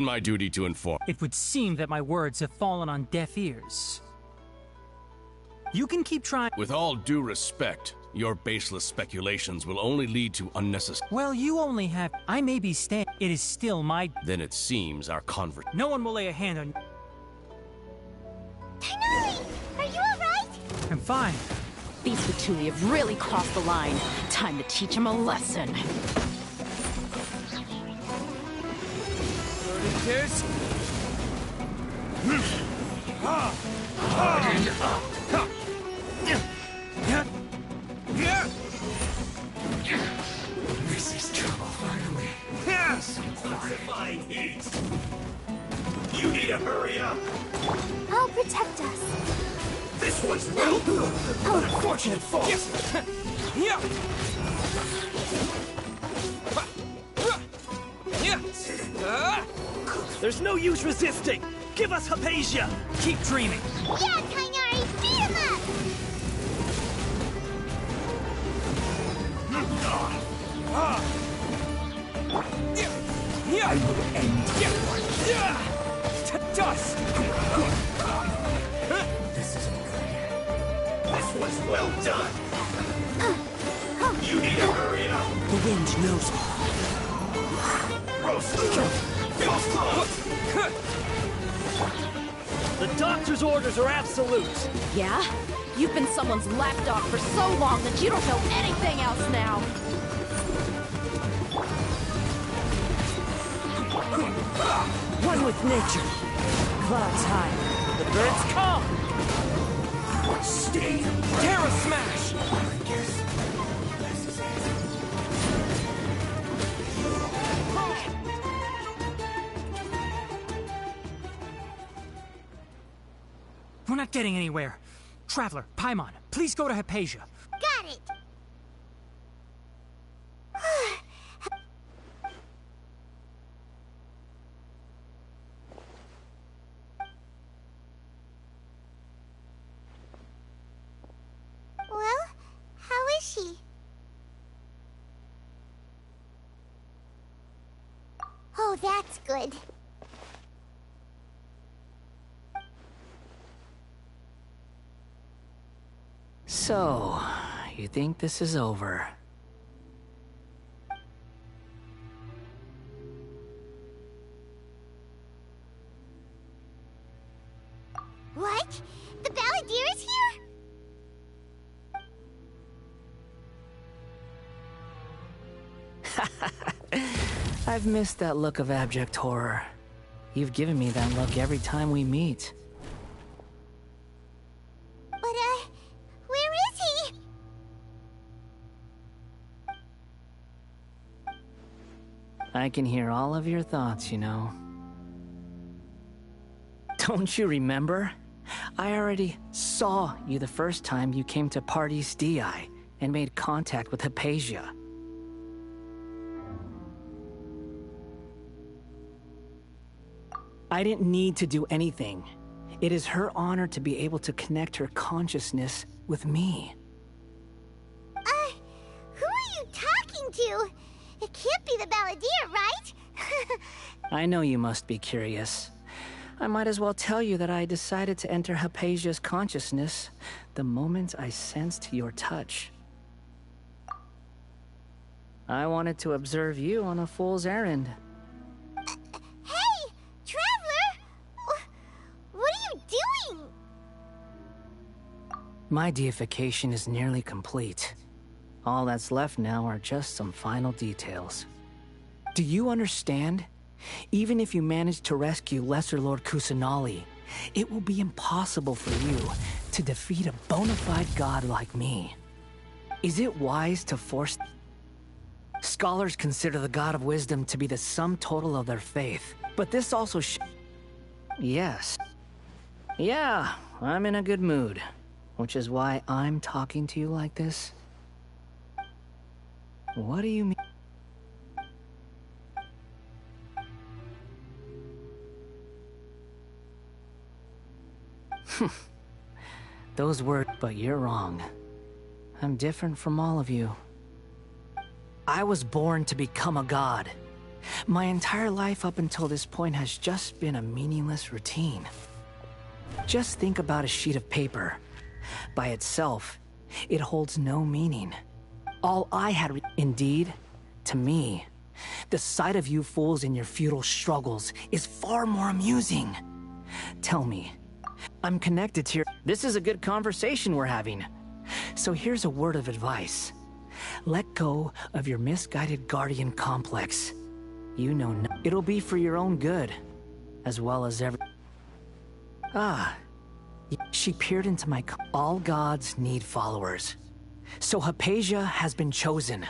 My duty to inform. It would seem that my words have fallen on deaf ears. You can keep trying. With all due respect, your baseless speculations will only lead to unnecessary. Well, you only have. I may be staying. It is still my. Then it seems our convert. No one will lay a hand on you. Tighnari, are you alright? I'm fine. These Fatui have really crossed the line. Time to teach them a lesson. Cheers. This is trouble, finally. Yes! Intensifying heat! You need to hurry up! I'll protect us. This one's well good! Oh, Unfortunate fault! There's no use resisting! Give us Hypatia! Keep dreaming. yeah, Tighnari, beat him up! I will end To dust. this. Isn't good. This was well done! You need to hurry up! The wind knows. Feels close! The doctor's orders are absolute! Yeah? You've been someone's lapdog for so long that you don't know anything else now! One with nature. Clouds high. The birds come! Stay! Terra smash. This is it. We're not getting anywhere. Traveler, Paimon, please go to Hypatia. Got it! Well, how is she? Oh, that's good. So, you think this is over? What? The Balladeer is here? I've missed that look of abject horror. You've given me that look every time we meet. But, where is he? I can hear all of your thoughts, you know. Don't you remember? I already saw you the first time you came to Parties DI and made contact with Hypatia. I didn't need to do anything. It is her honor to be able to connect her consciousness with me. Who are you talking to? It can't be the Balladeer, right? I know you must be curious. I might as well tell you that I decided to enter Hypatia's consciousness the moment I sensed your touch. I wanted to observe you on a fool's errand. Hey, Traveler! What are you doing? My deification is nearly complete. All that's left now are just some final details. Do you understand? Even if you manage to rescue Lesser Lord Kusanali, it will be impossible for you to defeat a bona fide god like me. Is it wise to force... Scholars consider the God of Wisdom to be the sum total of their faith, but this also Yes. Yeah, I'm in a good mood, which is why I'm talking to you like this. What do you mean? Those words, but you're wrong. I'm different from all of you. I was born to become a god, My entire life up until this point has just been a meaningless routine. Just think about a sheet of paper. By itself, it holds no meaning. All I had, indeed, to me, the sight of you fools in your futile struggles is far more amusing. Tell me, I'm connected to your... This is a good conversation we're having. So here's a word of advice. Let go of your misguided guardian complex. You know, it'll be for your own good, as well as every... Ah, she peered into my... All gods need followers. So Hypatia has been chosen.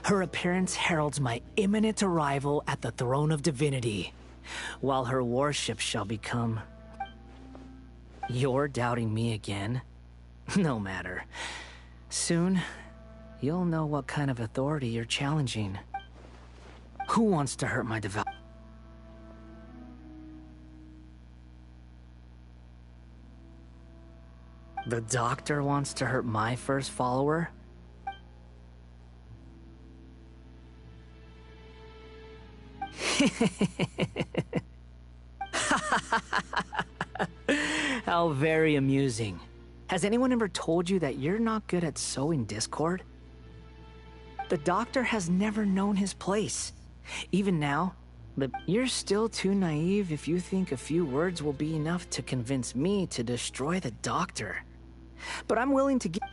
Her appearance heralds my imminent arrival at the throne of divinity, while her worship shall become... You're doubting me again? No matter. Soon, you'll know what kind of authority you're challenging. Who wants to hurt my development? The doctor wants to hurt my first follower? How very amusing. Has anyone ever told you that you're not good at sowing discord? The doctor has never known his place. Even now, but you're still too naive if you think a few words will be enough to convince me to destroy the doctor. But I'm willing to give...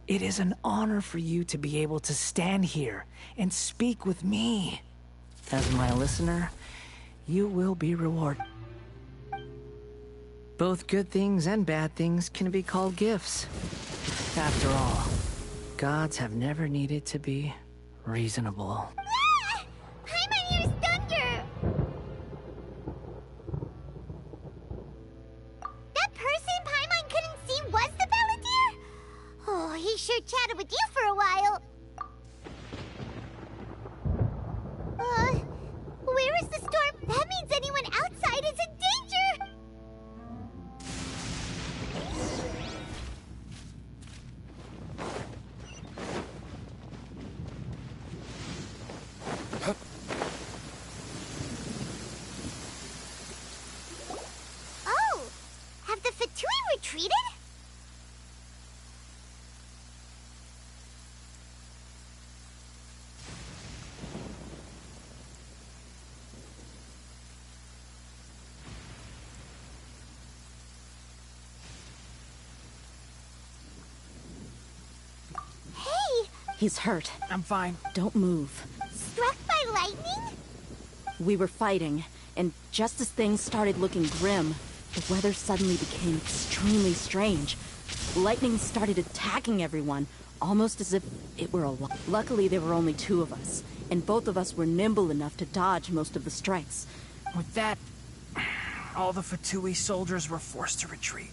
It is an honor for you to be able to stand here and speak with me. As my listener, you will be rewarded. Both good things and bad things can be called gifts. After all, gods have never needed to be reasonable. Ah! Paimon hears thunder! That person Paimon couldn't see was the Balladeer? Oh, he sure chatted with you for a while. Where is the storm? That means anyone outside is in danger! Oh! Have the Fatui retreated? He's hurt. I'm fine. Don't move. Struck by lightning? We were fighting, and just as things started looking grim, the weather suddenly became extremely strange. Lightning started attacking everyone, almost as if it were a lot. Luckily, there were only two of us, and both of us were nimble enough to dodge most of the strikes. With that, all the Fatui soldiers were forced to retreat.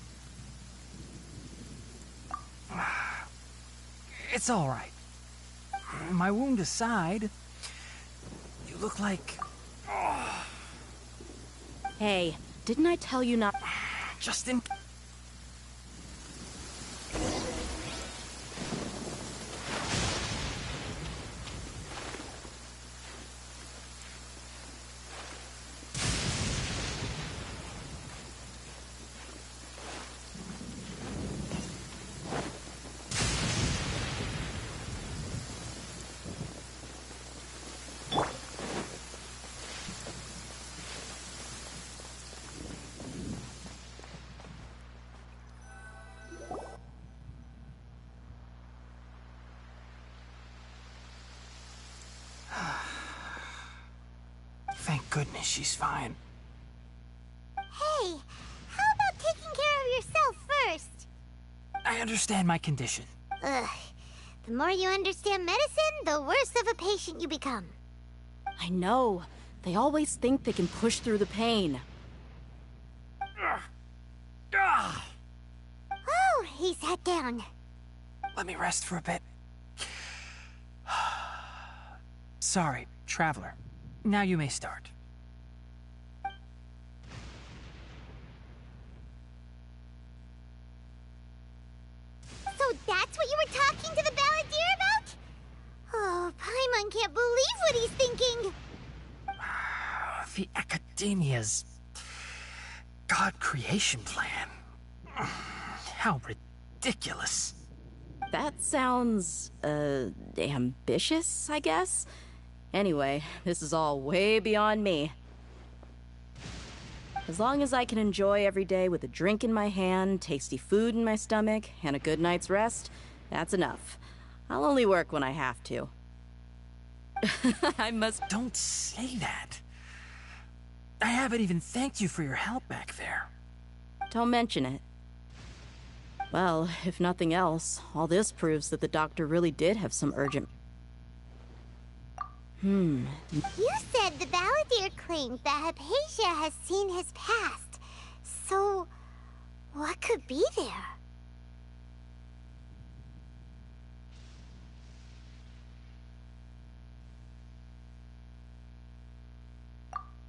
It's all right. My wound aside, you look like... Hey, didn't I tell you not... Just in... Thank goodness she's fine. Hey, how about taking care of yourself first? I understand my condition. Ugh. The more you understand medicine, the worse of a patient you become. I know. They always think they can push through the pain. Oh, he sat down. Let me rest for a bit. Sorry, traveler. Now you may start. So that's what you were talking to the Balladeer about? Oh, Paimon can't believe what he's thinking. the Academia's God creation plan. How ridiculous. That sounds, ambitious, I guess? Anyway, this is all way beyond me. As long as I can enjoy every day with a drink in my hand, tasty food in my stomach, and a good night's rest, that's enough. I'll only work when I have to. I must... Don't say that. I haven't even thanked you for your help back there. Don't mention it. Well, if nothing else, all this proves that the doctor really did have some urgent... You said the Balladeer claimed that Hypatia has seen his past. So, what could be there?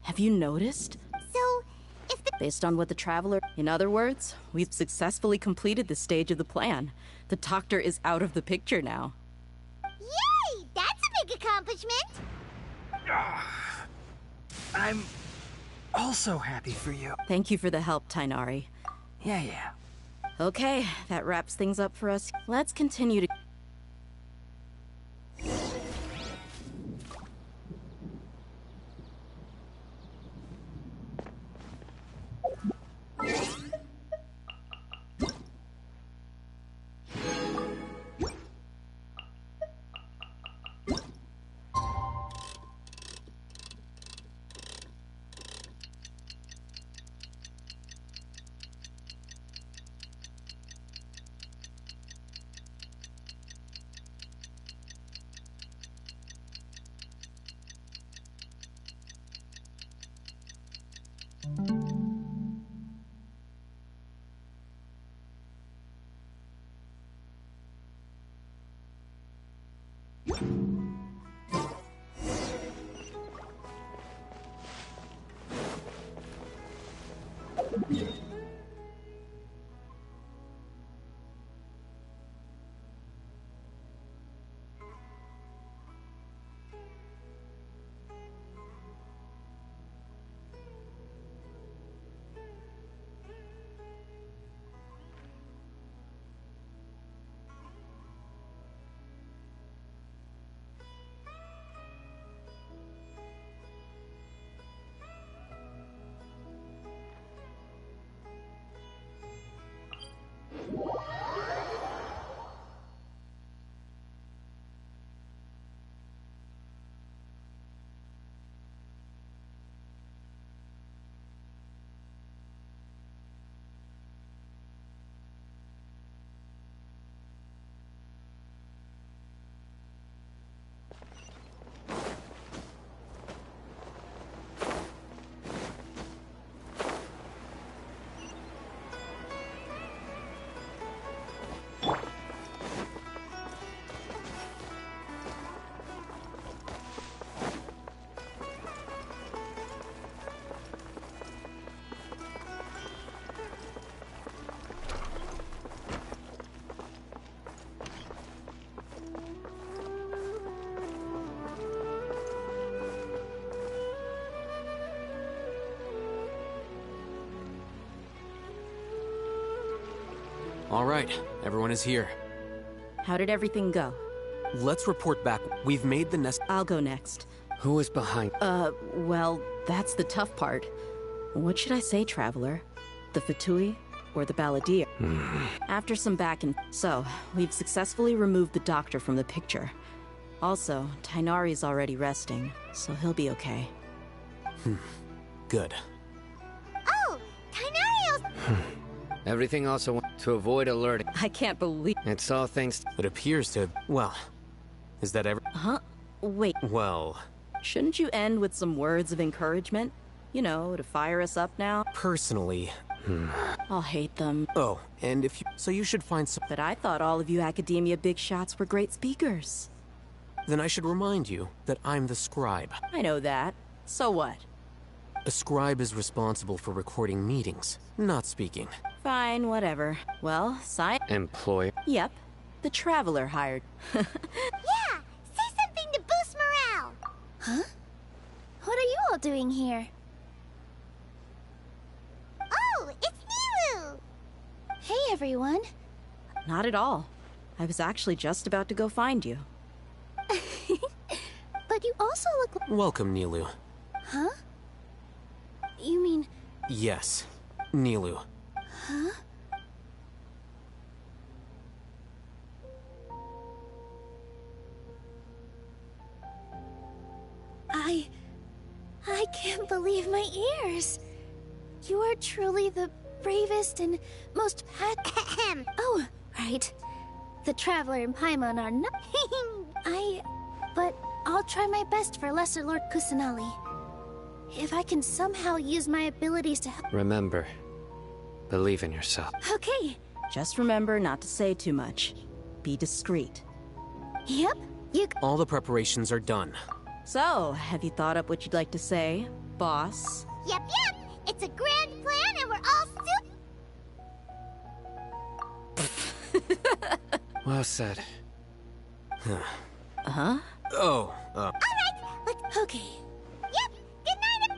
Have you noticed? So, if the... Based on what the Traveler... In other words, we've successfully completed this stage of the plan. The doctor is out of the picture now. Yay! That's a big accomplishment! I'm also happy for you. Thank you for the help, Tainari. Yeah. Okay, that wraps things up for us. Let's continue to... All right, everyone is here. How did everything go? Let's report back. We've made the nest. I'll go next. Who is behind? Well, that's the tough part. What should I say, Traveler? The Fatui or the Balladeer? After some back and... So, we've successfully removed the doctor from the picture. Also, Tainari's already resting, so he'll be okay. Good. Oh, Tainari Everything also to avoid alerting. I can't believe... It's all thanks It appears to... Well, is that ever... Huh? Wait, Well, shouldn't you end with some words of encouragement? You know, to fire us up now? personally... I'll hate them. Oh, and if you... So you should find some... But I thought all of you Academia big shots were great speakers. Then I should remind you that I'm the scribe. I know that. So what? A scribe is responsible for recording meetings, not speaking. Fine, whatever. Well, employ. Yep. The Traveler hired. Yeah! Say something to boost morale! Huh? What are you all doing here? everyone. Not at all. I was actually just about to go find you. But you also look like... Welcome, Nilu. Huh? You mean... Yes, Nilu. Huh? I can't believe my ears. You are truly the bravest and most Oh, right. The Traveler and Paimon are not... But I'll try my best for Lesser Lord Kusanali. If I can somehow use my abilities to help... Remember, believe in yourself. Okay. Just remember not to say too much. Be discreet. Yep, you... All the preparations are done. So, have you thought up what you'd like to say, boss? Yep. It's a grand plan and we're all Well said. Oh, Alright, let's... Okay. Yep, good night.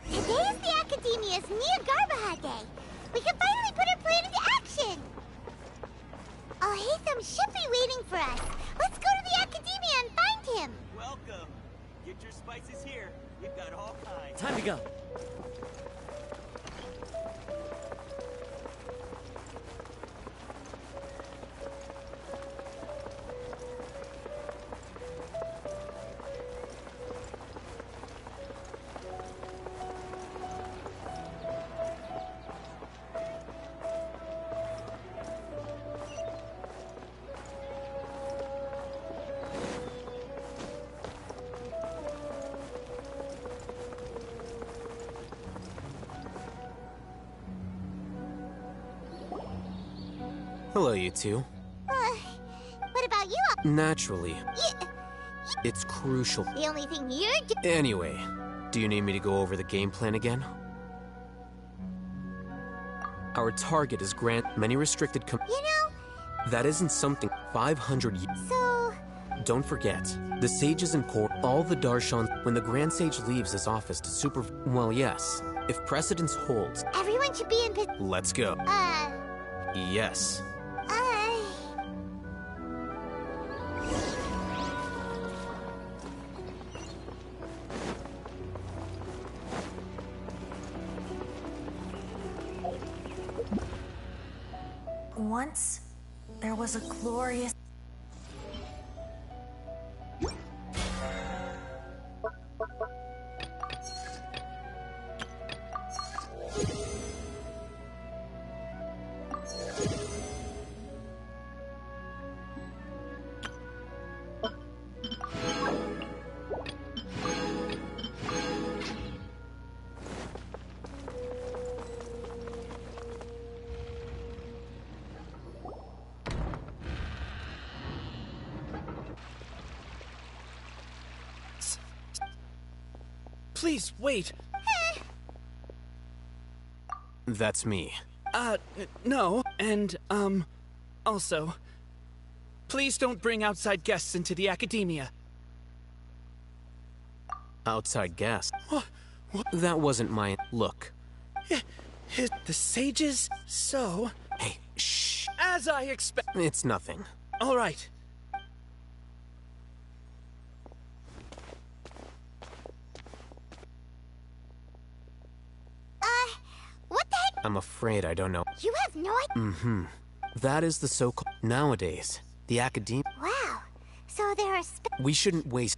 Today's the Academia's Nia Garbaha Day. We can finally put our plan into action. Alhaitham should be waiting for us. Let's go to the Academia and find him. Welcome. Get your spices here. We've got all kinds. Time to go. hello, you two. What about you? Naturally, it's crucial. The only thing you're doing... Anyway, do you need me to go over the game plan again? Our target is many restricted You know, That isn't something 500 years. so... Don't forget, the sages in court, all the Darshan, when the Grand Sage leaves his office to well, yes, if precedence holds, Everyone should be in... let's go. Yes. Once, there was a glorious... Please, wait. That's me. No. And, also, please don't bring outside guests into the Academia. Outside guest. That wasn't my... Look. The sages? So... Hey, shh. As I expect... It's nothing. All right. What the heck? I'm afraid I don't know. You have no idea? That is the so-called... Nowadays, the academia... Wow. So there are We shouldn't waste...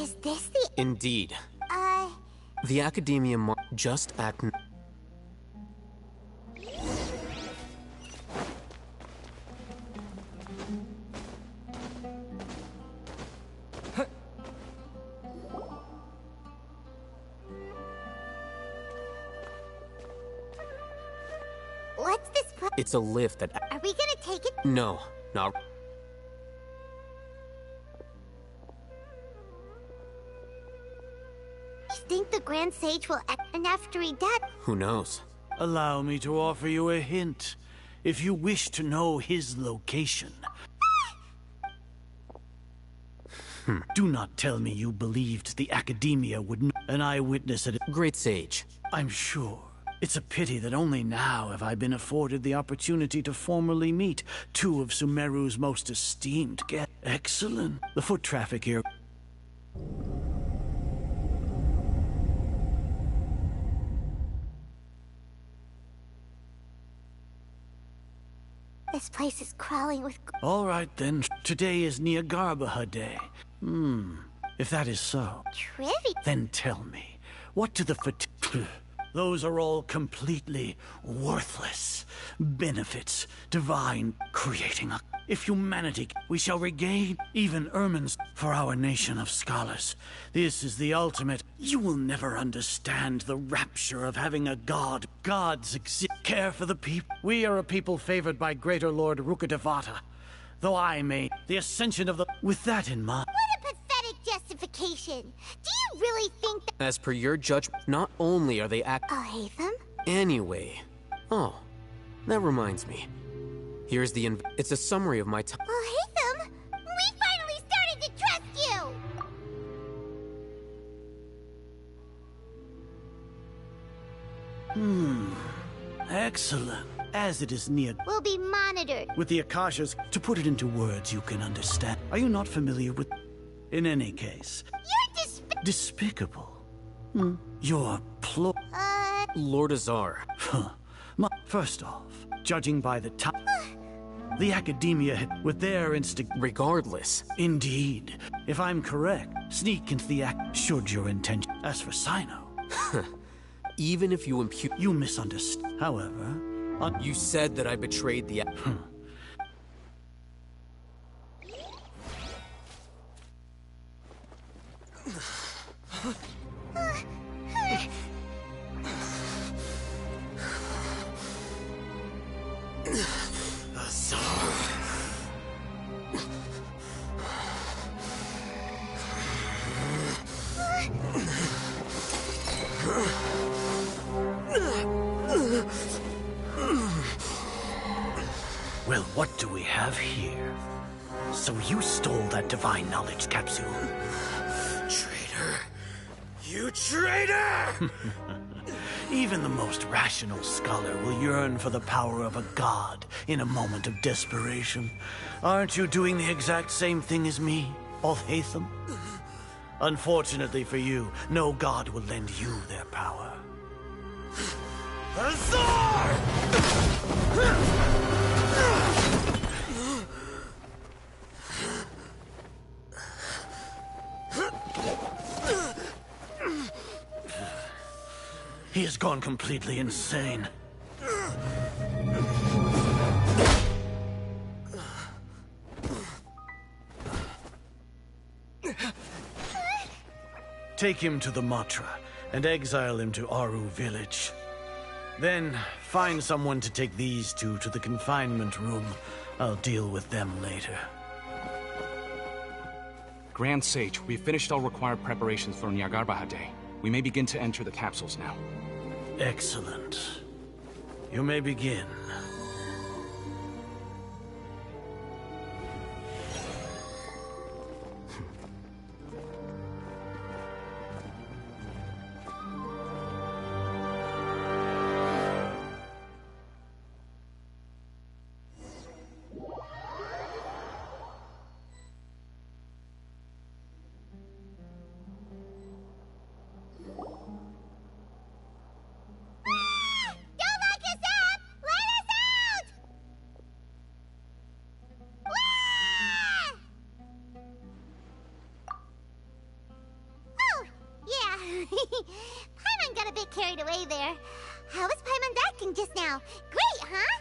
Is this the... Indeed. Uh... The Academia just at... What's this... It's a lift that... Are we gonna take it? No, not... You think the Grand Sage will and after he does... Who knows? Allow me to offer you a hint. If you wish to know his location... Do not tell me you believed the Academia would an eyewitness at... Great Sage. I'm sure. It's a pity that only now have I been afforded the opportunity to formally meet two of Sumeru's most esteemed guests. Excellent. The foot traffic here... This place is crawling with... All right, then. Today is Niagarbaha Day. If that is so... Trivia? Then tell me, what do the Those are all completely worthless benefits, divine creating a... If humanity, we shall regain even ermines for our nation of scholars. This is the ultimate. You will never understand the rapture of having a god. Gods exist. Care for the people. We are a people favored by Greater Lord Rukkhadevata. Though I may, the ascension of the... With that in mind... What a pathetic justification. Do you really think that... As per your judgment, not only are they I'll hate them? Anyway. Oh, that reminds me. Here's the it's a summary of my time. Oh, Hatham! We finally started to trust you! Excellent. As it is near... We'll be monitored. With the Akashas, to put it into words you can understand. Are you not familiar with... In any case... You're despicable. You're Lord Azar. First off, judging by the time... The Academia, with their instinct... Regardless. Indeed. If I'm correct, sneak into the act should your intention... As for Sino... Even if you impute... You misunderstand. However... You said that I betrayed the... Well, what do we have here? So you stole that divine knowledge capsule. Traitor! You traitor! Even the most rational scholar will yearn for the power of a god in a moment of desperation. Aren't you doing the exact same thing as me, Alhaitham? Unfortunately for you, no god will lend you their power. Azar! He has gone completely insane. Take him to the Matra and exile him to Aru village. Then find someone to take these two to the confinement room. I'll deal with them later. Grand Sage, we've finished all required preparations for Niagarbaha Day. We may begin to enter the capsules now. Excellent. You may begin. Don't lock us up! Let us Paimon got a bit carried away there. How was Paimon's acting just now? Great, huh?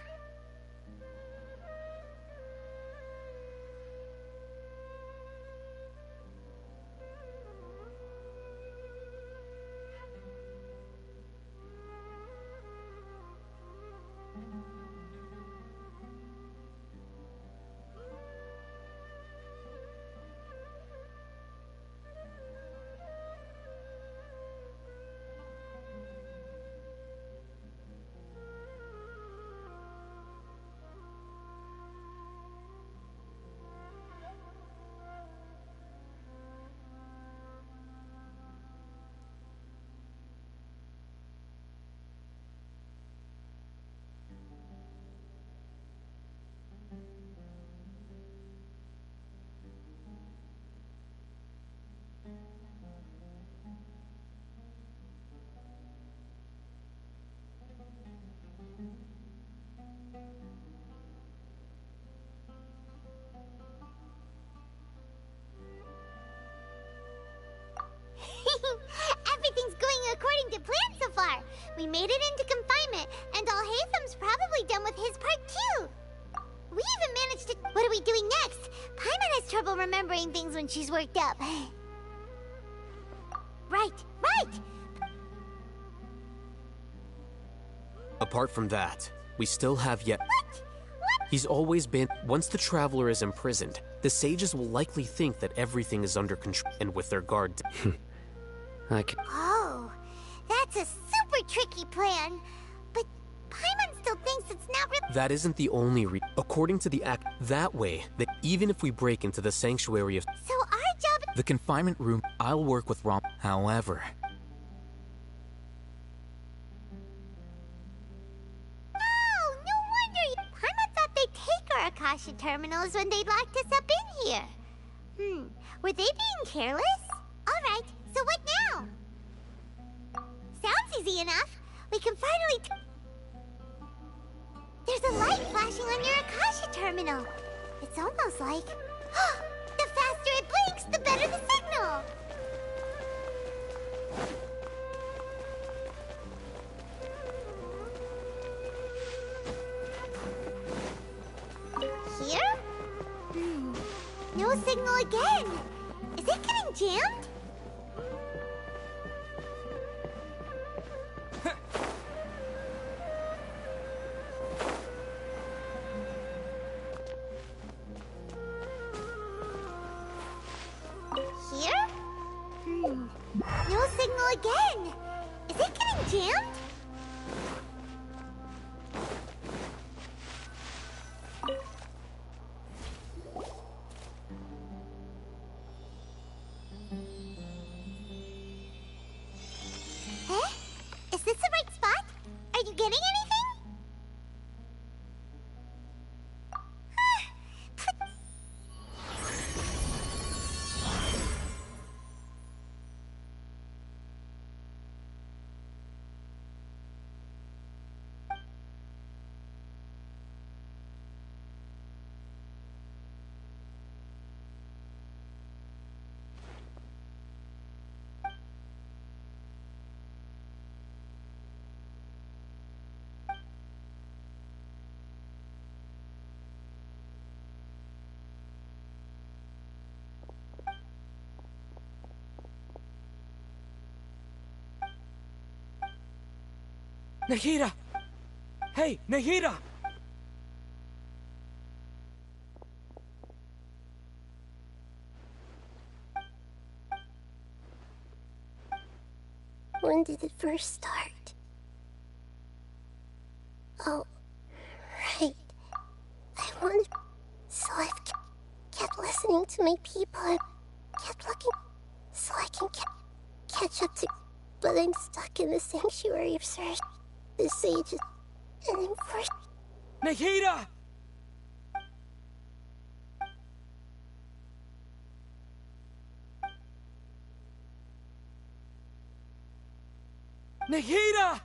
Everything's going according to plan so far. We made it into confinement, and Alhaitham's probably done with his part too. We even managed to... What are we doing next? Paimon has trouble remembering things when she's worked up. Right. Apart from that, we still have yet... What? He's always been... Once the Traveler is imprisoned, the sages will likely think that everything is under control, and with their guard... Oh, that's a super tricky plan. But Paimon still thinks it's not really... That isn't the only According to the act, that way, that even if we break into the sanctuary of... So our job... The confinement room, I'll work with Rom. However... No wonder Paimon thought they'd take our Akasha terminals when they locked us up in here. Were they being careless? Alright, so what now? Sounds easy enough. We can finally... There's a light flashing on your Akasha terminal. It's almost like... The faster it blinks, the better the signal! Here? No signal again. Is it getting jammed? Here? No signal again. Is it getting jammed? Is this the right spot? Are you getting anything? Nahida! Hey, Nahida! When did it first start? Oh, right. I wanted... So I've kept listening to my people and kept looking so I can catch up to... But I'm stuck in the sanctuary of Sir... The sages... And I'm forced... Nahida! Nahida!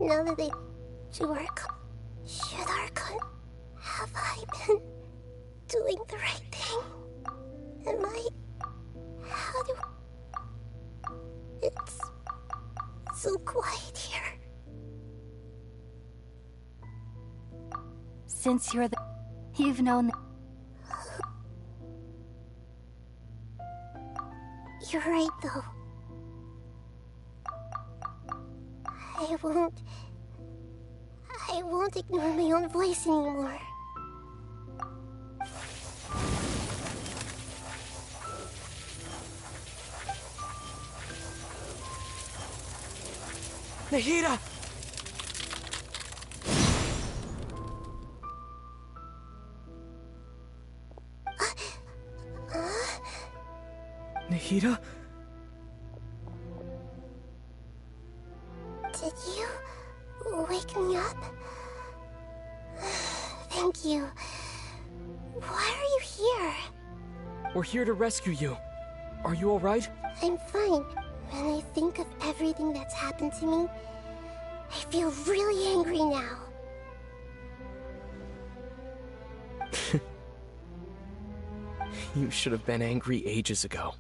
Now that they do Archon, should Archon, have I been doing the right thing? Am I... How do... It's so quiet here. Since you're you've known You're right, though. I won't ignore my own voice anymore. Nahida! Nahida? Did you wake me up? Thank you. Why are you here? We're here to rescue you. Are you alright? I'm fine. When I think of everything that's happened to me, I feel really angry now. You should have been angry ages ago.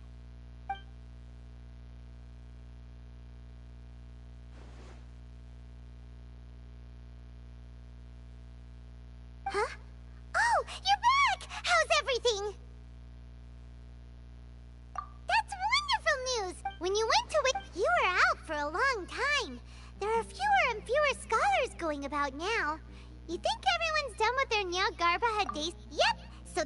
Huh? Oh, you're back! How's everything? That's wonderful news! When you went to it, you were out for a long time. There are fewer and fewer scholars going about now. You think everyone's done with their Nyargarba days? Yep, so...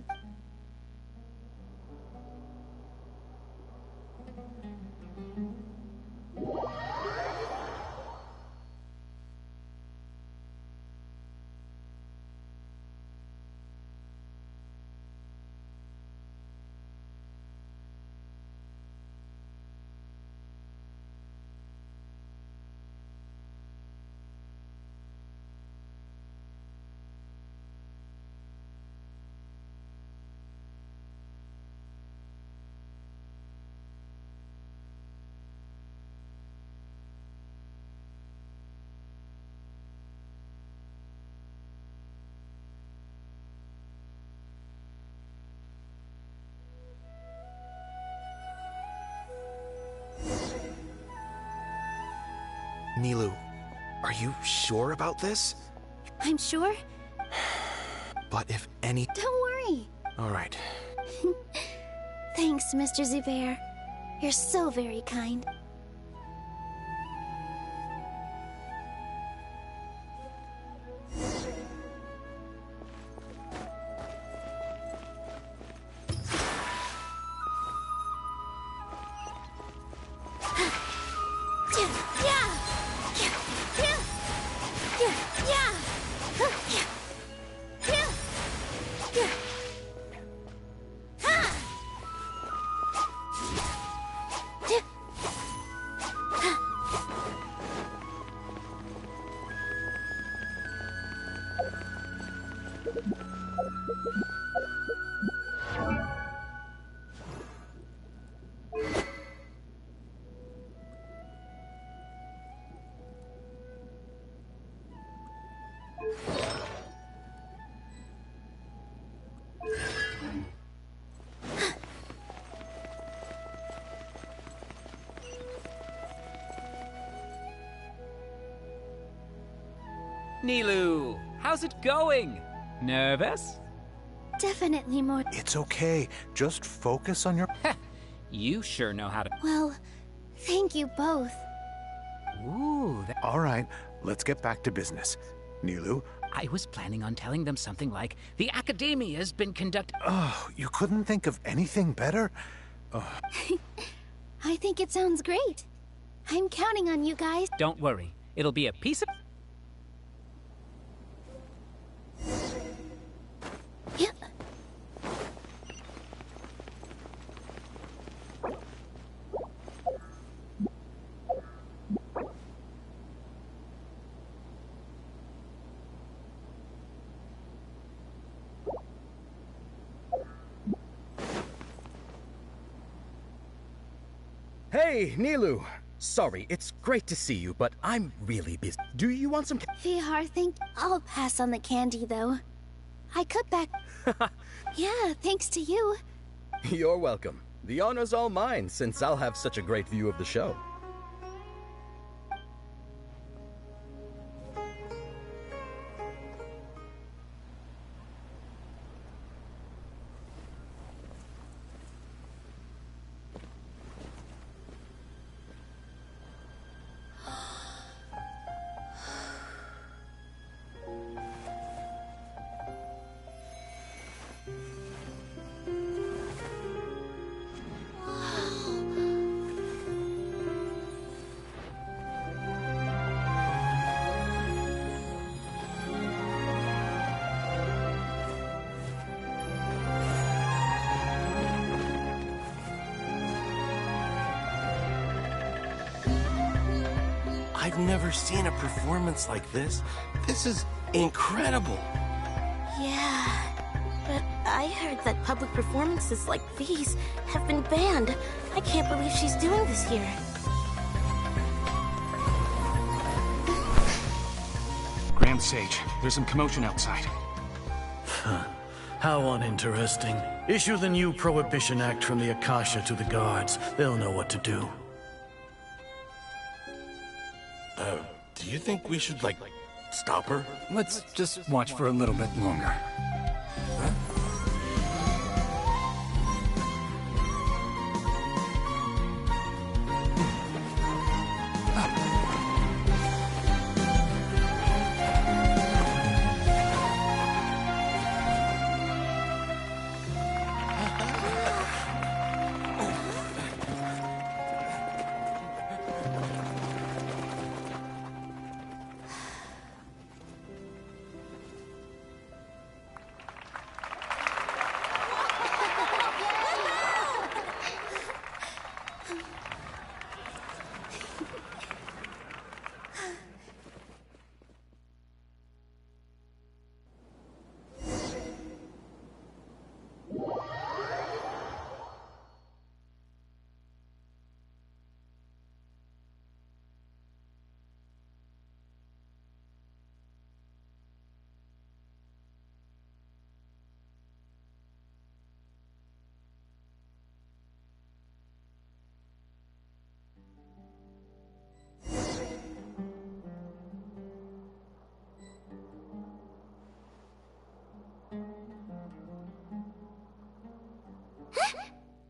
Nilou, are you sure about this? I'm sure. But if any... Don't worry. All right. Thanks, Mr. Zubair. You're so very kind. Nilou, how's it going? Nervous? Definitely more. It's okay. Just focus on your... You sure know how to... Well, thank you both. Ooh, All right, let's get back to business. Nilou? I was planning on telling them something like, the Academia's been conducting... Oh, you couldn't think of anything better? Oh. I think it sounds great. I'm counting on you guys. Don't worry. It'll be a piece of... Yeah. Hey, Nilou. Sorry, it's great to see you, but I'm really busy. Do you want some Vihar, I'll pass on the candy, though. I cut back... Yeah, thanks to you. You're welcome. The honor's all mine, since I'll have such a great view of the show. I've never seen a performance like this. This is incredible. Yeah, but I heard that public performances like these have been banned. I can't believe she's doing this here. Grand Sage, there's some commotion outside. How uninteresting. Issue the new Prohibition Act from the Akasha to the guards. They'll know what to do. Do you think we should, like, stop her? Let's just watch for a little bit longer.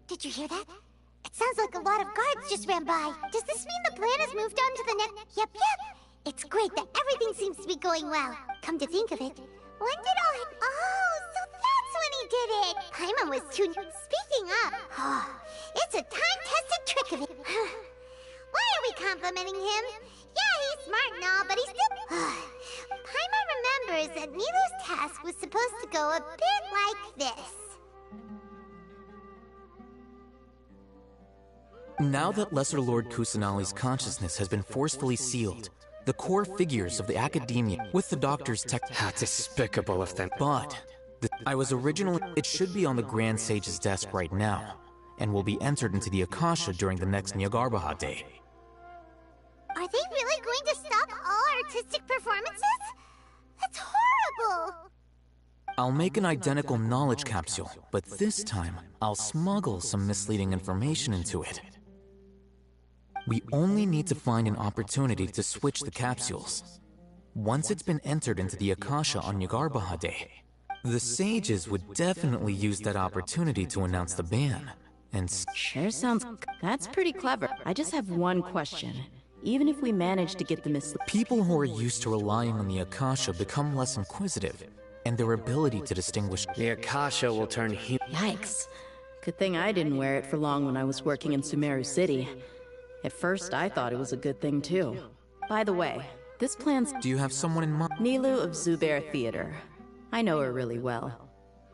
Did you hear that? It sounds like a lot of guards just ran by. Does this mean the plan has moved on to the next... Yep. It's great that everything seems to be going well. Come to think of it, when did all... Oh, so that's when he did it! Paimon was too... Speaking of... it's a time-tested trick of it. Why are we complimenting him? Yeah, he's smart and all, but he's still... Paimon remembers that Nilou's task was supposed to go a bit like this. Now that Lesser Lord Kusanali's consciousness has been forcefully sealed, the core figures of the Academia, with the Doctor's tech... How despicable of them. But, I was originally... It should be on the Grand Sage's desk right now, and will be entered into the Akasha during the next Nyargarbaha Day. Are they really going to stop all artistic performances? That's horrible! I'll make an identical knowledge capsule, but this time, I'll smuggle some misleading information into it. We only need to find an opportunity to switch the capsules. Once it's been entered into the Akasha on Nyargarbaha Day, the sages would definitely use that opportunity to announce the ban, and... Sure sounds... That's pretty clever. I just have one question. Even if we manage to get the People who are used to relying on the Akasha become less inquisitive, and their ability to distinguish... The Akasha will turn Yikes. Good thing I didn't wear it for long when I was working in Sumeru City. At first, I thought it was a good thing, too. By the way, this plan's... Do you have someone in mind? Nilou of Zubair Theater. I know her really well.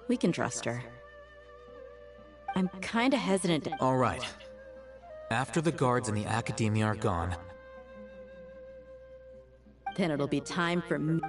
We can trust her. I'm kinda hesitant to... All right. After the guards and the Academia are gone... Then it'll be time for me...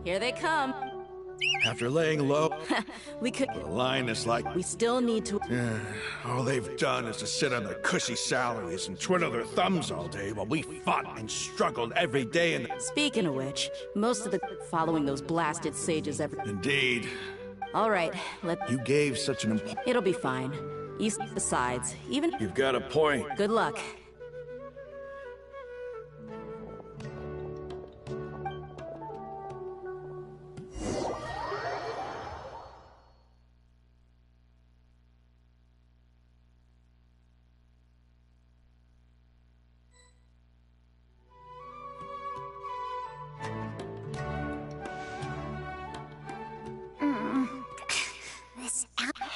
Here they come. After laying low, We could... the line is like... We still need to... All they've done is to sit on their cushy salaries and twiddle their thumbs all day while we fought and struggled every day in the... Speaking of which, most of the... following those blasted sages every... Indeed. All right, You gave such an important... It'll be fine. Besides, even... You've got a point. Good luck.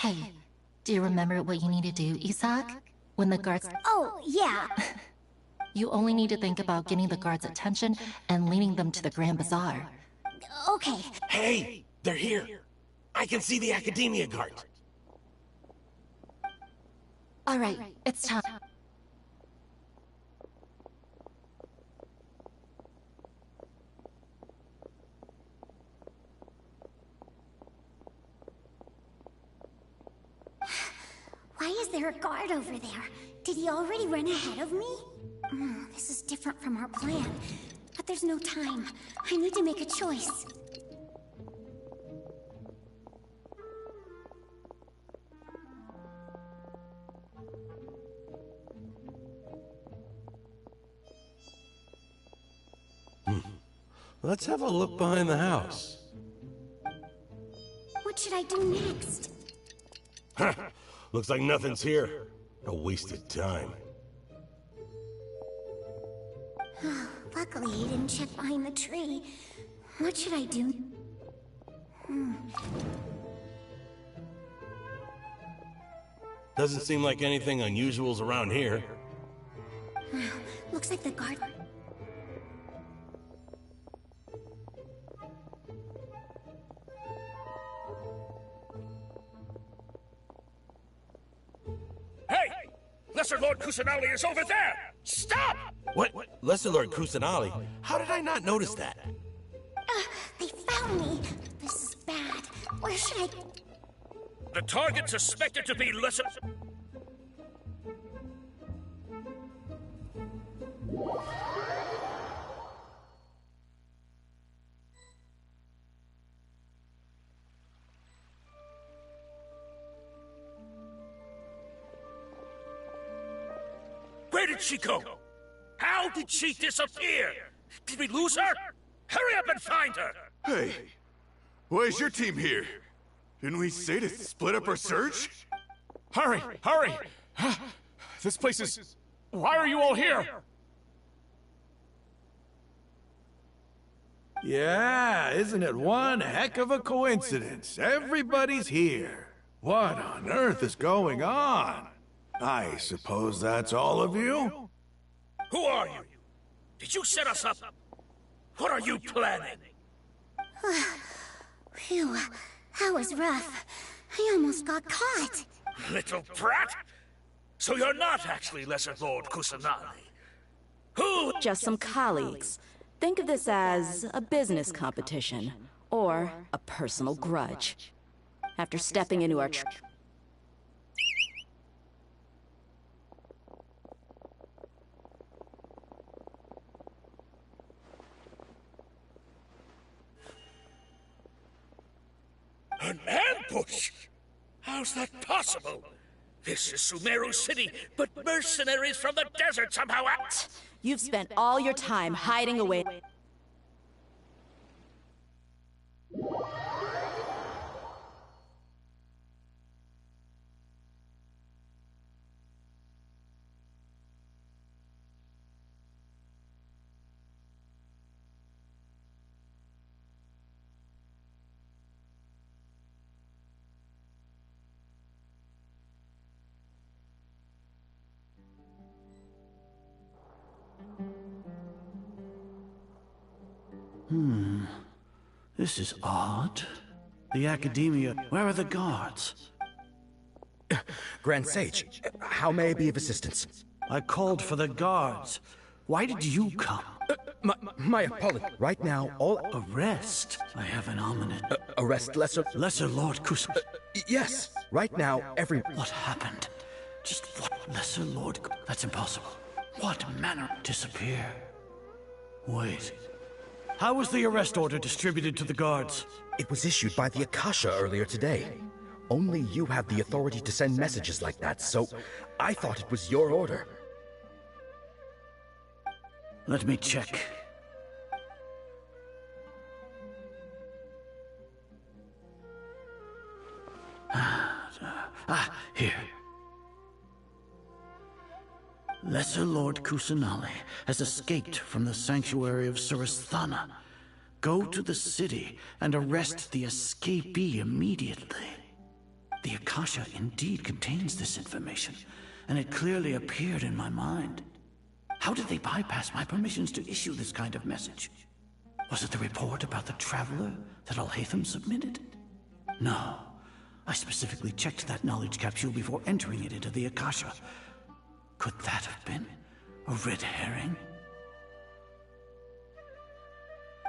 Hey, do you remember what you need to do, Isaac? When the guards... Oh, yeah. You only need to think about getting the guards' attention and leading them to the Grand Bazaar. Okay. Hey, they're here. I can see the Academia guard. All right, it's time. Why is there a guard over there? Did he already run ahead of me? This is different from our plan. But there's no time. I need to make a choice. Let's have a look behind the house. What should I do next? Looks like nothing's here. A wasted time. Luckily, he didn't check behind the tree. What should I do? Doesn't seem like anything unusual's around here. Looks like the guard... Hey! Lesser Lord Kusanali is over there! Stop! What? Lesser Lord Kusanali? How did I not notice that? They found me! This is bad. Where should I... The target suspected to be Lesser... Where did she go? How did she disappear? Did we lose her? Hurry up and find her! Hey, why is your team here? Didn't we say to split up our search? Hurry! Hurry! This place is... Why are you all here? Yeah, isn't it one heck of a coincidence? Everybody's here. What on earth is going on? I suppose that's all of you? Who are you? Did you set us up? What are you planning? Phew, that was rough. I almost got caught. Little brat! So you're not actually Lesser Lord Kusanali. Who? Just some colleagues. Think of this as a business competition, or a personal grudge. After stepping into our... An ambush? How's that possible? This is Sumeru City, but mercenaries from the desert somehow act. You've spent all your time hiding away... This is odd. The Academia... Where are the guards? Grand Sage, how may I be of assistance? I called for the guards. Why did you come? My apology. Right now, all... Arrest? I have an ominous... arrest Lesser... Lesser Lord Kus... yes. Right now, every... What happened? Just what? Lesser Lord... That's impossible. What manner? Disappear? Wait. How was the arrest order distributed to the guards? It was issued by the Akasha earlier today. Only you have the authority to send messages like that, so I thought it was your order. Let me check. Here. Lesser Lord Kusanali has escaped from the sanctuary of Surasthana. Go to the city and arrest the escapee immediately. The Akasha indeed contains this information, and it clearly appeared in my mind. How did they bypass my permissions to issue this kind of message? Was it the report about the traveler that Alhaitham submitted? No. I specifically checked that knowledge capsule before entering it into the Akasha. Could that have been a red herring?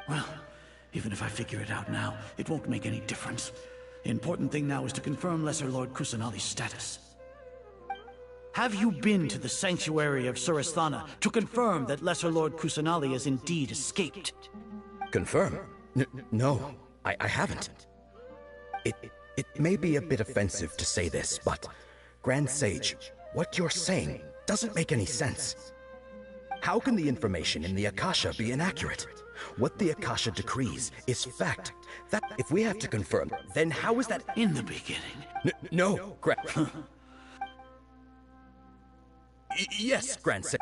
Well, even if I figure it out now, it won't make any difference. The important thing now is to confirm Lesser Lord Kusanali's status. Have you been to the sanctuary of Surasthana to confirm that Lesser Lord Kusanali has indeed escaped? Confirm? No, I haven't. It may be a bit offensive to say this, but Grand Sage, what you're saying doesn't make any sense. How can the information in the Akasha be inaccurate? What the Akasha decrees is fact. That if we have to confirm, then how is that in the beginning? No, yes, Grand Sage.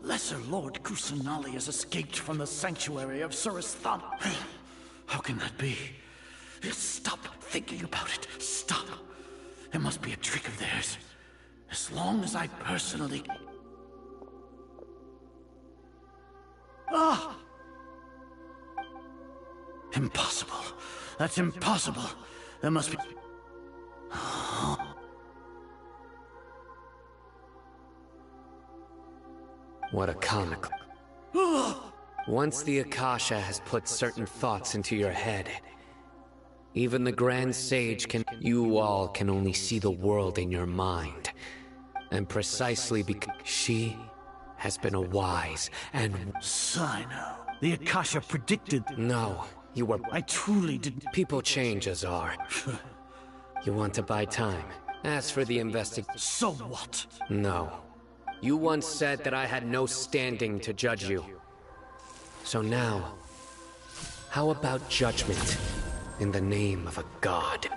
Lesser Lord Kusanali has escaped from the sanctuary of Surasthana. How can that be? Stop thinking about it. Stop. There must be a trick of theirs. As long as I personally... Ah! Impossible. That's impossible. There must be... What a comic. Once the Akasha has put certain thoughts into your head, even the Grand Sage can... You all can only see the world in your mind. And precisely because she has been a wise and... Sino. The Akasha predicted... No, you were... I truly did... People change, Azar. You want to buy time. As for the So what? No. You once said that I had no standing to judge you. So now, how about judgment in the name of a god?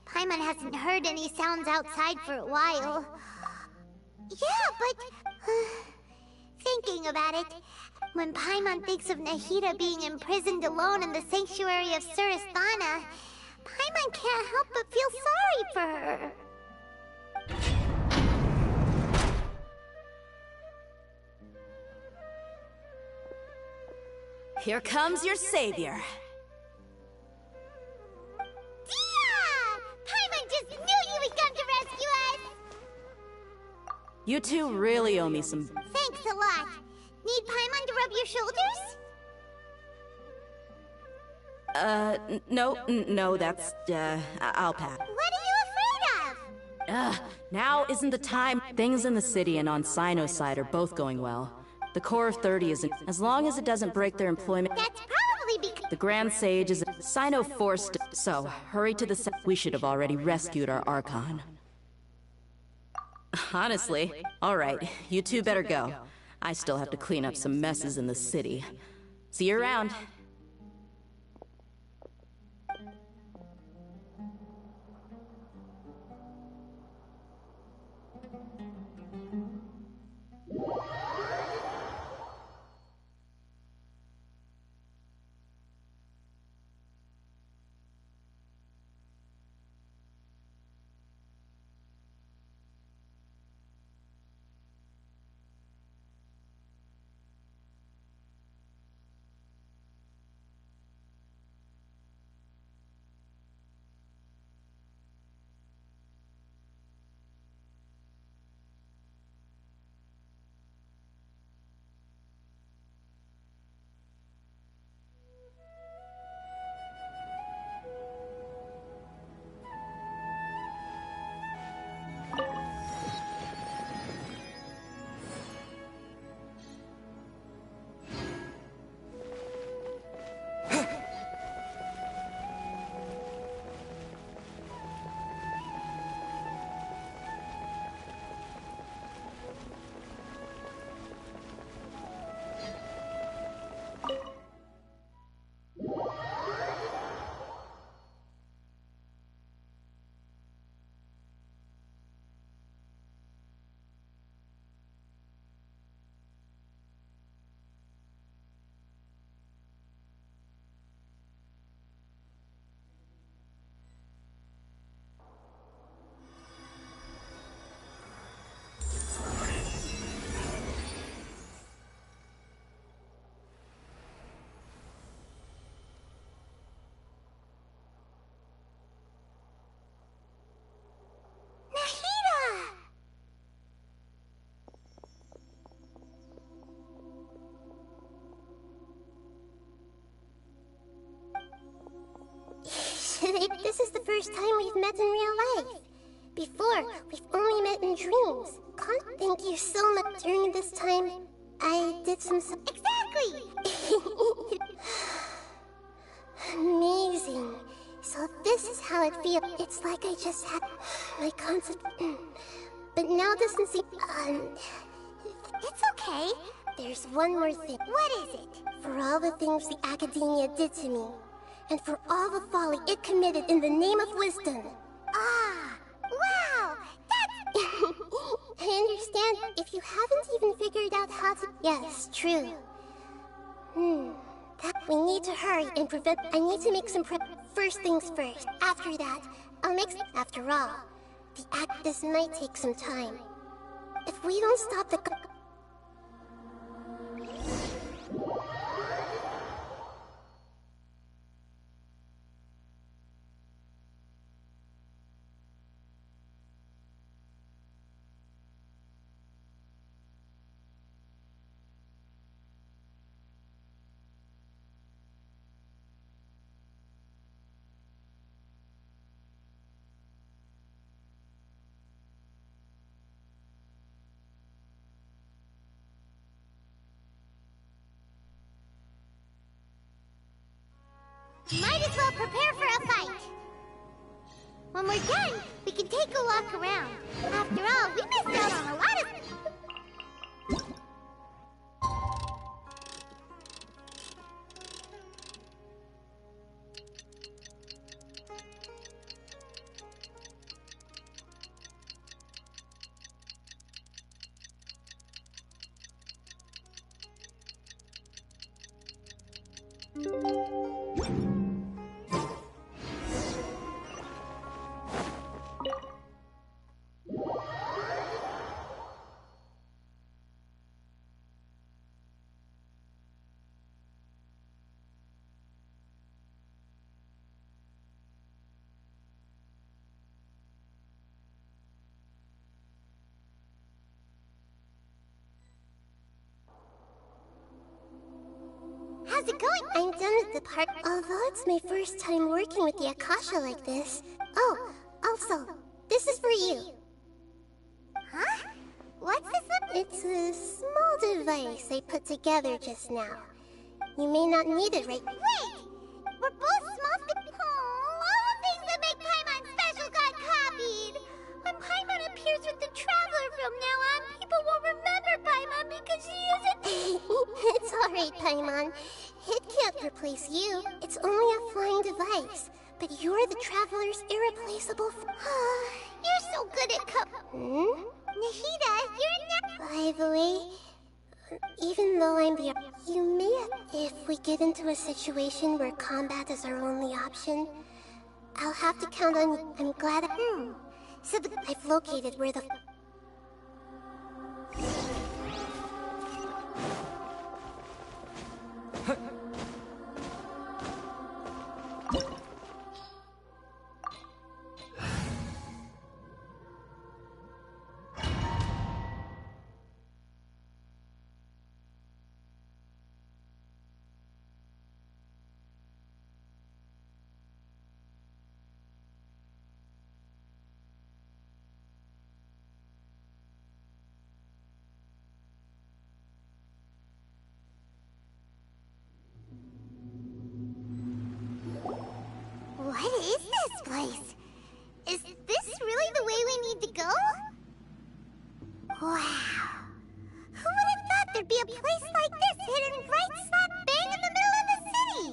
Paimon hasn't heard any sounds outside for a while. Yeah, but... thinking about it, when Paimon thinks of Nahida being imprisoned alone in the sanctuary of Surasthana, Paimon can't help but feel sorry for her. Here comes your savior. Paimon just knew you would come to rescue us! You two really owe me some... Thanks a lot. Need Paimon to rub your shoulders? No, that's, I'll pass. What are you afraid of? Now isn't the time. Things in the city and on Sino's side are both going well. The Core of 30 isn't... As long as it doesn't break their employment... That's probably because... The Grand Sage is... Sino forced... So, hurry to the... We should have already rescued our Archon. Honestly. Alright, you two better go. I still have to clean up some messes in the city. See you around. This is the first time we've met in real life. Before, we've only met in dreams. Thank you so much. During this time, I did some... Exactly! Amazing. So this is how it feels. It's like I just had my concept... But now doesn't seem... It's okay. There's one more thing. What is it? For all the things the Academia did to me, and for all the folly it committed in the name of wisdom. Ah, wow, that's... I understand if you haven't even figured out how to... Yes, true. We need to hurry and prevent... I need to make some prep... First things first. After that, I'll make... After all, this might take some time. If we don't stop the... Might as well prepare for a fight. When we're done, we can take a walk around. After all, we missed out on a lot of... How's it going? I'm done with the part. Although it's my first time working with the Akasha like this. Oh, also, this is for you. Huh? What's this one? It's a small device I put together just now. You may not need it right... Wait! We're both small... Oh, all the things that make Paimon special got copied! When Paimon appears with the Traveler Paimon. It can't replace you. It's only a flying device. But you're the Traveler's irreplaceable You're so good at Nahida, you're not— By the way, even though I'm the— You may— If we get into a situation where combat is our only option, I'll have to count on you. I'm glad— So I've located where the— What is this place? Is this really the way we need to go? Wow. Who would have thought there'd be a place like this hidden right slap bang in the middle of the city?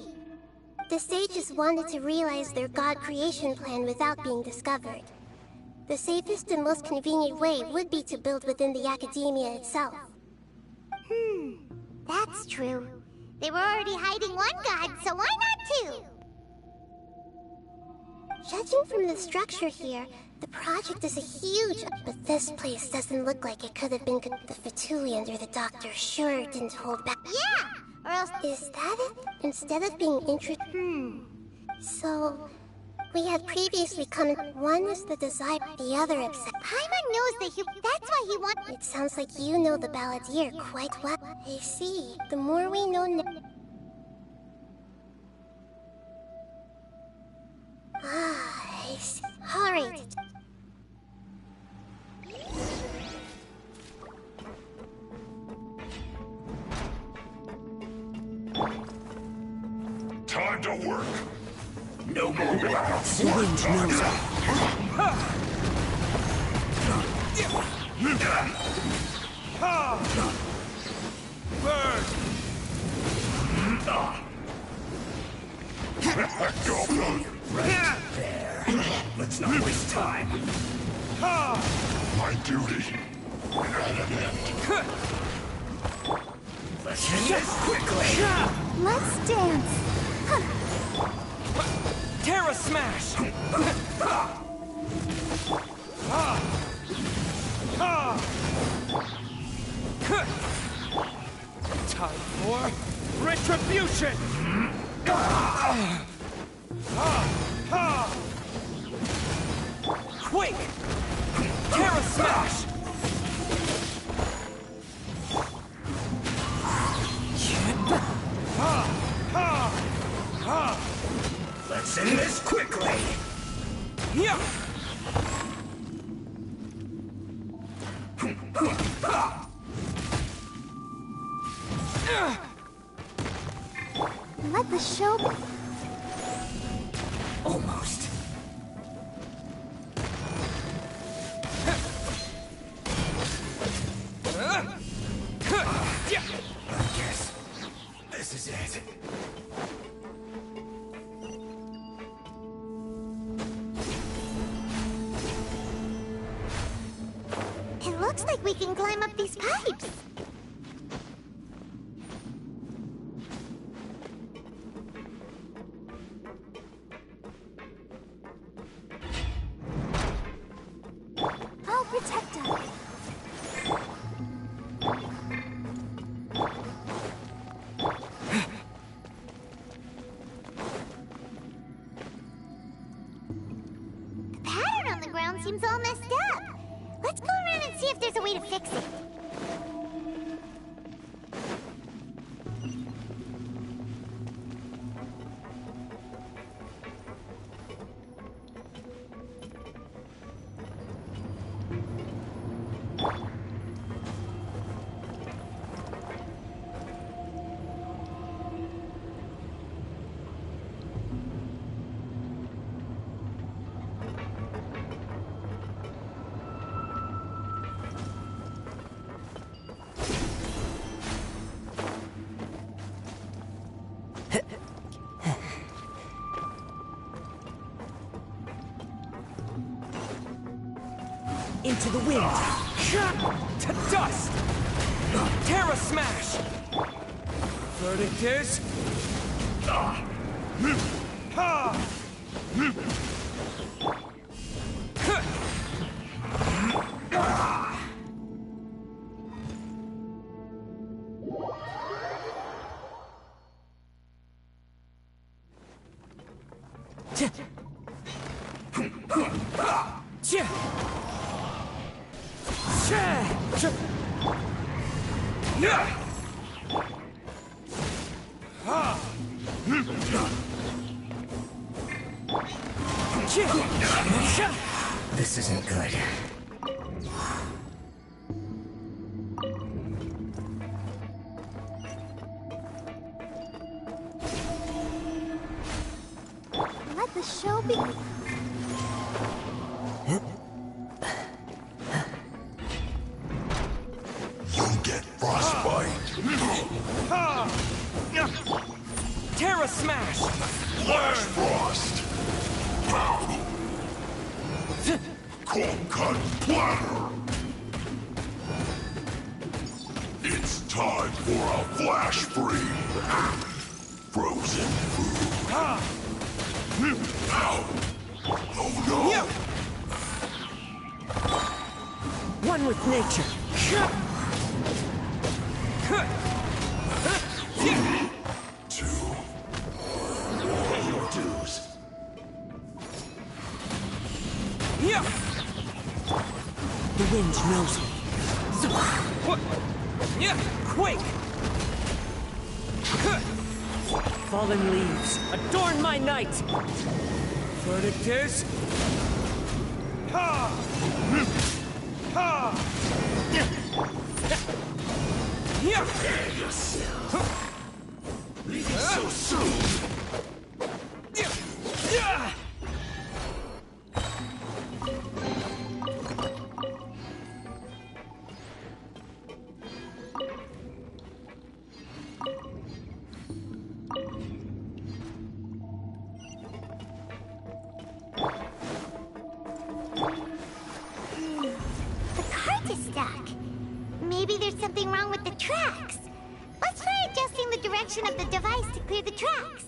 The sages wanted to realize their god creation plan without being discovered. The safest and most convenient way would be to build within the academia itself. That's true. They were already hiding one god, so why not two? Judging from the structure here, the project is a huge... But this place doesn't look like it could have been... The Fatui under the doctor sure didn't hold back. Yeah! Or else... Is that it? Instead of being So... We had previously come in... One is the desire, the other upset. Paimon knows that that's why he wants... It sounds like you know the Balladeer quite well. I see. The more we know... I see. Alright. Time to work. No more laughs. Bird! Right there. Let's not waste time. My duty at an end. Let's end this quickly. Let's dance. Terra Smash! Time for retribution! Quake! Terra Smash! Let's end this quickly. Yeah. Let the show... Almost. I guess this is it. It looks like we can climb up these pipes. I'll protect us. The pattern on the ground seems all messed up. Let's go around and see if there's a way to fix it. Into the wind. To dust. Terra Smash. Verdict is... Ha! This isn't good. Let the show begin. You'll get frostbite. Terra Smash! Flash Frost! Cold Cut Platter! It's time for a flash freeze! Frozen food! Ow! Oh no! One with nature! Pay your dues! The wind knows me. Quake! Fallen leaves, adorn my night! Verdict is... Prepare yourself! Leaving so soon! The cart is stuck. Maybe there's something wrong with the tracks. Let's try adjusting the direction of the device to clear the tracks.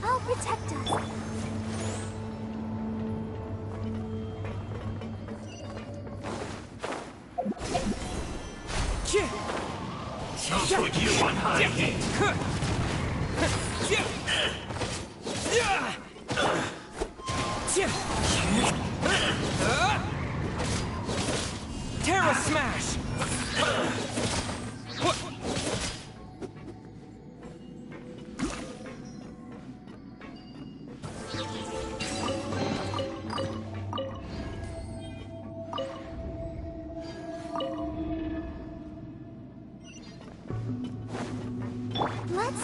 I'll protect us. I'll put you on high heat! Terra Smash! Let's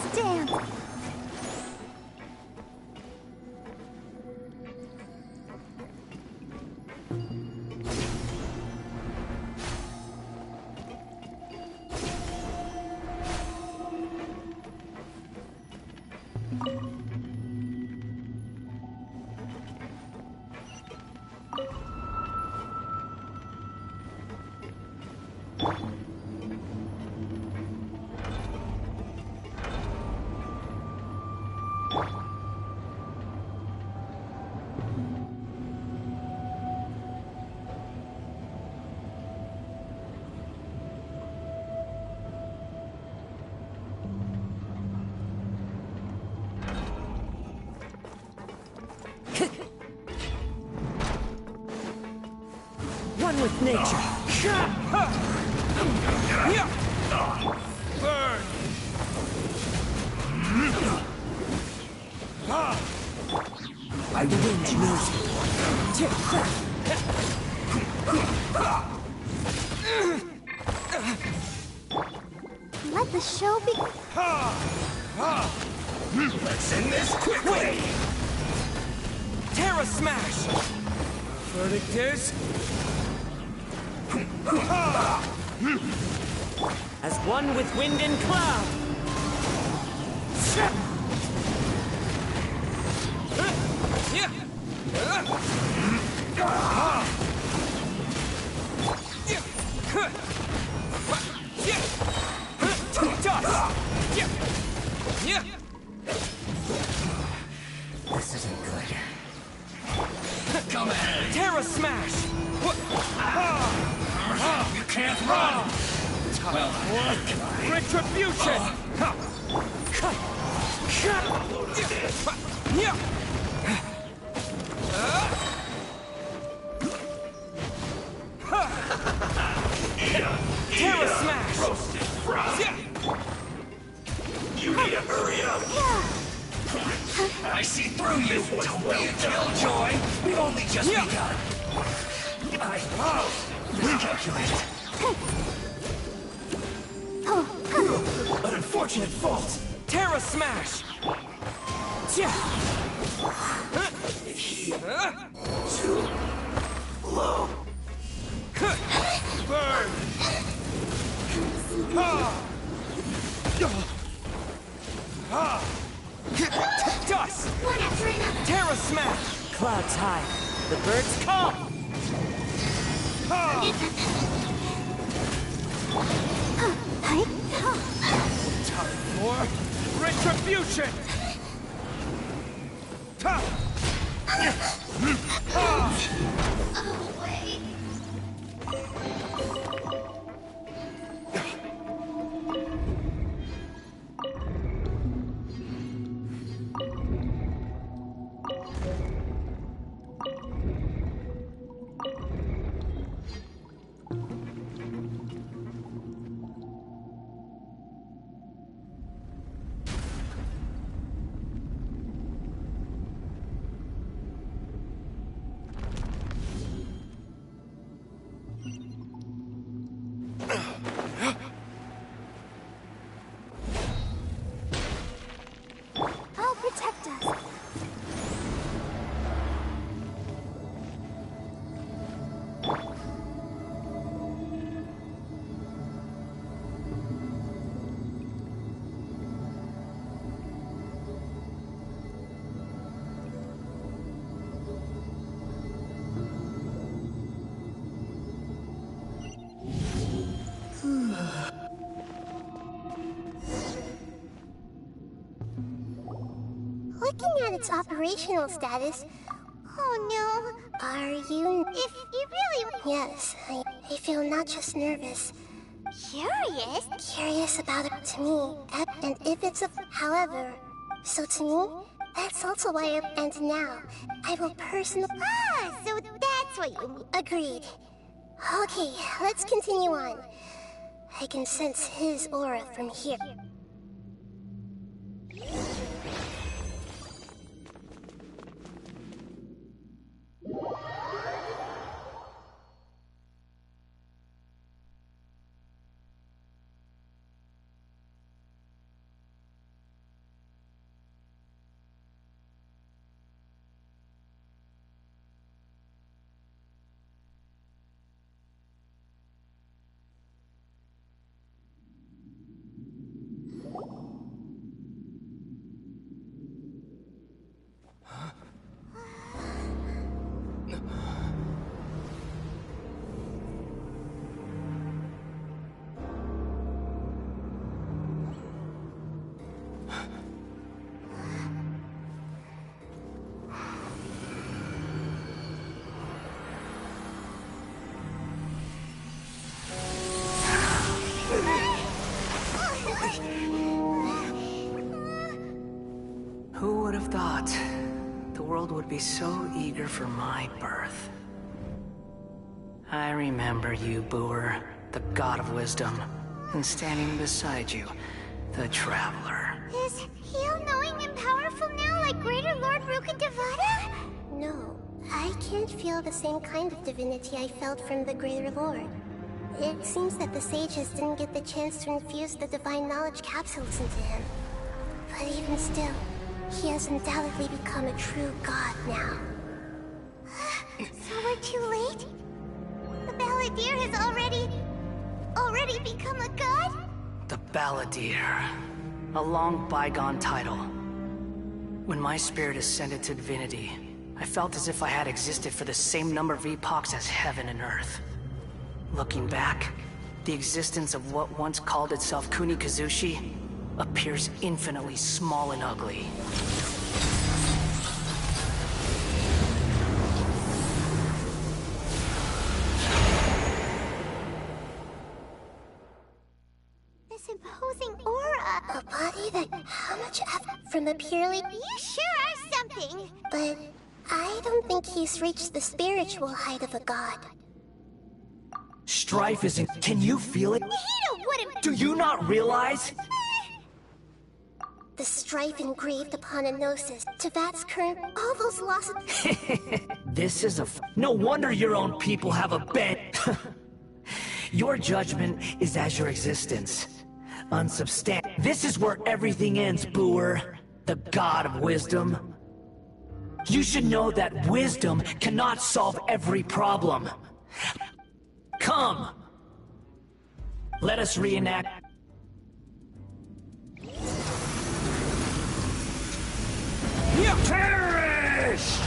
with nature. Burn! The wind knows it. Let the show be. Let's end this quickly! Terra Smash! Verdict is... as one with wind and cloud! This isn't good. Come ahead! Terra Smash! You can't run! Well, Retribution! Terra Smash! Roasted frog! You need to hurry up! I see through you! Don't be a killjoy! We've only just begun! I miscalculated. An unfortunate fault! Terra Smash! Too low. Burn! Dust! Terra Smash! Clouds high. The birds come! Time for retribution! I'll protect us. Looking at its operational status. Oh no. Are you? If you really. Yes, I feel not just nervous. Curious? Curious about it to me. And if it's a. However. So to me, that's also why I. And now, I will personally. Ah, so that's what you mean. Agreed. Okay, let's continue on. I can sense his aura from here. Who would have thought the world would be so eager for my birth? I remember you, Booer, the god of wisdom. And standing beside you, the Traveler. Is he all-knowing and powerful now, like Greater Lord Rukkhadevata? No, I can't feel the same kind of divinity I felt from the Greater Lord. It seems that the sages didn't get the chance to infuse the divine knowledge capsules into him. But even still, he has undoubtedly become a true god now. So we're too late? The Balladeer has already become a god? The Balladeer. A long bygone title. When my spirit ascended to divinity, I felt as if I had existed for the same number of epochs as heaven and earth. Looking back, the existence of what once called itself Kunikazushi appears infinitely small and ugly. This imposing aura. A body that how much effort from a purely... You sure are something. But I don't think he's reached the spiritual height of a god. Strife isn't... Can you feel it? Hito wouldn't... Do you not realize? The strife engraved upon a gnosis, Tevat's current, all those losses... This is no wonder your own people have a bent. Your judgment is as your existence. Unsubstantiated. This is where everything ends, Booer. The god of wisdom. You should know that wisdom cannot solve every problem. Come! Let us reenact... Perish!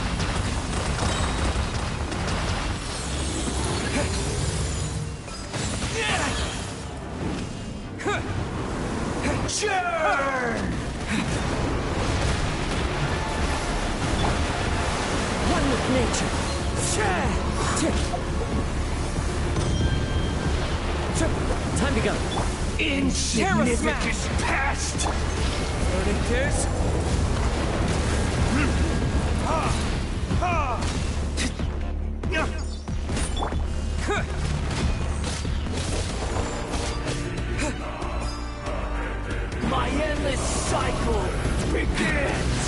Churn! One with nature. Time to go. Insignificant past! Burning Tears? My endless cycle begins!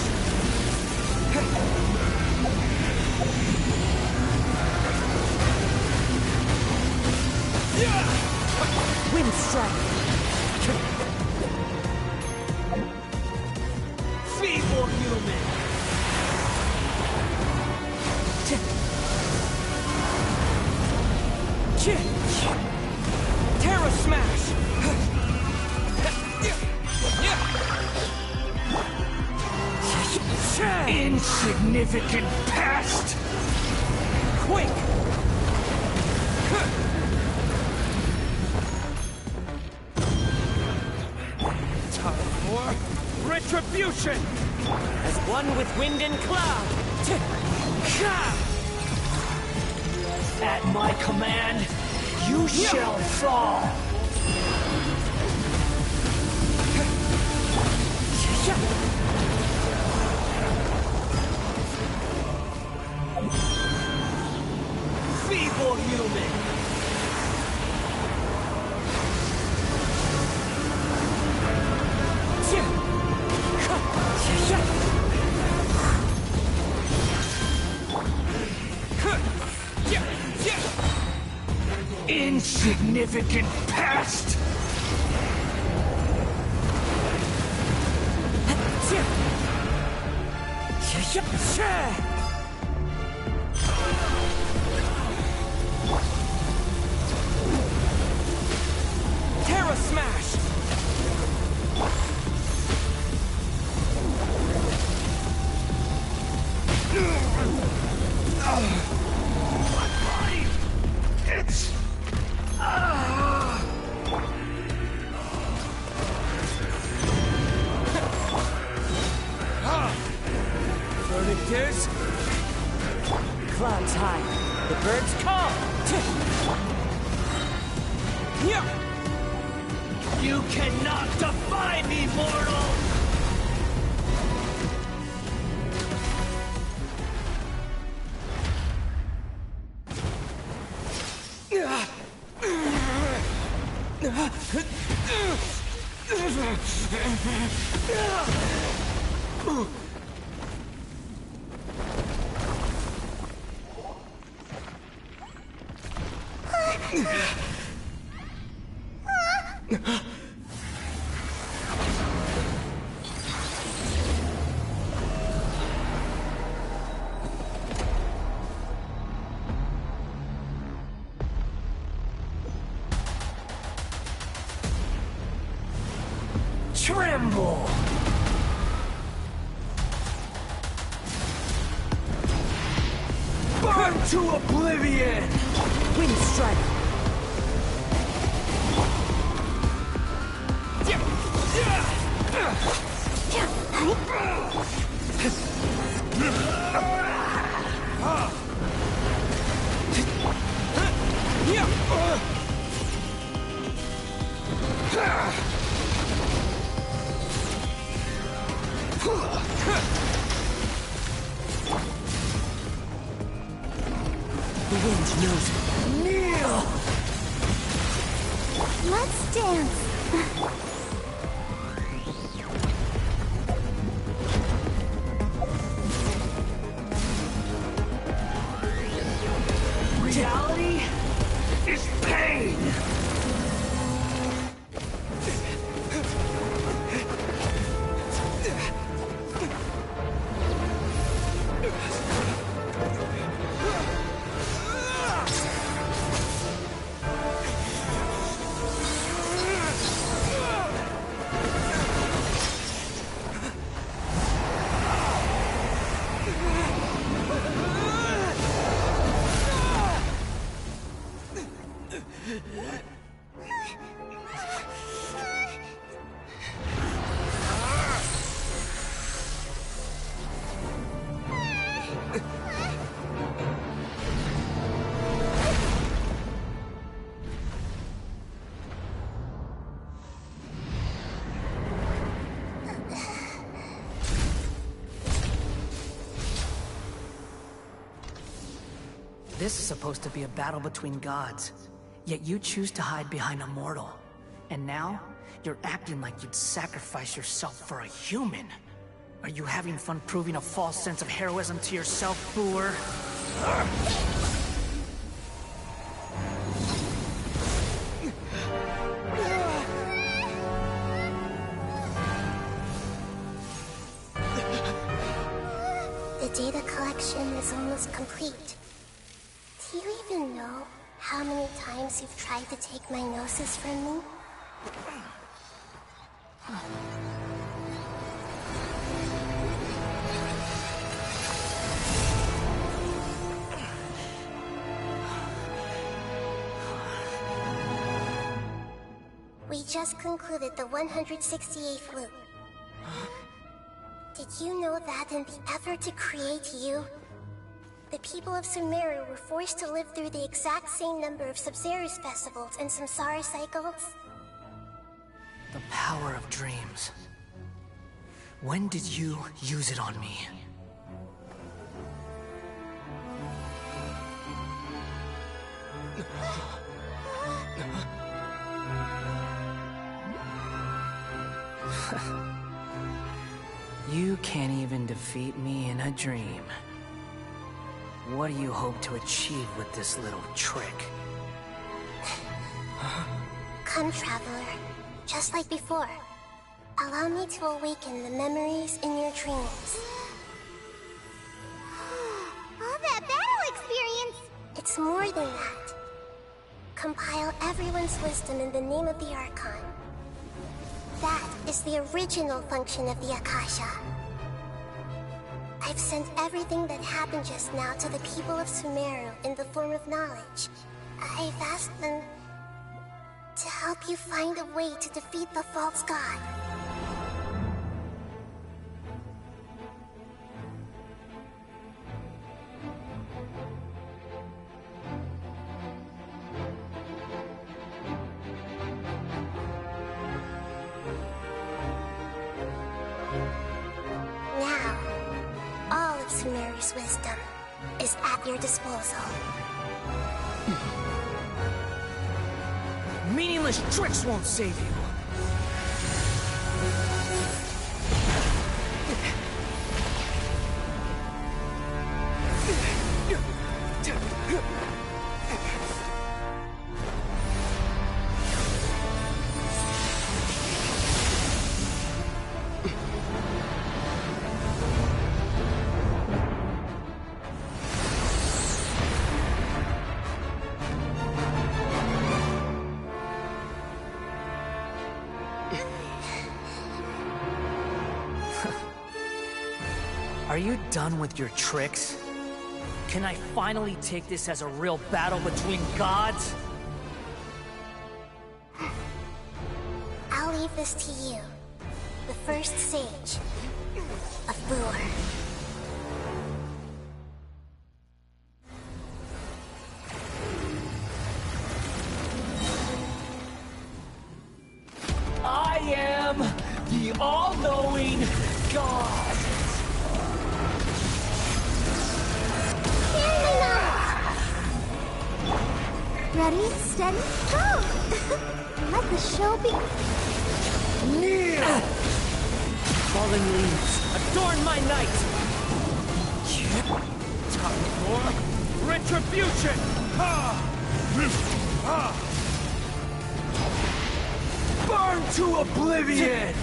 Wind strike! Feeble human! Terra Smash! Insignificant past! Quick! Time for retribution! As one with wind and cloud! At my command, you shall fall! Feeble human! Insignificant past! Terra Smash! It's... Burning Tears? Clouds high. The birds call! You cannot defy me, mortal! Tremble! Burn to oblivion! Wind strike! The wind knows it. Kneel! Let's dance. Reality is pain! This is supposed to be a battle between gods, yet you choose to hide behind a mortal. And now, you're acting like you'd sacrifice yourself for a human. Are you having fun proving a false sense of heroism to yourself, Booer? The data collection is almost complete. Do you even know how many times you've tried to take my gnosis from me? We just concluded the 168th loop. Did you know that in the effort to create you, the people of Sumeru were forced to live through the exact same number of Sabzeruz festivals and samsara cycles? The power of dreams. When did you use it on me? You can't even defeat me in a dream. What do you hope to achieve with this little trick? Come, Traveler. Just like before. Allow me to awaken the memories in your dreams. All that battle experience! It's more than that. Compile everyone's wisdom in the name of the Archon. That is the original function of the Akasha. I've sent everything that happened just now to the people of Sumeru in the form of knowledge. I've asked them to help you find a way to defeat the false god. Now, all of Sumeru's wisdom is at your disposal. Meaningless tricks won't save you. Are you done with your tricks? Can I finally take this as a real battle between gods? I'll leave this to you. The first sage of Boor. I am the all-knowing God. Ready, steady, go! Let the show begin. Kneel! Fallen leaves, adorn my night! Time for retribution! Burn to oblivion!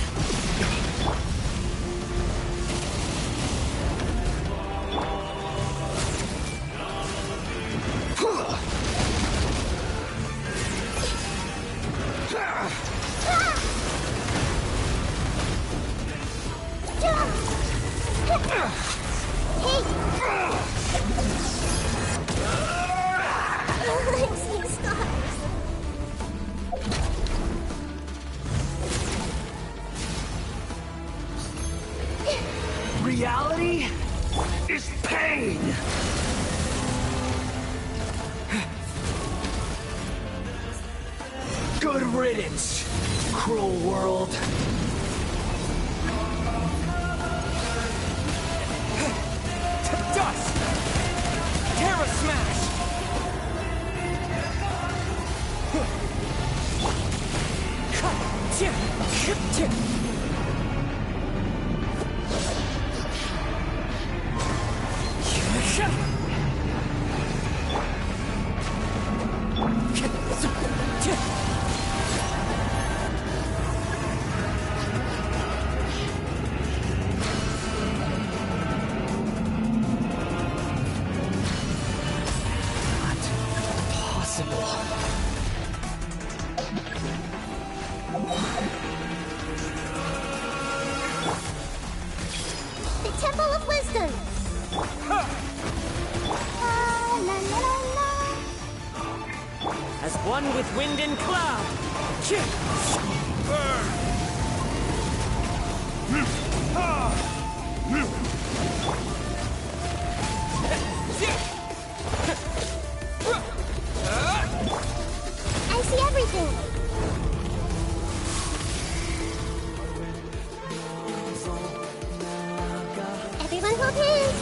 Reality is pain! Good riddance, cruel world. Dust! Terra Smash! The Temple of Wisdom! As one with wind and cloud! I see everything! Everyone hold hands!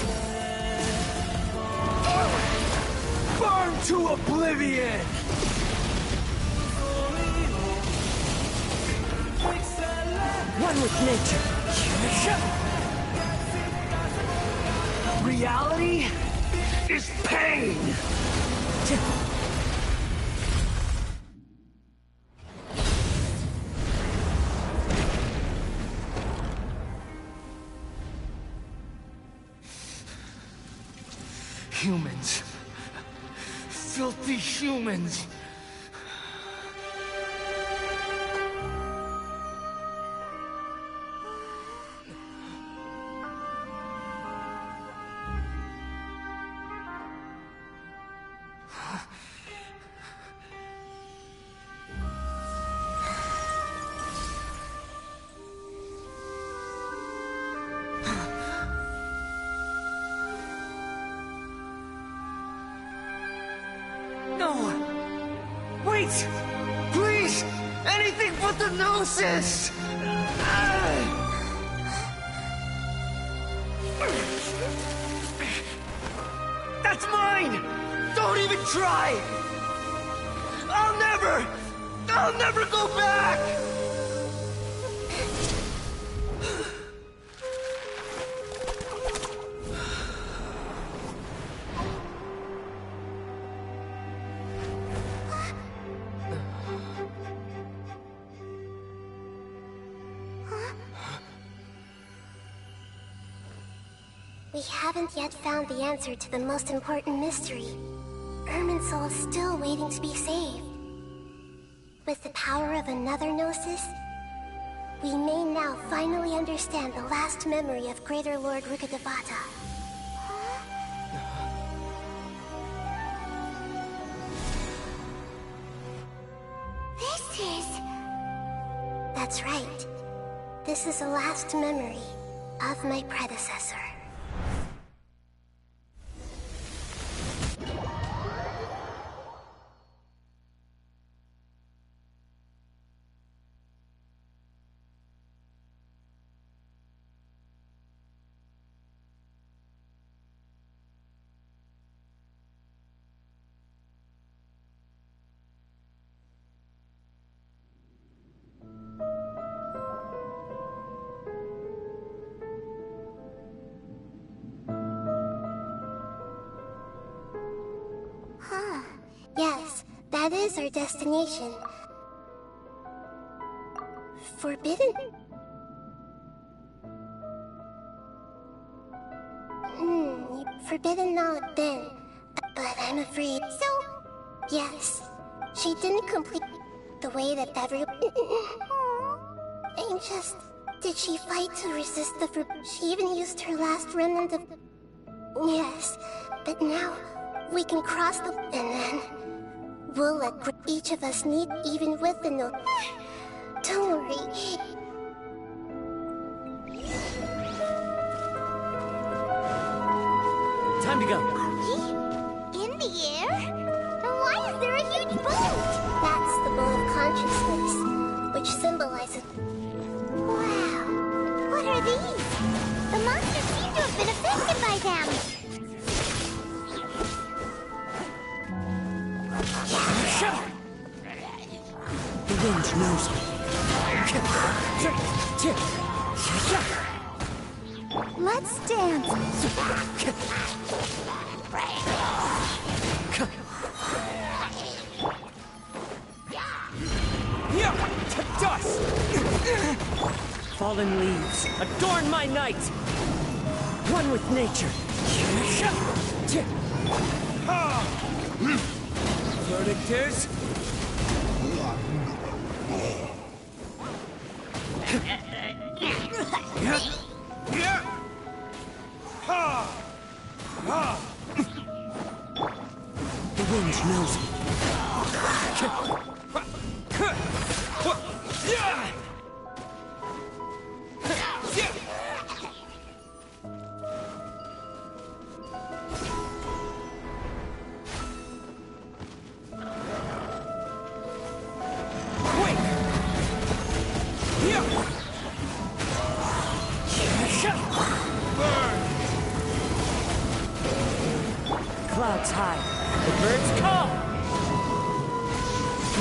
Burn to oblivion! One with nature. Reality is pain! Humans. Filthy humans. Wait! Please! Anything but the Gnosis! That's mine! Don't even try! I'll never go back! We haven't yet found the answer to the most important mystery. Irminsul is still waiting to be saved. With the power of another Gnosis, We may now finally understand the last memory of Greater Lord Rukkhadevata. This is... That's right. This is the last memory of my predecessor. Yes, that is our destination. Forbidden? Forbidden knowledge then, but I'm afraid... So... Yes, she didn't complete the way that everyone... I'm just... Did she fight to resist the She even used her last remnant of... Yes, but now we can cross the... And then... We'll let each of us meet even with the note. Don't worry. Time to go. In the air? Why is there a huge boat? That's the boat of consciousness, which symbolizes... Wow. What are these? The monsters seem to have been affected by them. The wind knows me. Let's dance. To dust! Fallen leaves, adorn my night! One with nature. Verdict is... The wind knows me. Clouds high, the birds call.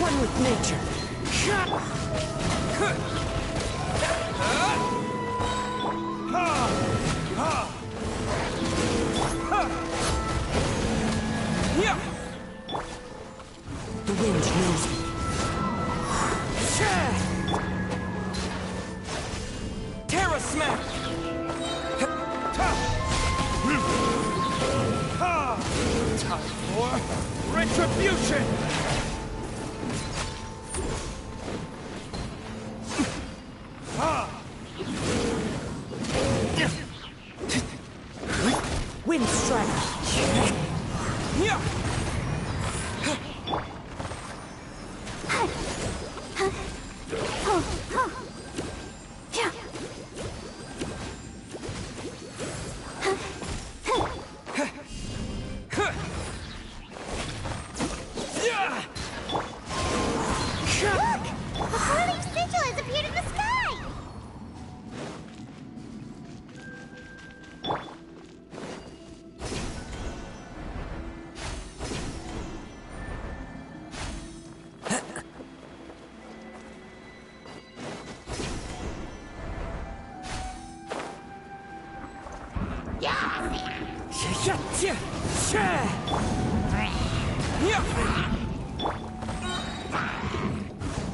One with nature. The wind knows me. Terra smack! Time for retribution! Wind strike!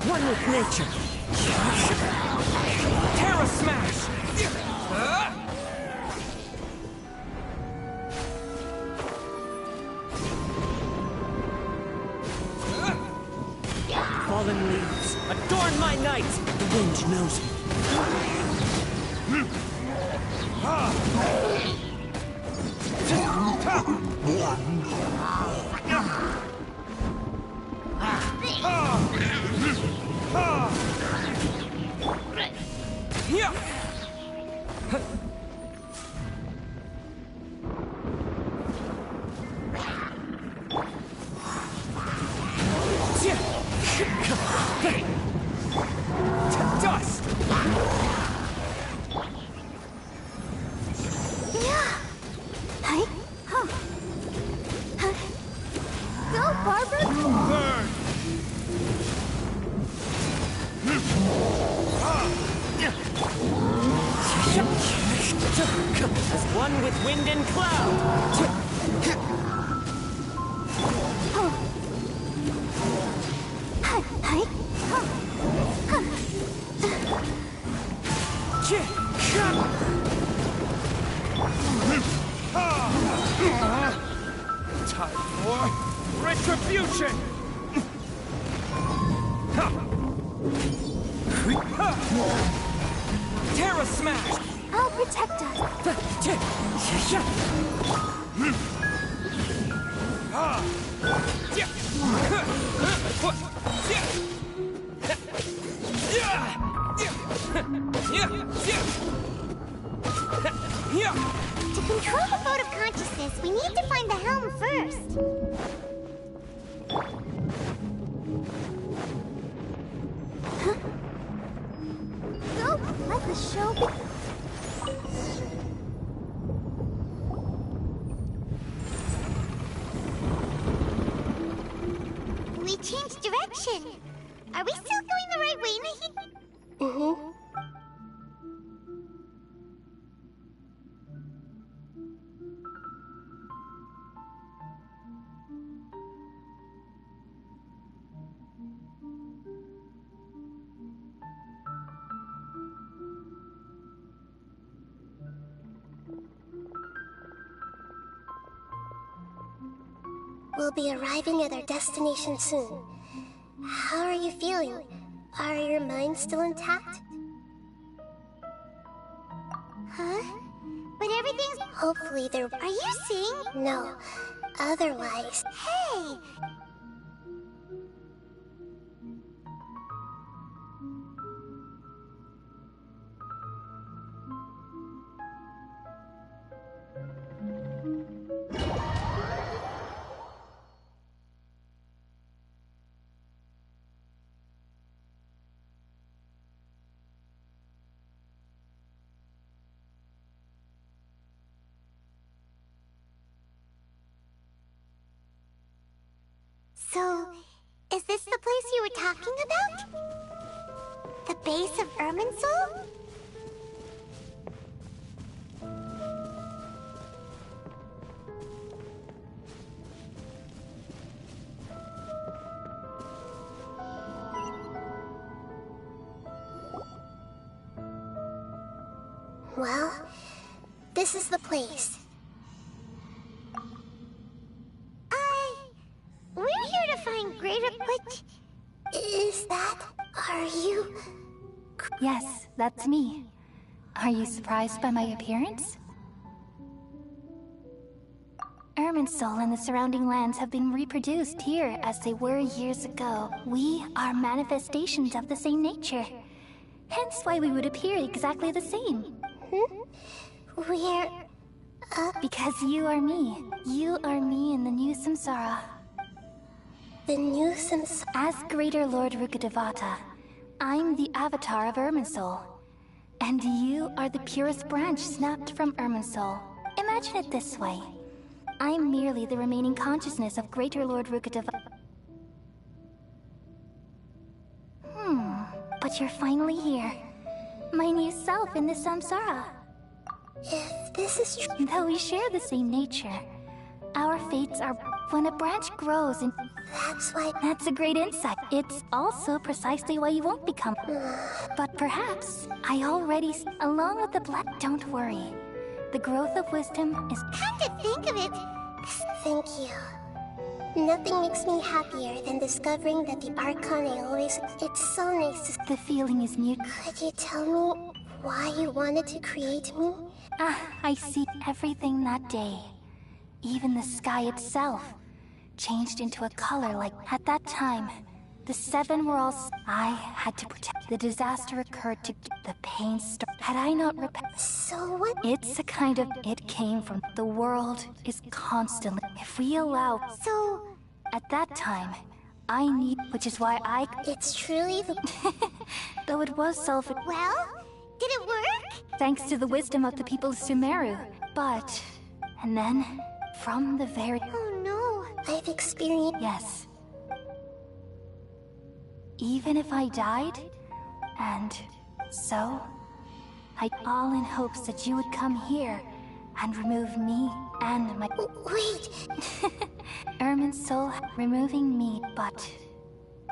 One with nature. Terra smash! Fallen leaves, adorn my night! The wind knows me. Dust! Go, Barber! Burn! As one with wind and cloud! Time for retribution! Terra Smash! I'll protect us. To control the boat of consciousness, we need to find the helm first. Go, let the show be. We changed direction. Are we still going the right way, Nahi? Mm-hmm. We'll be arriving at our destination soon. How are you feeling? Are your minds still intact? Huh? But everything's... Hopefully they're... Are you seeing? No. Otherwise... Hey! So, is this the place you were talking about? The base of Irminsul? Well, this is the place. We're here to find greater which... Is that... Are you... Yes, that's me. Are you surprised by my appearance? Irminsul and the surrounding lands have been reproduced here as they were years ago. We are manifestations of the same nature. Hence why we would appear exactly the same. We're... Because you are me. You are me in the new samsara. The new samsara... As Greater Lord Rukkhadevata, I'm the avatar of Irminsul. And you are the purest branch snapped from Irminsul. Imagine it this way. I'm merely the remaining consciousness of Greater Lord Rukkhadevata. But you're finally here. My new self in the samsara. If this is true... Though we share the same nature, our fates are... When a branch grows and... That's why... That's a great insight. It's also precisely why you won't become... But perhaps I already... Along with the blood... Don't worry. The growth of wisdom is... Come to think of it... Thank you. Nothing makes me happier than discovering that the Archon I always... It's so nice to... The feeling is mutual. Could you tell me why you wanted to create me? I see everything that day. Even the sky itself changed into a color like at that time. The seven were all I had to protect. The disaster occurred to the pain start. Had I not So what? It's a kind of it came from the world is constantly. If we allow So at that time, I need, which is why I. It's truly the. Though it was self. Well, did it work? Thanks to the wisdom of the people of Sumeru. But, and then, from the very. Oh no. I've experienced. Yes. Even if I died, and so, I all in hopes that you would come here and remove me and my. Wait. Ermin's soul removing me, but.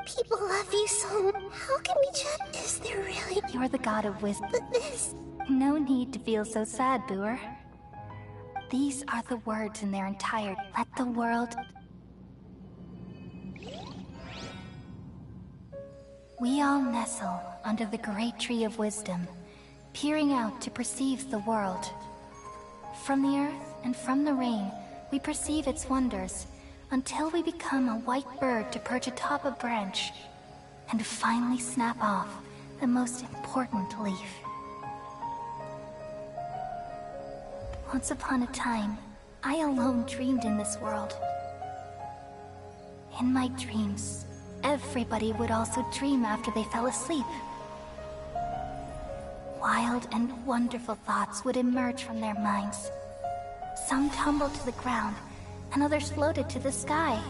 People love you so. How can we just. Is there really. You're the god of wisdom. But this. No need to feel so sad, Booer. These are the words in their entirety. Let the world. We all nestle under the great tree of wisdom, peering out to perceive the world. From the earth and from the rain, we perceive its wonders, until we become a white bird to perch atop a branch, and finally snap off the most important leaf. Once upon a time, I alone dreamed in this world. In my dreams, everybody would also dream after they fell asleep. Wild and wonderful thoughts would emerge from their minds. Some tumbled to the ground, and others floated to the sky,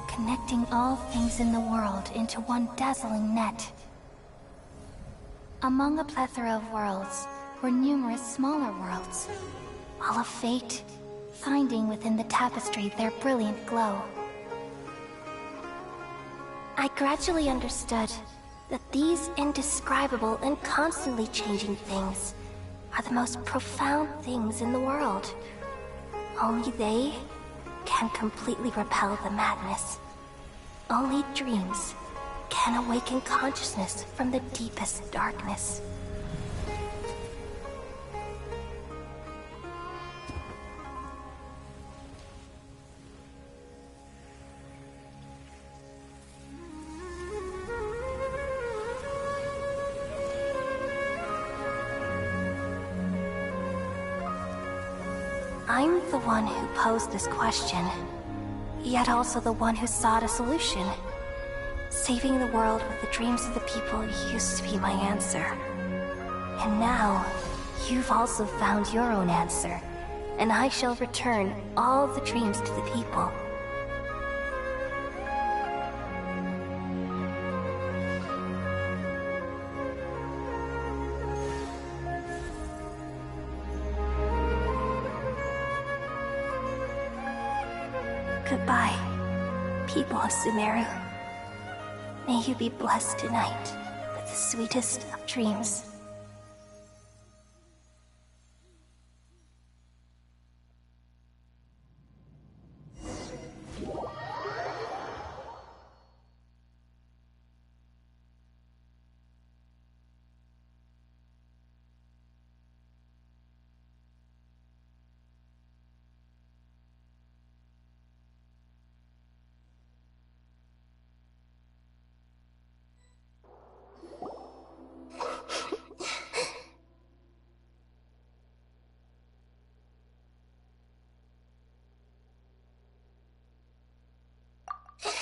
connecting all things in the world into one dazzling net. Among a plethora of worlds were numerous smaller worlds, all of fate, finding within the tapestry their brilliant glow. I gradually understood that these indescribable and constantly changing things are the most profound things in the world. Only they can completely repel the madness. Only dreams can awaken consciousness from the deepest darkness. I'm the one who posed this question, yet also the one who sought a solution. Saving the world with the dreams of the people used to be my answer. And now, you've also found your own answer, and I shall return all the dreams to the people. Goodbye, people of Sumeru. May you be blessed tonight with the sweetest of dreams.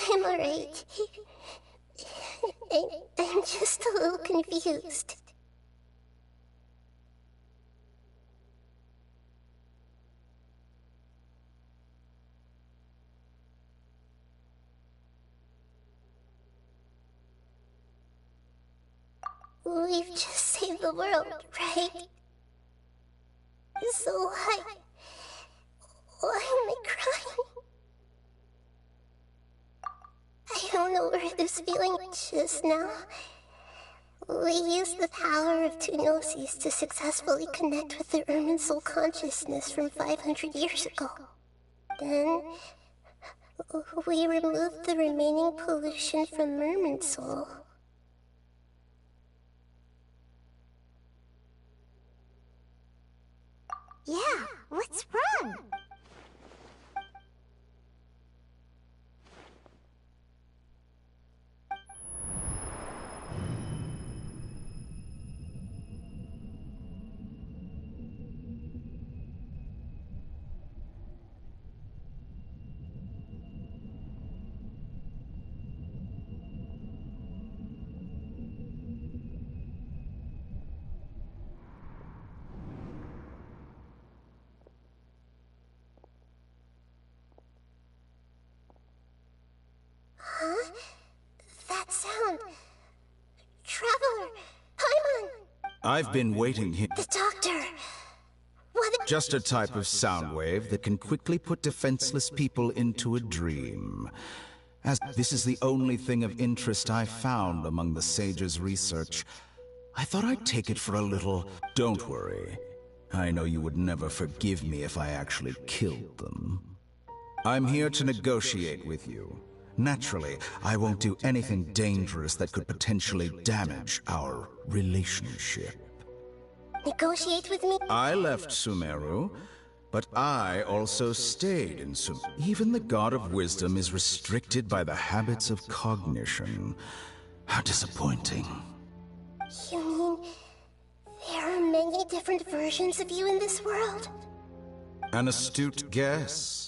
I'm alright. I'm just a little confused. We've just saved the world, right? So why am I crying? I don't know where this feeling just now. We used the power of two gnosis to successfully connect with the Ermin soul consciousness from 500 years ago. Then, we removed the remaining pollution from Ermin soul. Yeah, what's wrong? Huh? That sound. Traveler! Paimon! I've been waiting here. The doctor! What? Just a type of sound wave that can quickly put defenseless people into a dream. As this is the only thing of interest I found among the sage's research, I thought I'd take it for a little... Don't worry. I know you would never forgive me if I actually killed them. I'm here to negotiate with you. Naturally, I won't do anything dangerous that could potentially damage our relationship. Negotiate with me? I left Sumeru, but I also stayed in Sumeru. Even the God of Wisdom is restricted by the habits of cognition. How disappointing. You mean there are many different versions of you in this world? An astute guess.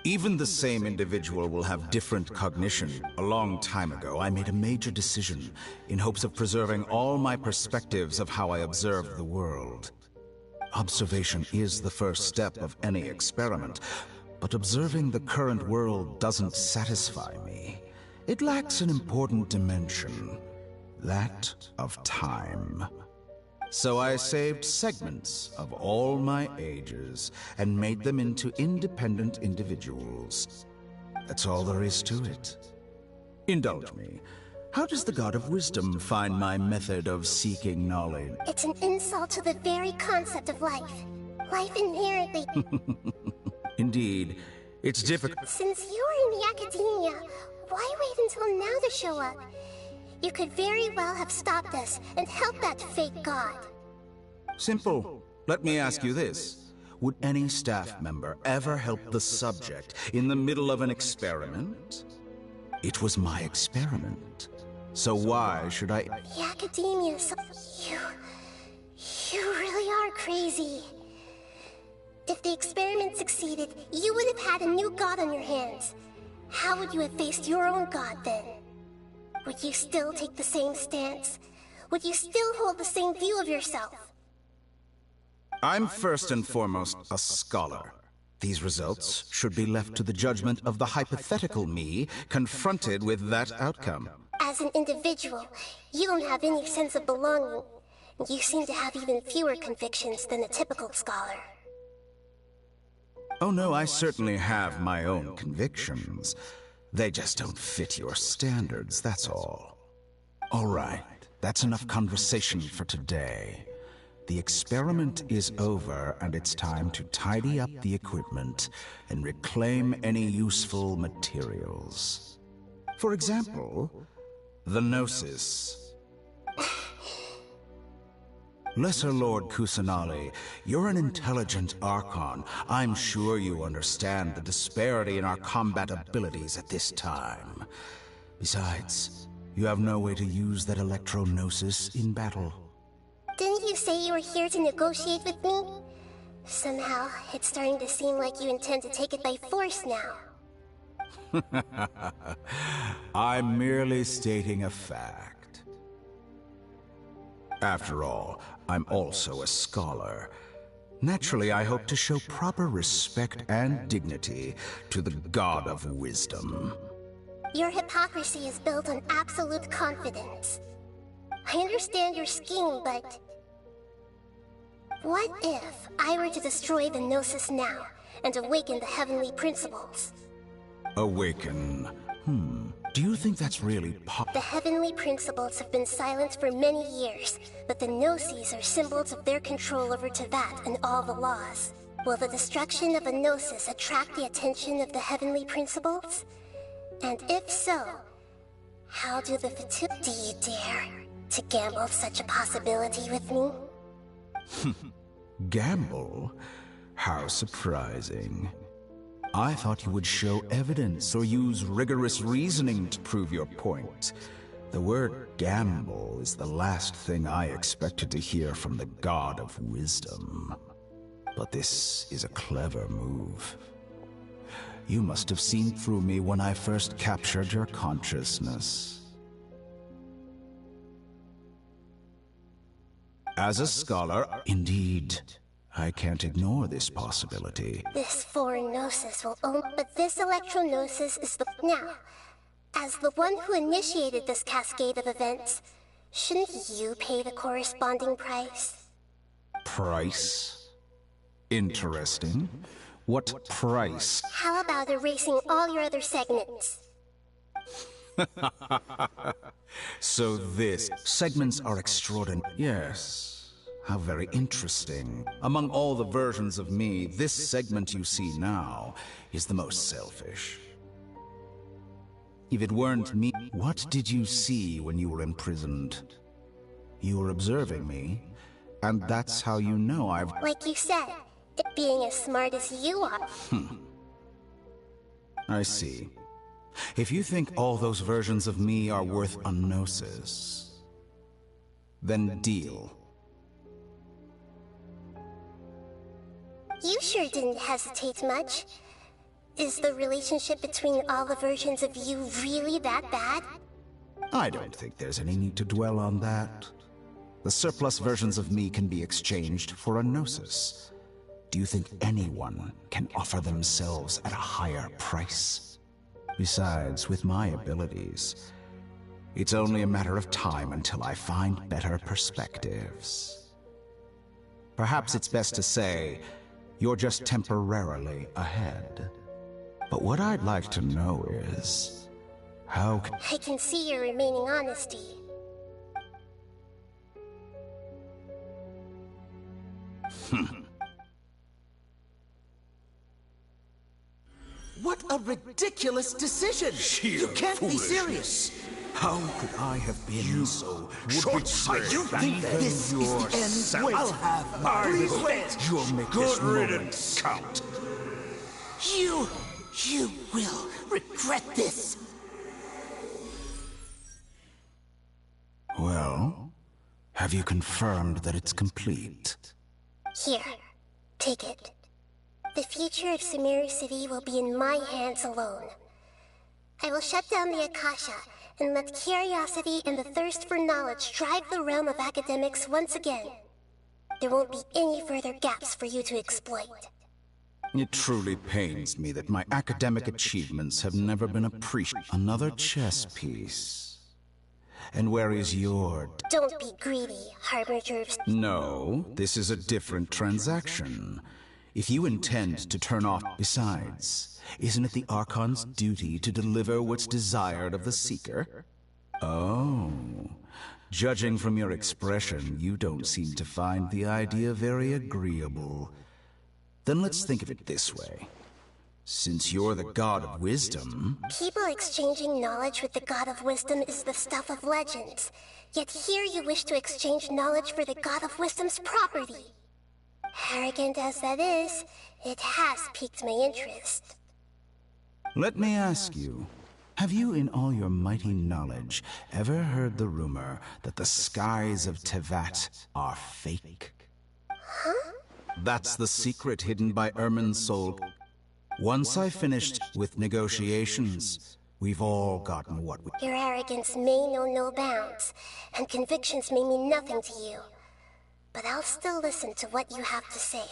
Even the same individual will have different cognition. A long time ago, I made a major decision in hopes of preserving all my perspectives of how I observed the world. Observation is the first step of any experiment, but observing the current world doesn't satisfy me. It lacks an important dimension, that of time. So I saved segments of all my ages and made them into independent individuals. That's all there is to it. Indulge me. How does the God of Wisdom find my method of seeking knowledge? It's an insult to the very concept of life. Life inherently... Indeed, it's difficult. Since you're in the academia, why wait until now to show up? You could very well have stopped us and helped that fake god. Simple. Let me ask you this. Would any staff member ever help the subject in the middle of an experiment? It was my experiment. So why should I... The academia... You really are crazy. If the experiment succeeded, you would have had a new god on your hands. How would you have faced your own god then? Would you still take the same stance? Would you still hold the same view of yourself? I'm first and foremost a scholar. These results should be left to the judgment of the hypothetical me confronted with that outcome. As an individual, you don't have any sense of belonging. You seem to have even fewer convictions than a typical scholar. Oh no, I certainly have my own convictions. They just don't fit your standards, that's all. All right, that's enough conversation for today. The experiment is over, and it's time to tidy up the equipment and reclaim any useful materials. For example, the Gnosis. Lesser Lord Kusanali, you're an intelligent Archon. I'm sure you understand the disparity in our combat abilities at this time. Besides, you have no way to use that Electro-Gnosis in battle. Didn't you say you were here to negotiate with me? Somehow, it's starting to seem like you intend to take it by force now. I'm merely stating a fact. After all, I'm also a scholar. Naturally, I hope to show proper respect and dignity to the God of Wisdom. Your hypocrisy is built on absolute confidence. I understand your scheme, but... what if I were to destroy the Gnosis now and awaken the heavenly principles? Awaken? Do you think that's really The heavenly principles have been silent for many years, but the Gnosis are symbols of their control over Teyvat and all the laws. Will the destruction of a Gnosis attract the attention of the heavenly principles? And if so, how do the Fatu... Do you dare to gamble such a possibility with me? Gamble? How surprising. I thought you would show evidence or use rigorous reasoning to prove your point. The word gamble is the last thing I expected to hear from the God of Wisdom. But this is a clever move. You must have seen through me when I first captured your consciousness. As a scholar, indeed, I can't ignore this possibility. This foreign gnosis will own, but this electro-gnosis is the... Now, as the one who initiated this cascade of events, shouldn't you pay the corresponding price? Price? Interesting. What price? How about erasing all your other segments? So this... Segments are extraordinary. Yes. How very interesting. Among all the versions of me, this segment you see now is the most selfish. If it weren't me, what did you see when you were imprisoned? You were observing me, and that's how you know I've... Like you said, being as smart as you are. I see. If you think all those versions of me are worth a gnosis, then deal. You sure didn't hesitate much. Is the relationship between all the versions of you really that bad? I don't think there's any need to dwell on that. The surplus versions of me can be exchanged for a gnosis. Do you think anyone can offer themselves at a higher price? Besides, with my abilities, it's only a matter of time until I find better perspectives. Perhaps it's best to say, you're just temporarily ahead. But what I'd like to know is, how can... I can see your remaining honesty. What a ridiculous decision! You can't be serious! How could I have been so short-sighted? You think that this is the end? Wait, I'll have my revenge! You'll make this moment count. You will regret this! Well, have you confirmed that it's complete? Here, take it. The future of Sumeru City will be in my hands alone. I will shut down the Akasha and let curiosity and the thirst for knowledge drive the realm of academics once again. There won't be any further gaps for you to exploit. It truly pains me that my academic achievements have never been appreciated. Another chess piece. And where is your... Don't be greedy, Harbinger of... No, this is a different transaction. If you intend to turn off... Besides, isn't it the Archon's duty to deliver what's desired of the Seeker? Oh. Judging from your expression, you don't seem to find the idea very agreeable. Then let's think of it this way. Since you're the God of Wisdom... People exchanging knowledge with the God of Wisdom is the stuff of legends. Yet here you wish to exchange knowledge for the God of Wisdom's property. Arrogant as that is, it has piqued my interest. Let me ask you, have you in all your mighty knowledge ever heard the rumor that the skies of Tevat are fake? Huh? That's the secret hidden by Irminsul. Once I finished with negotiations, we've all gotten what we... Your arrogance may know no bounds, and convictions may mean nothing to you. But I'll still listen to what you have to say.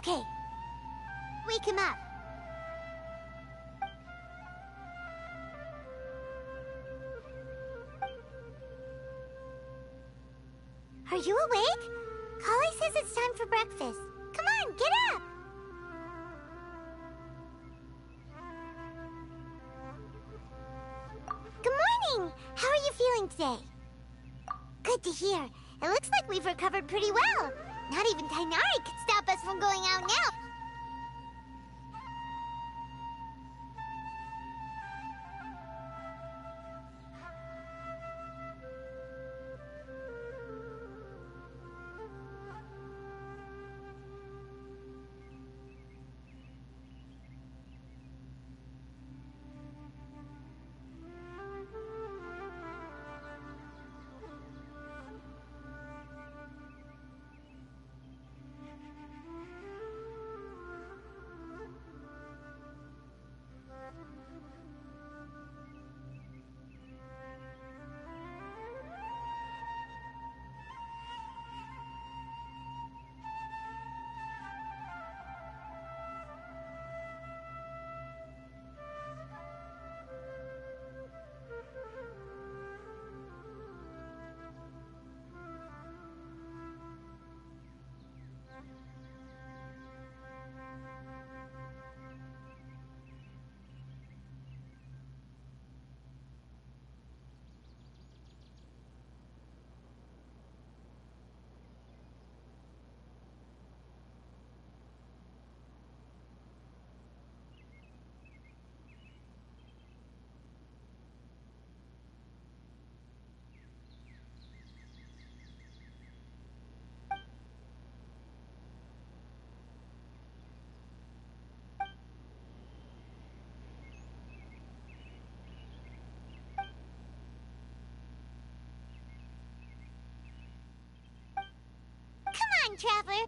Okay. Wake him up. Are you awake? Kale says it's time for breakfast. Come on, get up! Good morning! How are you feeling today? Good to hear. It looks like we've recovered pretty well. Not even Tainari could stop us from going out now. Come on, Traveler.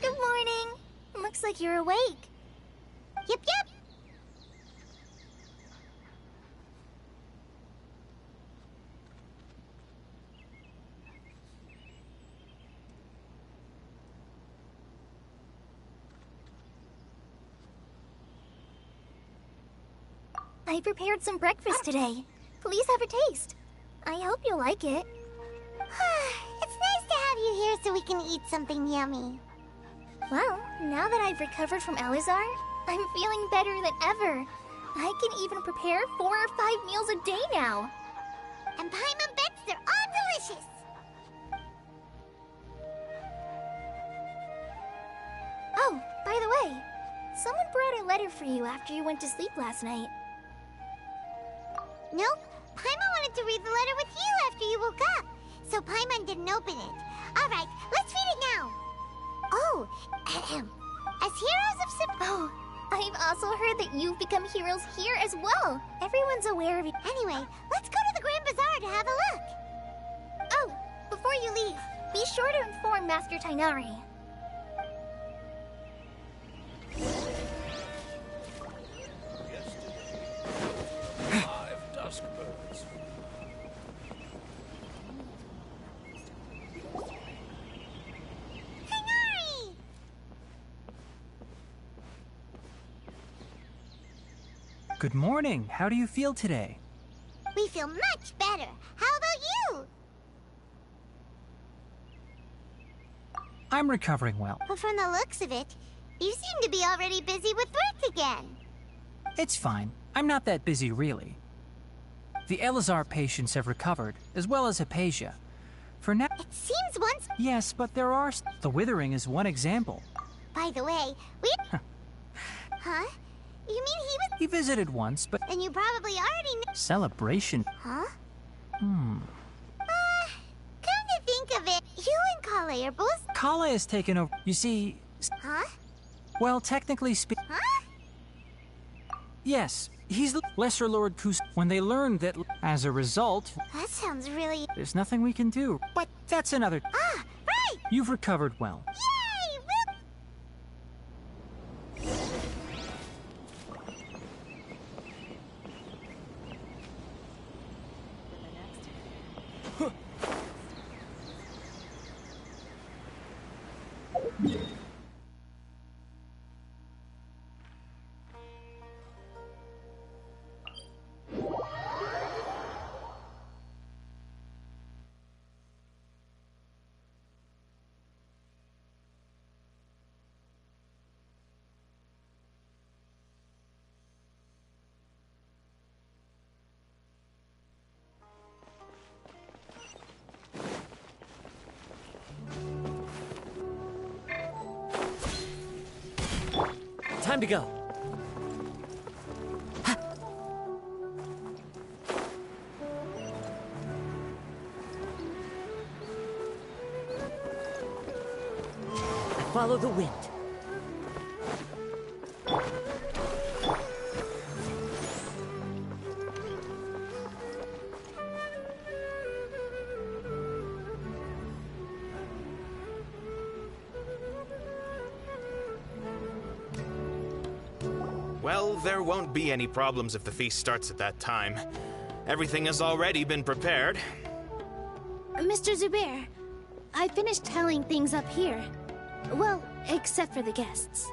Good morning. Looks like you're awake. Yep, yep. I prepared some breakfast today. Please have a taste. I hope you'll like it. It's nice to have you here so we can eat something yummy. Well, now that I've recovered from Alizar, I'm feeling better than ever. I can even prepare 4 or 5 meals a day now. And Paimon bets they're all delicious. Oh, by the way, someone brought a letter for you after you went to sleep last night. Nope. Paimon wanted to read the letter with you after you woke up. So Paimon didn't open it. Alright, let's read it now. Oh, as heroes of Oh, I've also heard that you've become heroes here as well. Everyone's aware of it. Anyway, let's go to the Grand Bazaar to have a look. Oh, before you leave, be sure to inform Master Tainari. Good morning. How do you feel today? We feel much better. How about you? I'm recovering well. But from the looks of it, you seem to be already busy with work again. It's fine. I'm not that busy, really. The Alizar patients have recovered, as well as Hypatia. For now... It seems once... Yes, but there are... The Withering is one example. By the way, we... Huh? You mean he was... He visited once, but... And you probably already know... Celebration? Huh? Hmm. Come to think of it, you and Kale are both... Kale has taken over... You see... Huh? Well, technically speaking... Huh? Yes, he's the Lesser Lord Kus. When they learned that, as a result, That sounds really... there's nothing we can do. But that's another... Ah, right! You've recovered well. Yay! Time to go. Follow the wind. Well, there won't be any problems if the feast starts at that time. Everything has already been prepared. Mr. Zubair, I finished telling things up here. Well, except for the guests.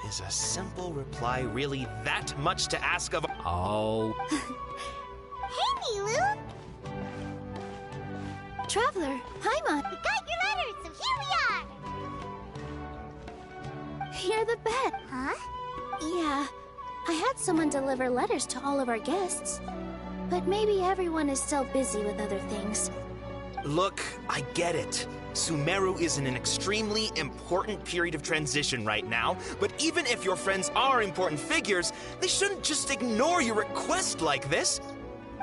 Is a simple reply really that much to ask of? Oh. Hey, Nilu! Traveler, Paimon. We got your letters, so here we are! You're the best. Huh? Yeah, I had someone deliver letters to all of our guests. But maybe everyone is still busy with other things. Look, I get it. Sumeru is in an extremely important period of transition right now, but even if your friends are important figures, they shouldn't just ignore your request like this.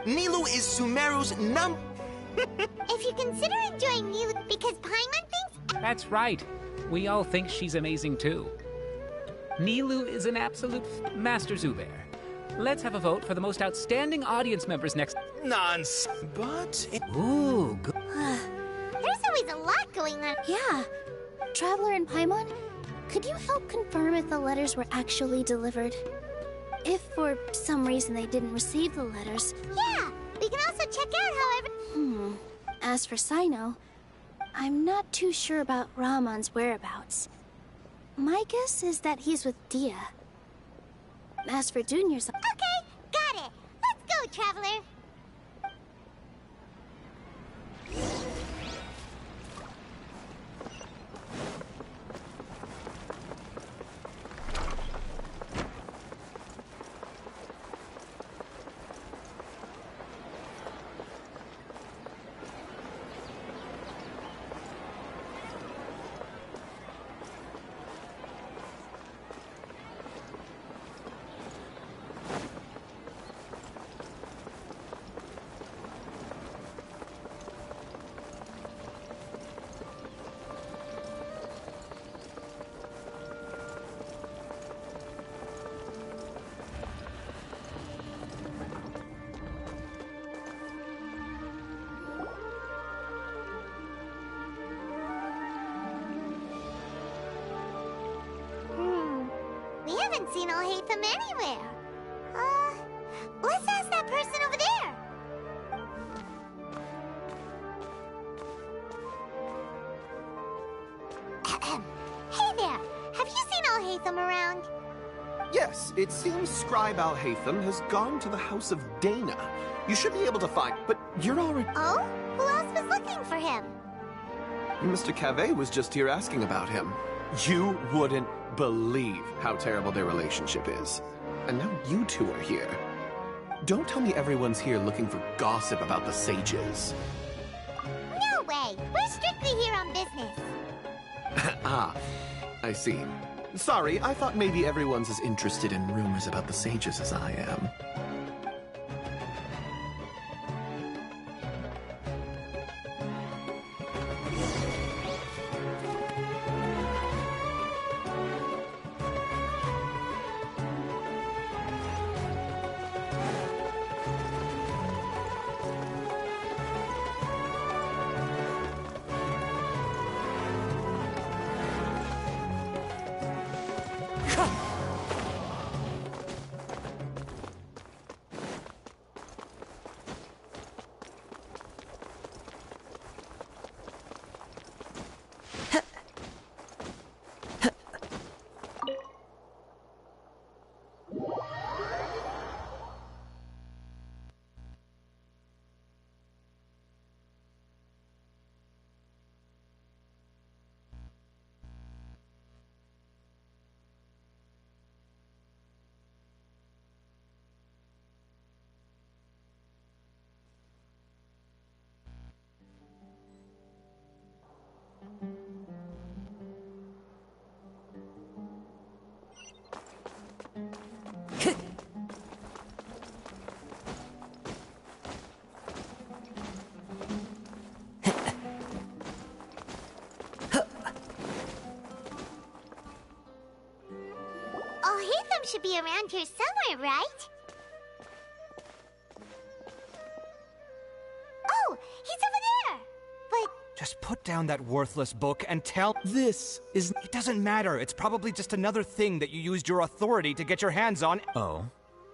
Nilu is Sumeru's If you consider enjoying Nilu because Paimon thinks... That's right. We all think she's amazing too. Nilu is an absolute Master Zubair. Let's have a vote for the most outstanding audience members next... Nonsense. But it... Ooh, good. There's always a lot going on. Yeah. Traveler and Paimon, could you help confirm if the letters were actually delivered? If for some reason they didn't receive the letters. Yeah, we can also check out however... As for Sino, I'm not too sure about Ramon's whereabouts. My guess is that he's with Dia. As for Junior's... Okay, got it. Let's go, Traveler. We haven't seen Alhaitham anywhere. Let's ask that person over there. Hey there, have you seen Alhaitham around? Yes, it seems Scribe Alhaitham has gone to the House of Dana. You should be able to find... But you're already... Oh? Who else was looking for him? Mr. Cavey was just here asking about him. You wouldn't believe how terrible their relationship is. And now you two are here. Don't tell me everyone's here looking for gossip about the sages. No way! We're strictly here on business. Ah, I see. Sorry, I thought maybe everyone's as interested in rumors about the sages as I am. should be around here somewhere, right? Oh, he's over there! But Just put down that worthless book and tell— This is— It doesn't matter. It's probably just another thing that you used your authority to get your hands on. Oh?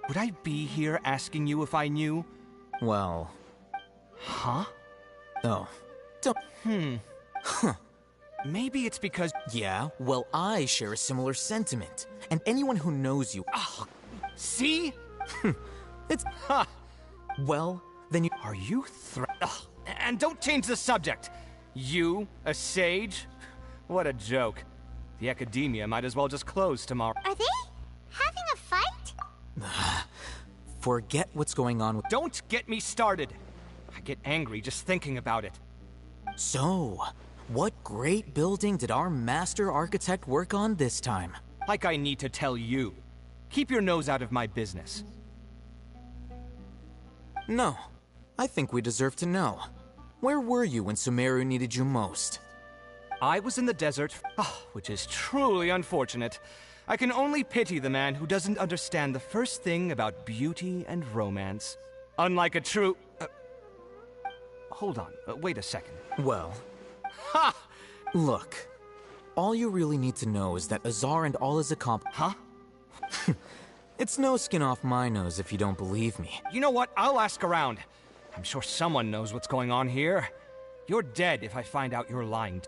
Would I be here asking you if I knew? Well... Huh? Oh. Don't... Huh. Maybe it's because— Yeah, well, I share a similar sentiment. And anyone who knows you... Oh, see? It's... Ha! Well, then you... Are you And don't change the subject! You, a sage? What a joke. The academia might as well just close tomorrow. are they having a fight? Forget what's going on with... Don't get me started! I get angry just thinking about it. So, what great building did our master architect work on this time? Like I need to tell you. Keep your nose out of my business. No. I think we deserve to know. Where were you when Sumeru needed you most? I was in the desert, which is truly unfortunate. I can only pity the man who doesn't understand the first thing about beauty and romance. Unlike a true... hold on, wait a second. Well... Ha! Look, all you really need to know is that Azar and all his Huh? It's no skin off my nose if you don't believe me. You know what? I'll ask around. I'm sure someone knows what's going on here. You're dead if I find out you're lying.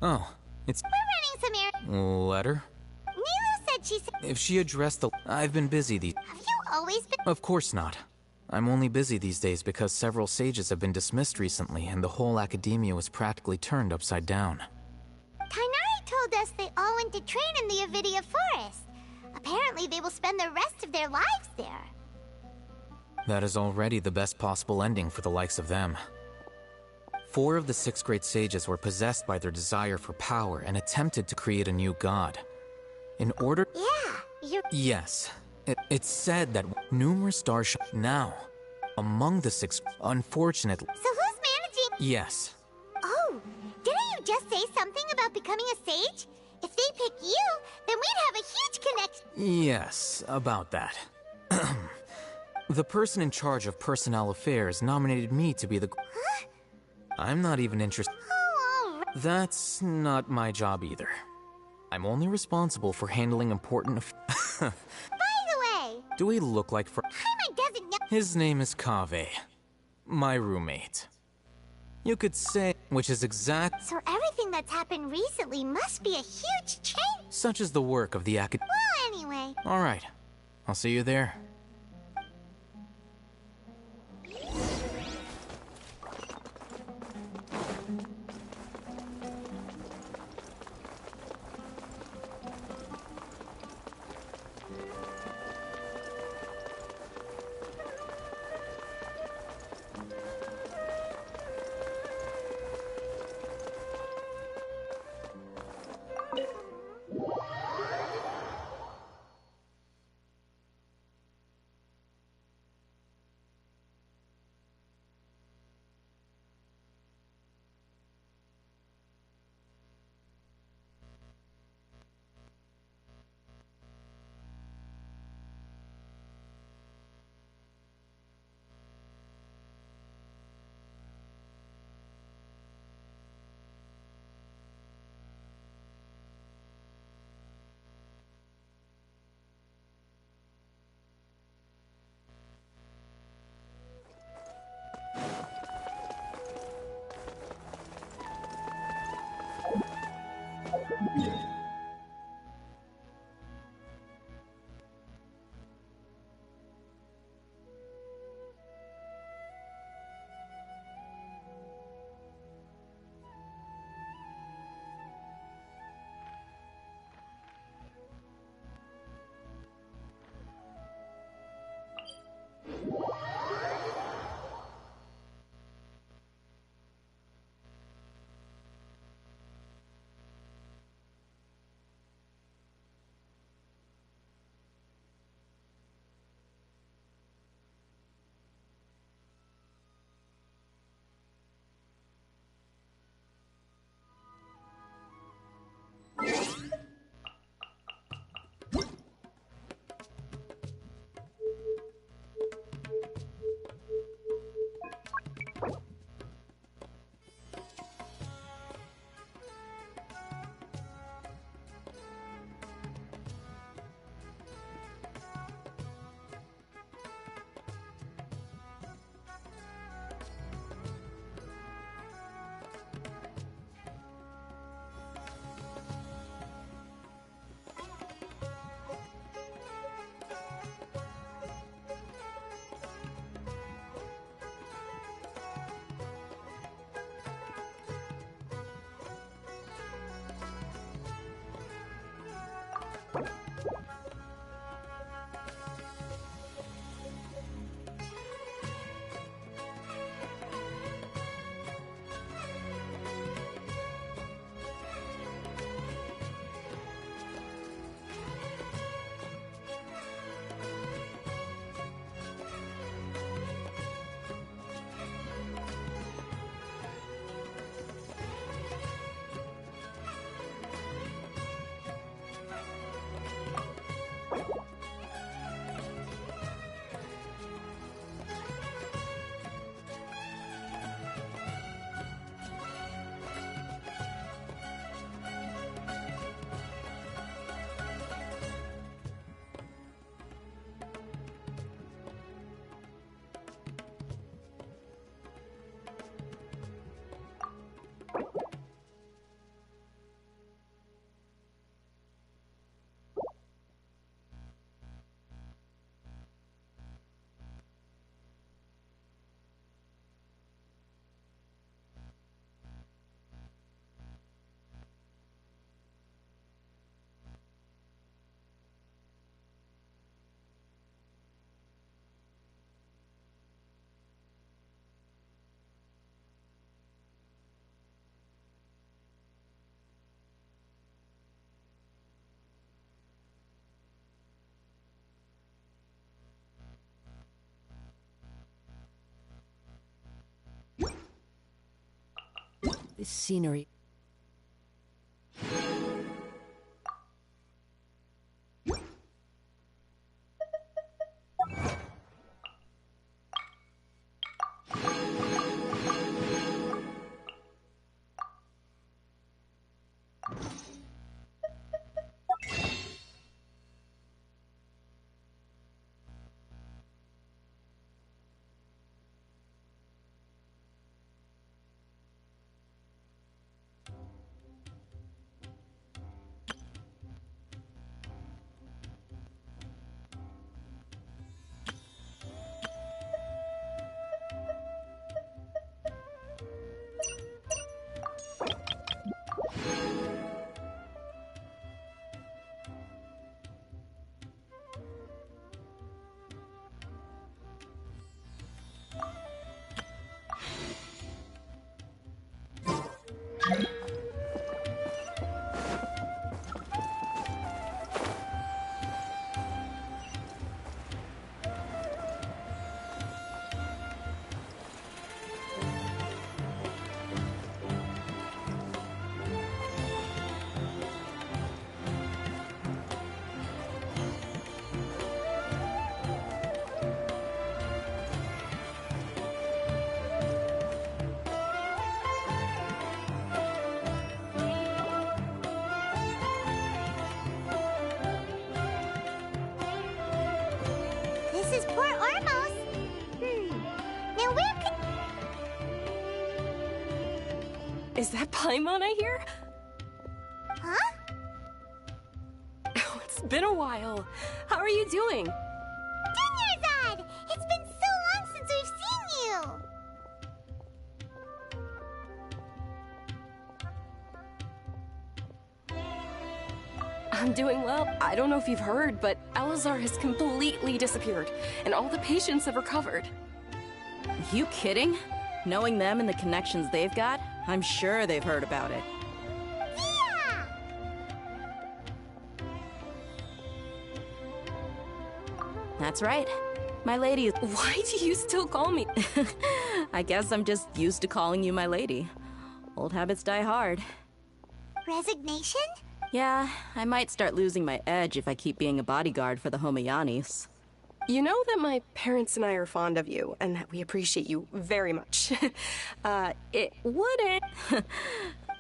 Oh, it's... We're running some errands. Letter? Nilu said she said... If she addressed the... I've been busy these... Have you always been... Of course not. I'm only busy these days because several sages have been dismissed recently and the whole academia was practically turned upside down. Kainari told us they all went to train in the Avidia Forest. Apparently they will spend the rest of their lives there. That is already the best possible ending for the likes of them. 4 of the 6 great sages were possessed by their desire for power and attempted to create a new god. In order... Yeah, you're... Yes. It's said that numerous stars now, among the 6, unfortunately... So who's managing... Yes. Oh, didn't you just say something about becoming a sage? If they pick you, then we'd have a huge connection. Yes, about that. The person in charge of personnel affairs nominated me to be the... Huh? I'm not even interested. Oh, all right. That's not my job either. I'm only responsible for handling important... By the way... Do we look like fr... Paimon doesn't know... His name is Kaveh. My roommate. You could say... Which is exact... So everything that's happened recently must be a huge change. Such is the work of the Well, anyway... Alright. I'll see you there. This scenery... This is Port Ormos. Now where could... Is that Paimon I hear? Huh? Oh, it's been a while. How are you doing? Dunyarzad! It's been so long since we've seen you! I'm doing well. I don't know if you've heard, but Elazar has completely disappeared, and all the patients have recovered. You kidding? Knowing them and the connections they've got, I'm sure they've heard about it. Yeah! That's right. My lady is... Why do you still call me? I guess I'm just used to calling you my lady. Old habits die hard. Resignation? Yeah, I might start losing my edge if I keep being a bodyguard for the Homayanis. You know that my parents and I are fond of you, and that we appreciate you very much. It wouldn't...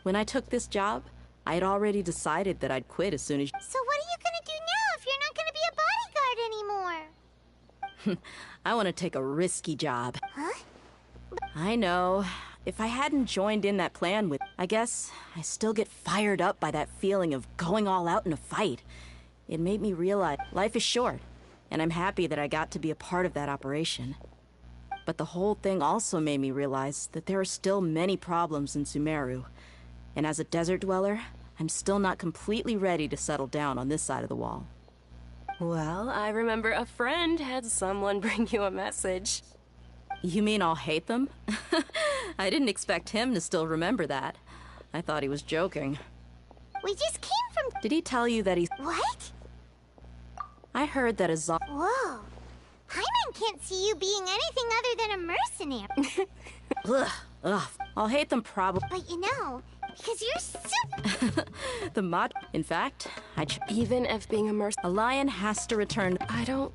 When I took this job, I had already decided that I'd quit as soon as... So what are you gonna do now if you're not gonna be a bodyguard anymore? I want to take a risky job. Huh? I know. If I hadn't joined in that plan with... I guess I still get fired up by that feeling of going all out in a fight. It made me realize life is short, and I'm happy that I got to be a part of that operation. But the whole thing also made me realize that there are still many problems in Sumeru. And as a desert dweller, I'm still not completely ready to settle down on this side of the wall. Well, I remember a friend had someone bring you a message. You mean I'll hate them? I didn't expect him to still remember that. I thought he was joking. We just came from... Did he tell you that he's... What? I heard that Azar... Whoa. Paimon can't see you being anything other than a mercenary. Ugh. I'll hate them probably... But you know, because you're super... The mod... In fact, Even if being a A lion has to return... I don't...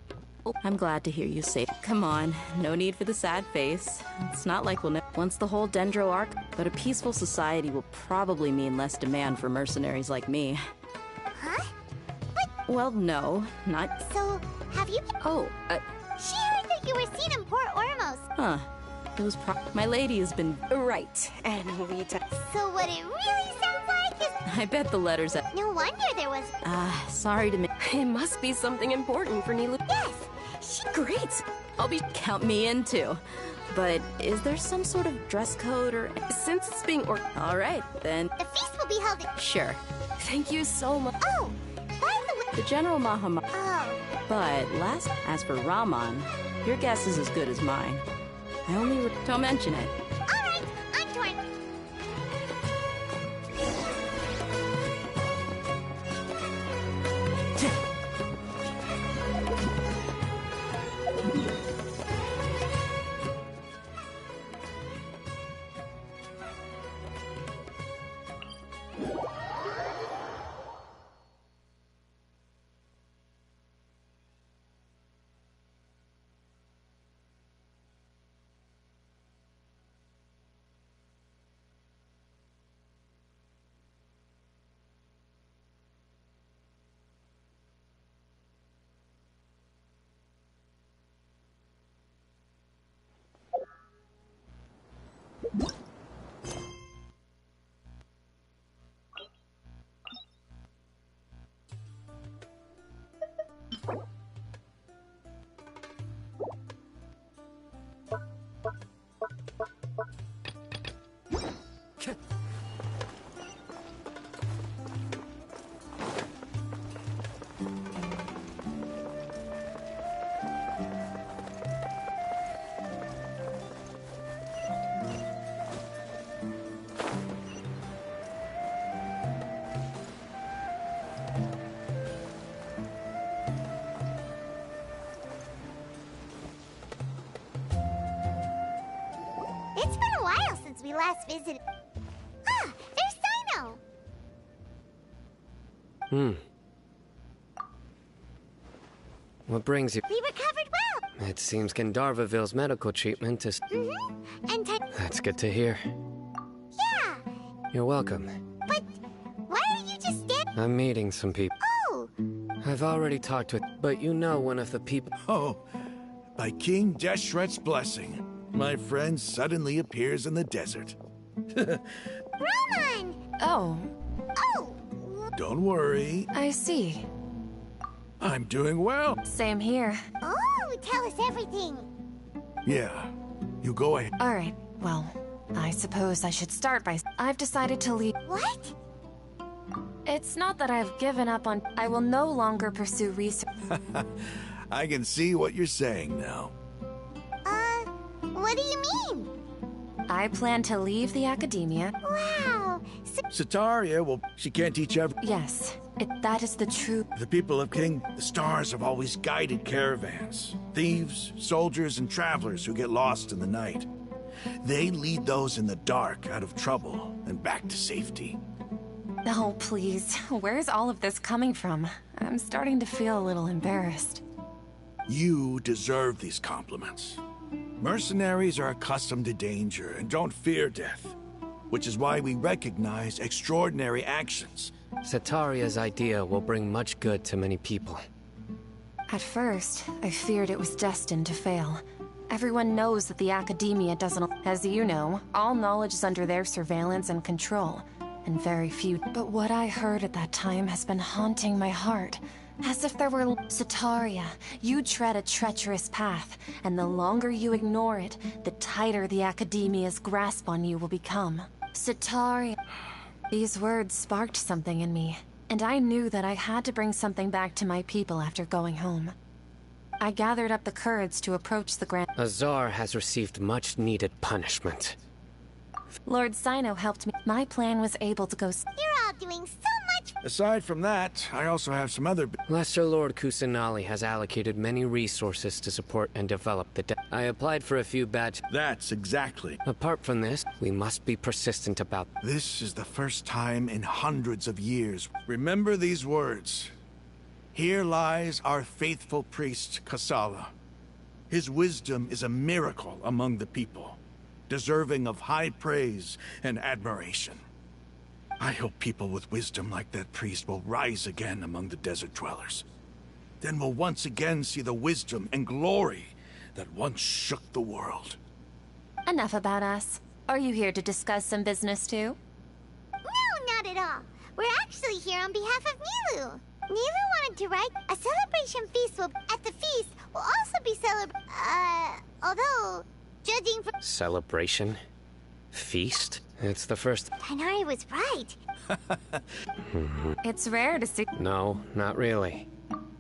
I'm glad to hear you say... Come on, no need for the sad face. It's not like we'll... Once the whole Dendro arc... But a peaceful society will probably mean less demand for mercenaries like me. Huh? Well, no, not... So, have you... Oh, She heard that you were seen in Port Ormos. Huh. It was My lady has been... Right, and we... So what it really sounds like is... I bet the letters... No wonder there was... Sorry to... It must be something important for Nilou. Yes! Great! I'll be... Count me in, too. But is there some sort of dress code or... Since it's being All right, then... The feast will be held... Sure. Thank you so much. Oh! By the way... The General Mahama... Oh. But as for Raman, your guess is as good as mine. I only... Don't mention it. Alright, I'm torn. since we last visited. Ah, there's Sino! What brings you? We recovered well! It seems Gandharvaville's medical treatment is... And That's good to hear. yeah! You're welcome. But why are you just standing? I'm meeting some people. Oh! I've already talked with... But you know one of the people... Oh, by King Deshret's blessing, my friend suddenly appears in the desert. Roman! Oh. Oh! Don't worry. I see. I'm doing well. Same here. Oh, tell us everything! Yeah, you go ahead. Alright, well, I suppose I should start by... I've decided to leave... What? It's not that I've given up on... I will no longer pursue research. I can see what you're saying now. What do you mean? I plan to leave the academia. Wow! Sataria, well, she can't teach Yes, that is the true... The people of King, the stars have always guided caravans. Thieves, soldiers, and travelers who get lost in the night. They lead those in the dark out of trouble and back to safety. Oh, please. Where's all of this coming from? I'm starting to feel a little embarrassed. You deserve these compliments. Mercenaries are accustomed to danger and don't fear death, which is why we recognize extraordinary actions. Sataria's idea will bring much good to many people. At first, I feared it was destined to fail. Everyone knows that the academia doesn't... As you know, all knowledge is under their surveillance and control, and very few... But what I heard at that time has been haunting my heart. As if there were... Sataria, you tread a treacherous path, and the longer you ignore it, the tighter the academia's grasp on you will become. Sataria... These words sparked something in me, and I knew that I had to bring something back to my people after going home. I gathered up the courage to approach the Grand... Azar has received much-needed punishment. Lord Sino helped me. My plan was able to go... You're all doing so much... Aside from that, I also have some other... Lesser Lord Kusanali has allocated many resources to support and develop the... I applied for a few badges. That's exactly. Apart from this, we must be persistent about... This is the first time in hundreds of years. Remember these words. Here lies our faithful priest, Kasala. His wisdom is a miracle among the people, deserving of high praise and admiration. I hope people with wisdom like that priest will rise again among the desert dwellers. Then we'll once again see the wisdom and glory that once shook the world. Enough about us. Are you here to discuss some business too? No, not at all. We're actually here on behalf of Nilu. Nilu wanted to write a celebration feast will... At the feast, will also be although, judging from... Celebration? Feast? It's the first... Tighnari was right. It's rare to see... No, not really.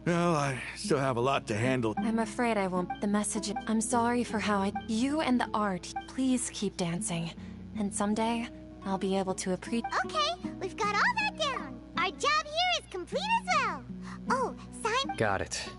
Well, I still have a lot to handle. I'm afraid I won't... The message... I'm sorry for how I... You and the art. Please keep dancing. And someday, I'll be able to appreciate... Okay, we've got all that down. Our job here is complete as well. Oh, sign... Got it.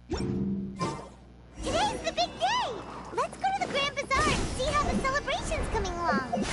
Today's the big day! Let's go to the Grand Bazaar and see how the celebration's coming along.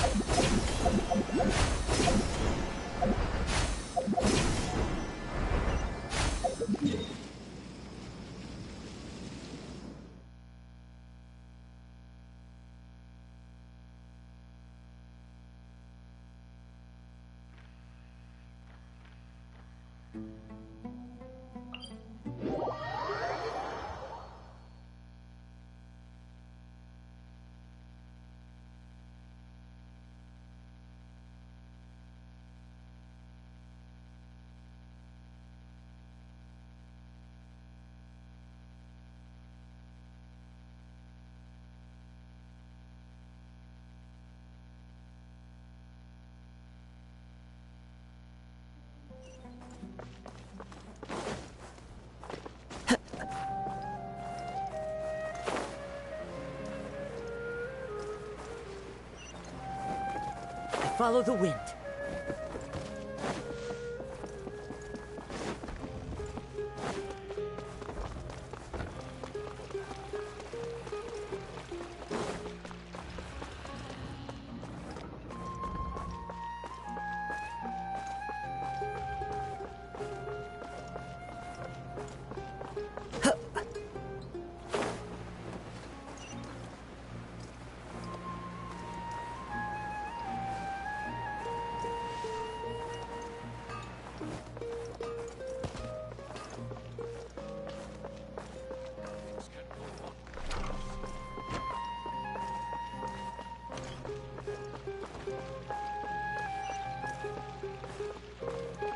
Follow the wind.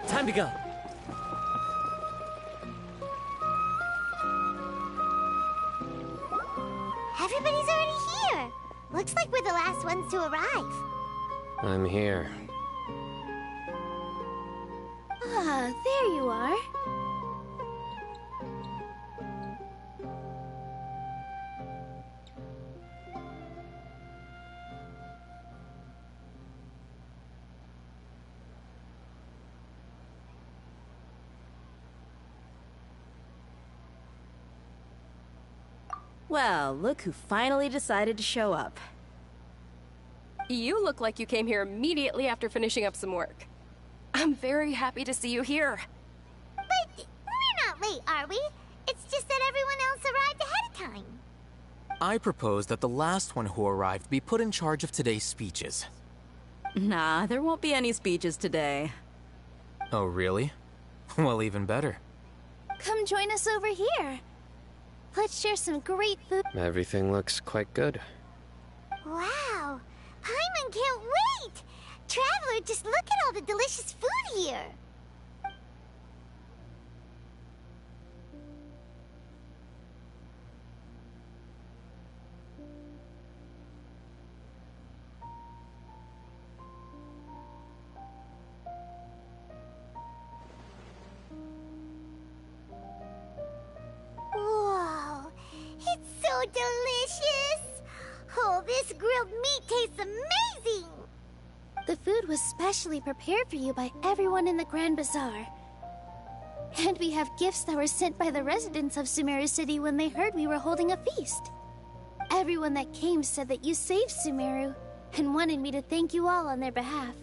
Time to go. Everybody's already here. Looks like we're the last ones to arrive. I'm here. Ah, there you are. Well, look who finally decided to show up. You look like you came here immediately after finishing up some work. I'm very happy to see you here. But we're not late, are we? It's just that everyone else arrived ahead of time. I propose that the last one who arrived be put in charge of today's speeches. Nah, there won't be any speeches today. Oh, really? Well, even better. Come join us over here. Let's share some great food. Everything looks quite good. Wow! Paimon can't wait! Traveler, just look at all the delicious food here! Whoa! It's so delicious! Oh, this grilled meat tastes amazing! The food was specially prepared for you by everyone in the Grand Bazaar. And we have gifts that were sent by the residents of Sumeru City when they heard we were holding a feast. Everyone that came said that you saved Sumeru, and wanted me to thank you all on their behalf.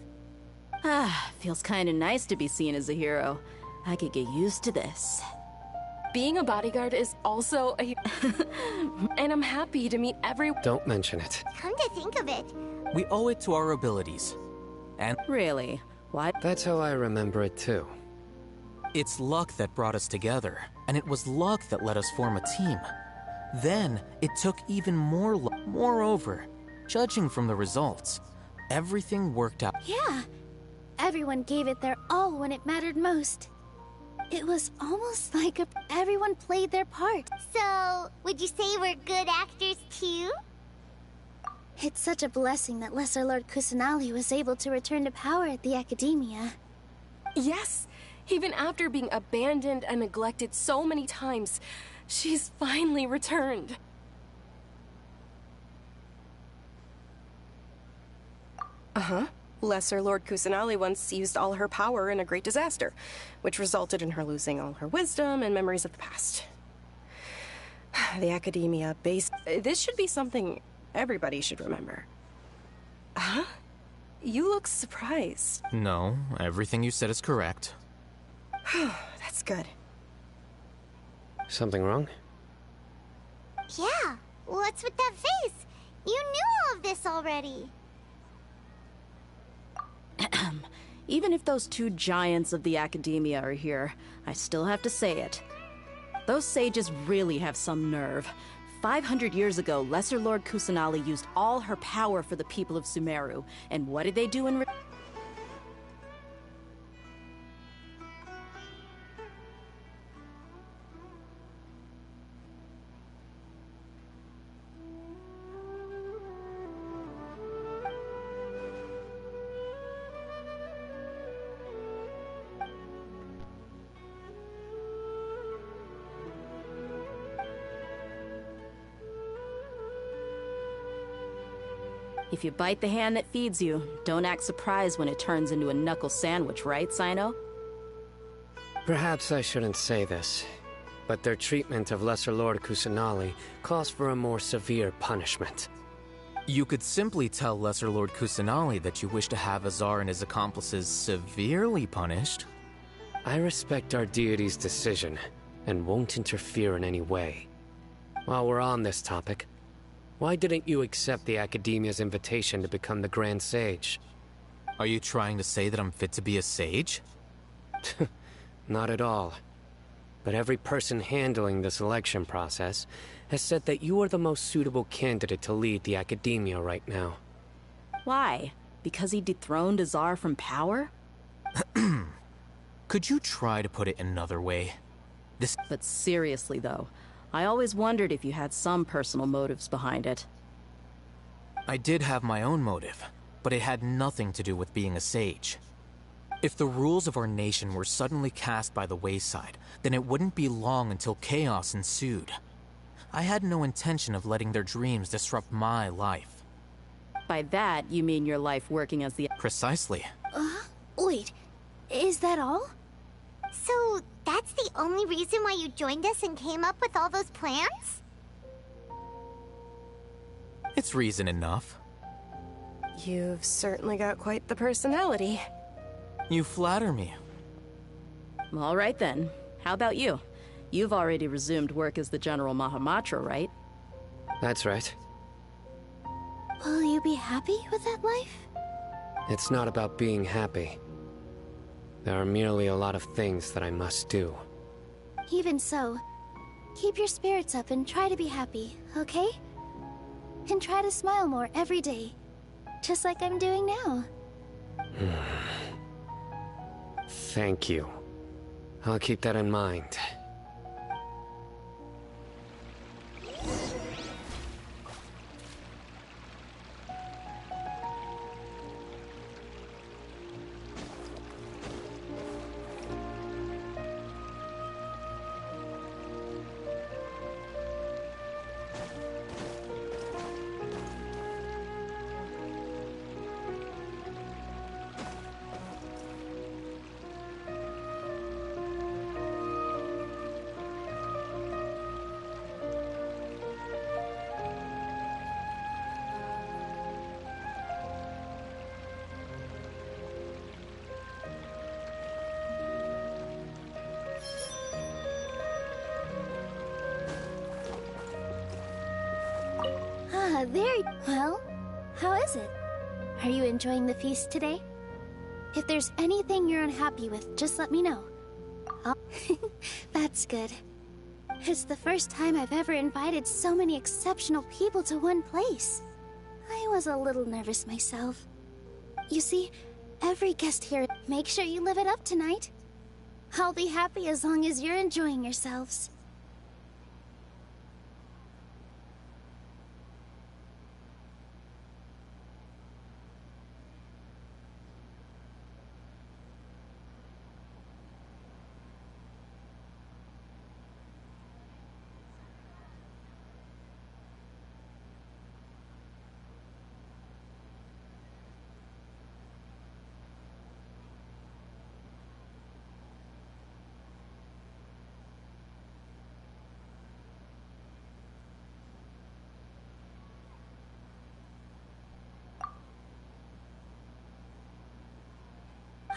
Ah, feels kinda nice to be seen as a hero. I could get used to this. Being a bodyguard is also a... and I'm happy to meet everyone. Don't mention it. Come to think of it. We owe it to our abilities. And... Really? Why? That's how I remember it too. It's luck that brought us together, and it was luck that let us form a team. Then, it took even more luck. Moreover, judging from the results, everything worked out. Yeah. Everyone gave it their all when it mattered most. It was almost like everyone played their part. So, would you say we're good actors too? It's such a blessing that Lesser Lord Kusanali was able to return to power at the Academia. Yes! Even after being abandoned and neglected so many times, she's finally returned. Uh-huh. Lesser Lord Kusanali once used all her power in a great disaster, which resulted in her losing all her wisdom and memories of the past. The Academia base. This should be something everybody should remember. Huh? You look surprised. No, everything you said is correct. That's good. Something wrong? Yeah, what's with that face? You knew all of this already. Even if those two giants of the Academia are here, I still have to say it. Those sages really have some nerve. 500 years ago, Lesser Lord Kusanali used all her power for the people of Sumeru. And what did they do in If you bite the hand that feeds you, don't act surprised when it turns into a knuckle sandwich, right, Sino? Perhaps I shouldn't say this, but their treatment of Lesser Lord Kusanali calls for a more severe punishment. You could simply tell Lesser Lord Kusanali that you wish to have Azar and his accomplices severely punished. I respect our deity's decision, and won't interfere in any way. While we're on this topic, why didn't you accept the Academia's invitation to become the Grand Sage? Are you trying to say that I'm fit to be a sage? Not at all. But every person handling the selection process has said that you are the most suitable candidate to lead the Academia right now. Why? Because he dethroned Azar from power? Could you try to put it another way? But seriously, though, I always wondered if you had some personal motives behind it. I did have my own motive, but it had nothing to do with being a sage. If the rules of our nation were suddenly cast by the wayside, then it wouldn't be long until chaos ensued. I had no intention of letting their dreams disrupt my life. By that, you mean your life working as the... Precisely. Wait, is that all? So, that's the only reason why you joined us and came up with all those plans? It's reason enough. You've certainly got quite the personality. You flatter me. All right then. How about you? You've already resumed work as the General Mahamatra, right? That's right. Will you be happy with that life? It's not about being happy. There are merely a lot of things that I must do. Even so, keep your spirits up and try to be happy, okay? And try to smile more every day, just like I'm doing now. Thank you. I'll keep that in mind. Very well. How is it? Are you enjoying the feast today? If there's anything you're unhappy with, just let me know. That's good. It's the first time I've ever invited so many exceptional people to one place. I was a little nervous myself. You see, every guest here, make sure you live it up tonight. I'll be happy as long as you're enjoying yourselves.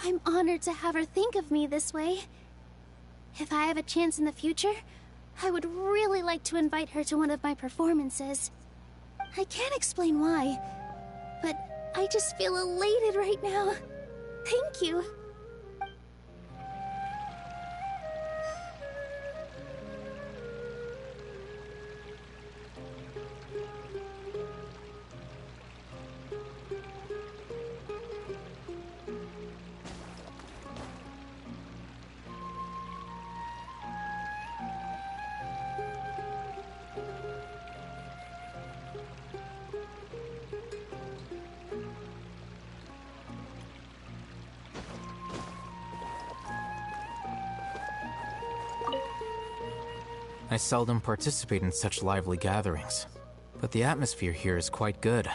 I'm honored to have her think of me this way. If I have a chance in the future, I would really like to invite her to one of my performances. I can't explain why, but I just feel elated right now. Thank you. I seldom participate in such lively gatherings, but the atmosphere here is quite good.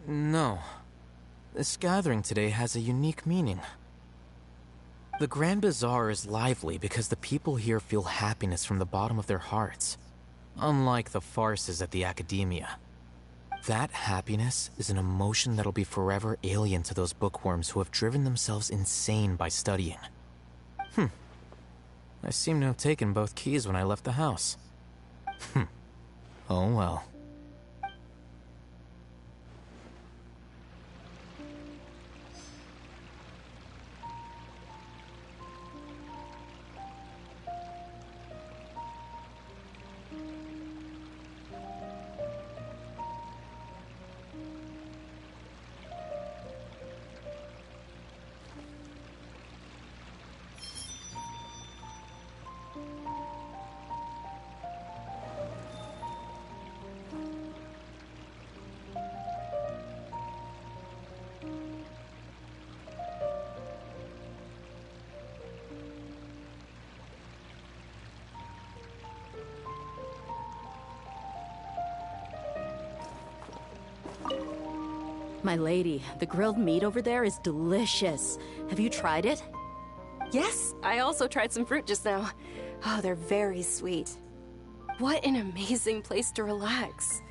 No. This gathering today has a unique meaning. The Grand Bazaar is lively because the people here feel happiness from the bottom of their hearts, unlike the farces at the Academia. That happiness is an emotion that'll be forever alien to those bookworms who have driven themselves insane by studying. I seem to have taken both keys when I left the house. Oh well. My lady, the grilled meat over there is delicious. Have you tried it? Yes, I also tried some fruit just now. Oh, they're very sweet. What an amazing place to relax.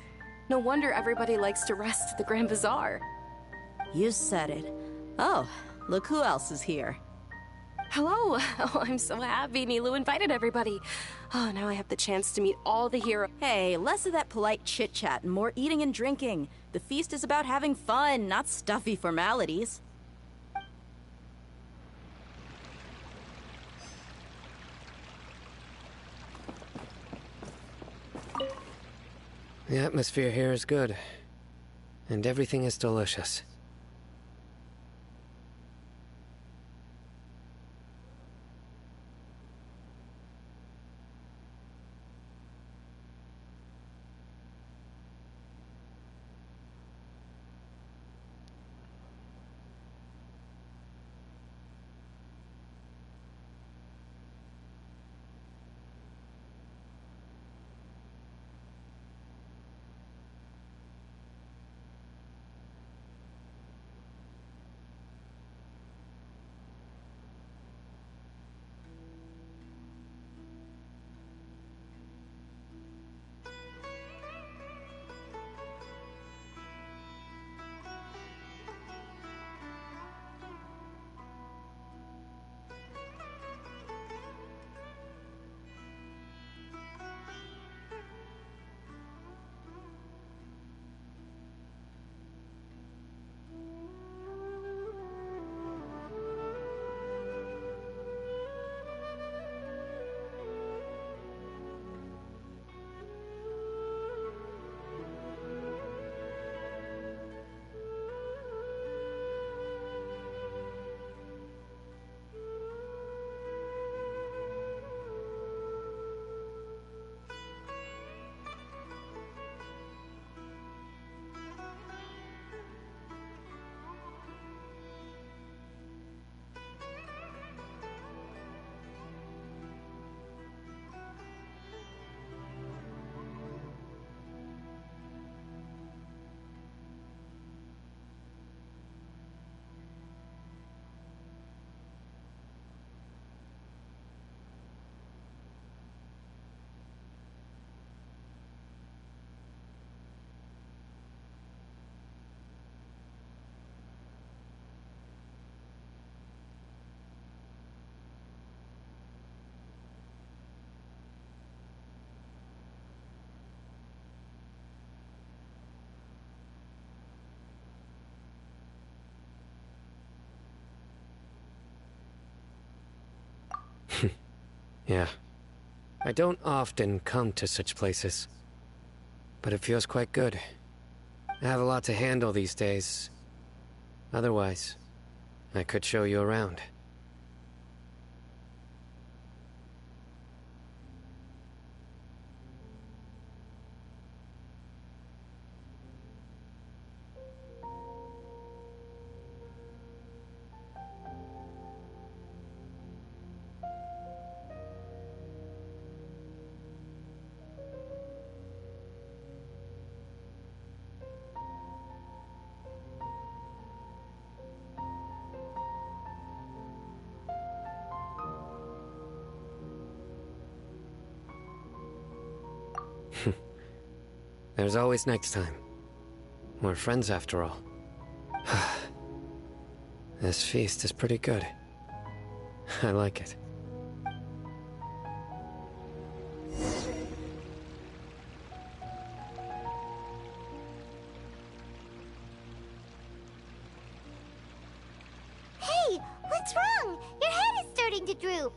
No wonder everybody likes to rest at the Grand Bazaar. You said it. Oh, look who else is here. Hello. Oh, I'm so happy Nilou invited everybody. Oh, now I have the chance to meet all the heroes. Hey, less of that polite chit-chat and more eating and drinking. The feast is about having fun, not stuffy formalities. The atmosphere here is good, and everything is delicious. Yeah. I don't often come to such places, but it feels quite good. I have a lot to handle these days. Otherwise, I could show you around. There's always next time. We're friends after all. This feast is pretty good. I like it. Hey, what's wrong? Your head is starting to droop.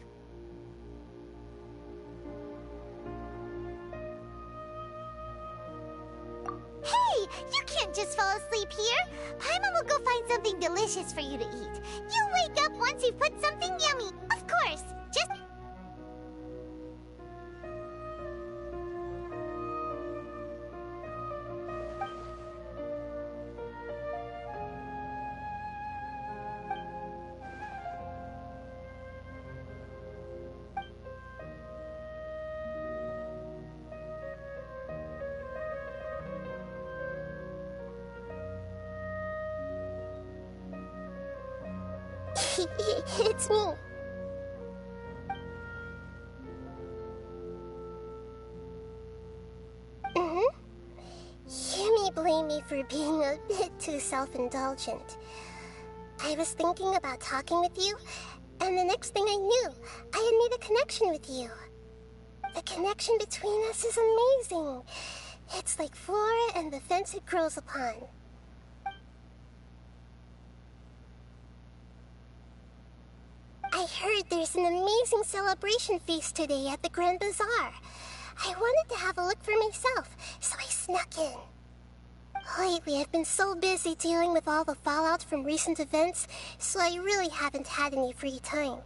Hey, you can't just fall asleep here. Paimon will go find something delicious for you to eat. You'll wake up once you've put something yummy. Of course, just... It's me. You may blame me for being a bit too self-indulgent. I was thinking about talking with you, and the next thing I knew, I had made a connection with you. The connection between us is amazing. It's like flora and the fence it grows upon. I heard there's an amazing celebration feast today at the Grand Bazaar. I wanted to have a look for myself, so I snuck in. Lately, I've been so busy dealing with all the fallout from recent events, so I really haven't had any free time.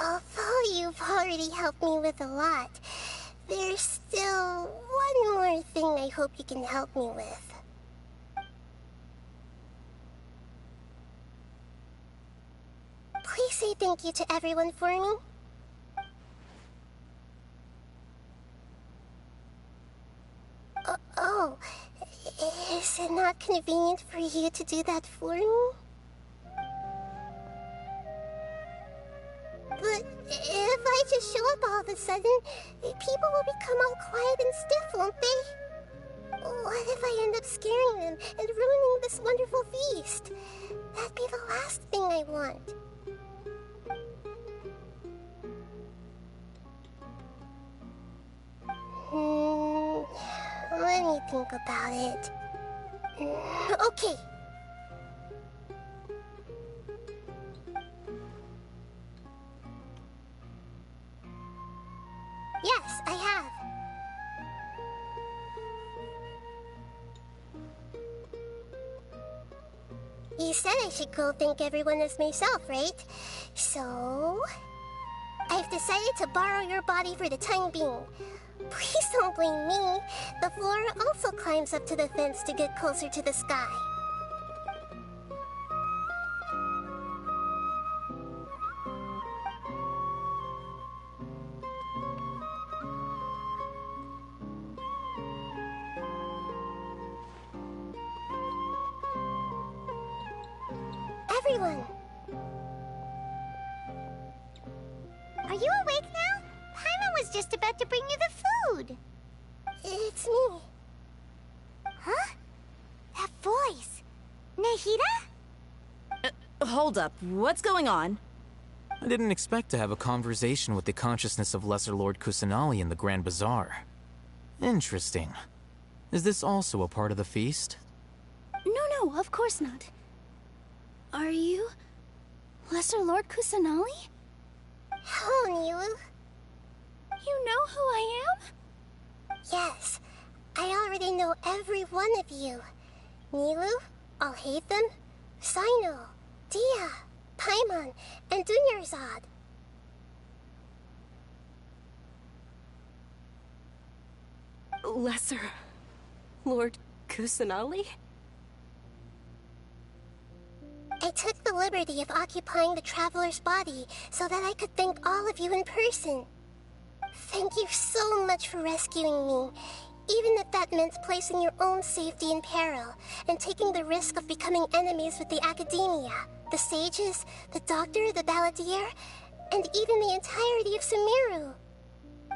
Although you've already helped me with a lot, there's still one more thing I hope you can help me with. Please say thank you to everyone for me. Oh, is it not convenient for you to do that for me? But if I just show up all of a sudden, people will become all quiet and stiff, won't they? What if I end up scaring them and ruining this wonderful feast? That'd be the last thing I want. Let me think about it. Okay. Yes, I have. You said I should go thank everyone as myself, right? So... I've decided to borrow your body for the time being. Please don't blame me. The flora also climbs up to the fence to get closer to the sky. Everyone! Are you awake now? Paimon was just about to bring you the food. It's me. Huh? That voice. Nahida? Hold up. What's going on? I didn't expect to have a conversation with the consciousness of Lesser Lord Kusanali in the Grand Bazaar. Interesting. Is this also a part of the feast? No, of course not. Are you... Lesser Lord Kusanali? Hello, Nilu. You know who I am? Yes. I already know every one of you. Nilou, Alhaitham, Sino, Dia, Paimon, and Dunyarzad. Lesser Lord Kusanali? I took the liberty of occupying the Traveler's body so that I could thank all of you in person. Thank you so much for rescuing me, even if that meant placing your own safety in peril and taking the risk of becoming enemies with the Academia, the Sages, the Doctor, the Balladeer, and even the entirety of Sumeru.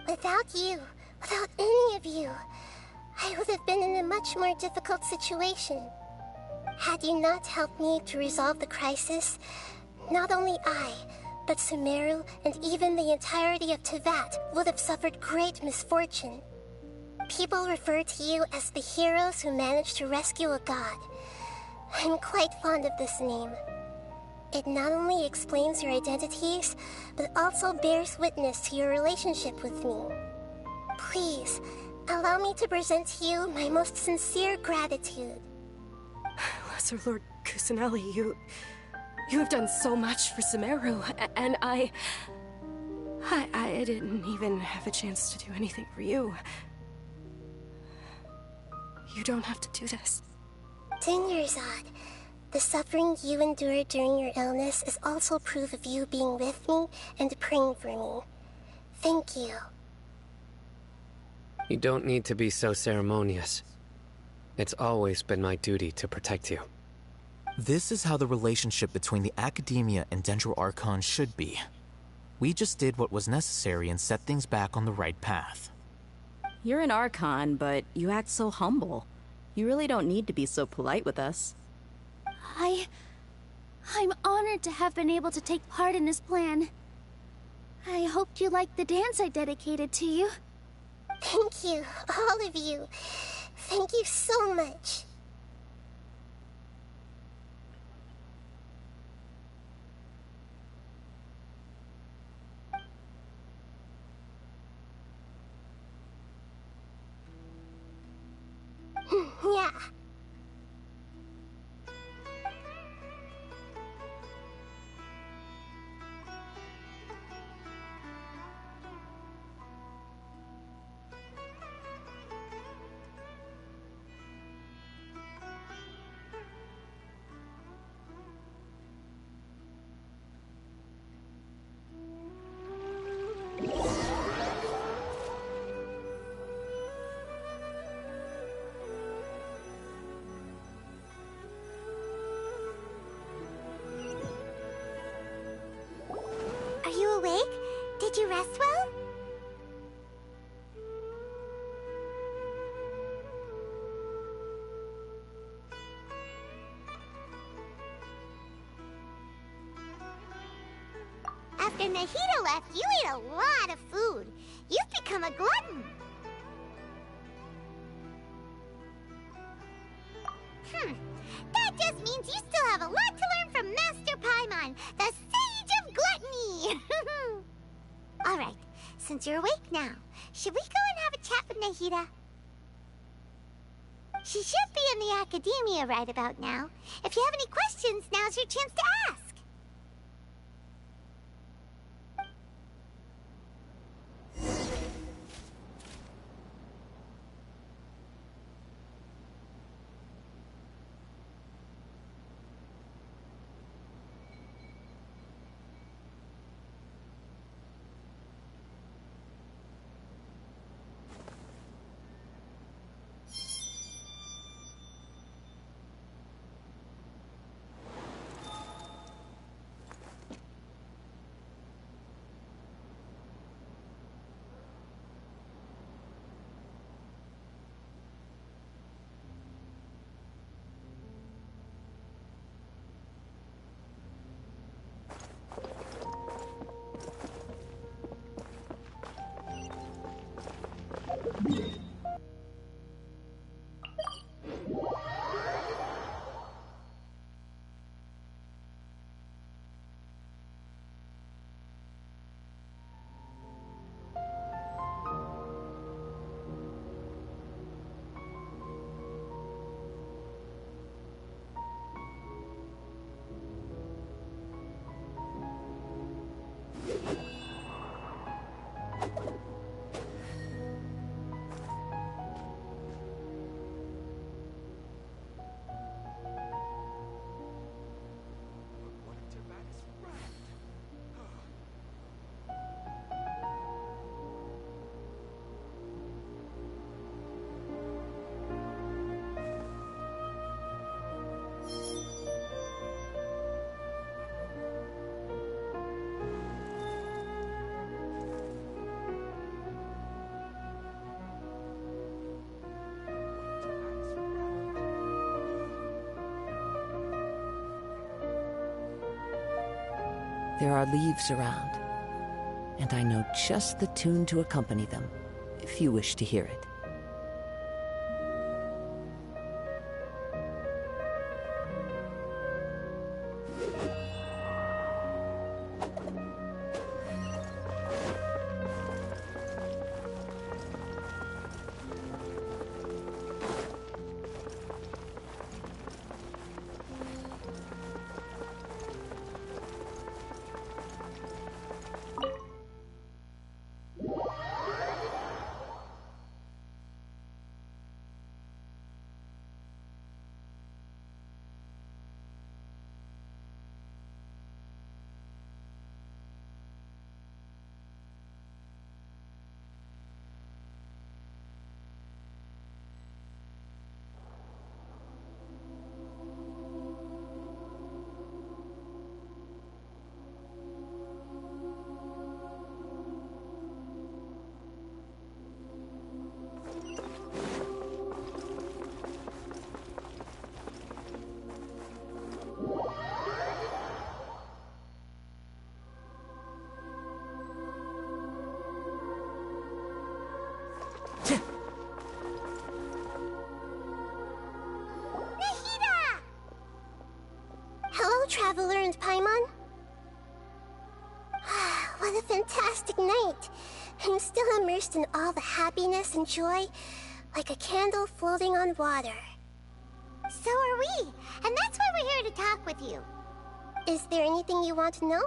Without you, without any of you, I would have been in a much more difficult situation. Had you not helped me to resolve the crisis, not only I, but Sumeru and even the entirety of Teyvat would have suffered great misfortune. People refer to you as the heroes who managed to rescue a god. I'm quite fond of this name. It not only explains your identities, but also bears witness to your relationship with me. Please, allow me to present to you my most sincere gratitude. Lesser Lord Kusanali, you have done so much for Sumeru, and I didn't even have a chance to do anything for you. You don't have to do this. Dunyarzad, the suffering you endured during your illness is also proof of you being with me and praying for me. Thank you. You don't need to be so ceremonious. It's always been my duty to protect you. This is how the relationship between the Academia and Dendro Archon should be. We just did what was necessary and set things back on the right path. You're an Archon, but you act so humble. You really don't need to be so polite with us. I'm honored to have been able to take part in this plan. I hoped you liked the dance I dedicated to you. Thank you, all of you. Thank you so much. Yeah. Are you awake? Did you rest well? After Nahida left, you ate a lot of food. You've become a glutton. That just means you still have a lot to learn from Master Paimon, the Sage of Gluttony. Alright, since you're awake now, should we go and have a chat with Nahida? She should be in the Academia right about now. If you have any questions, now's your chance to ask. there are leaves around. And I know just the tune to accompany them, if you wish to hear it. Traveler and Paimon? What a fantastic night! I'm still immersed in all the happiness and joy, like a candle floating on water. So are we, and that's why we're here to talk with you. Is there anything you want to know?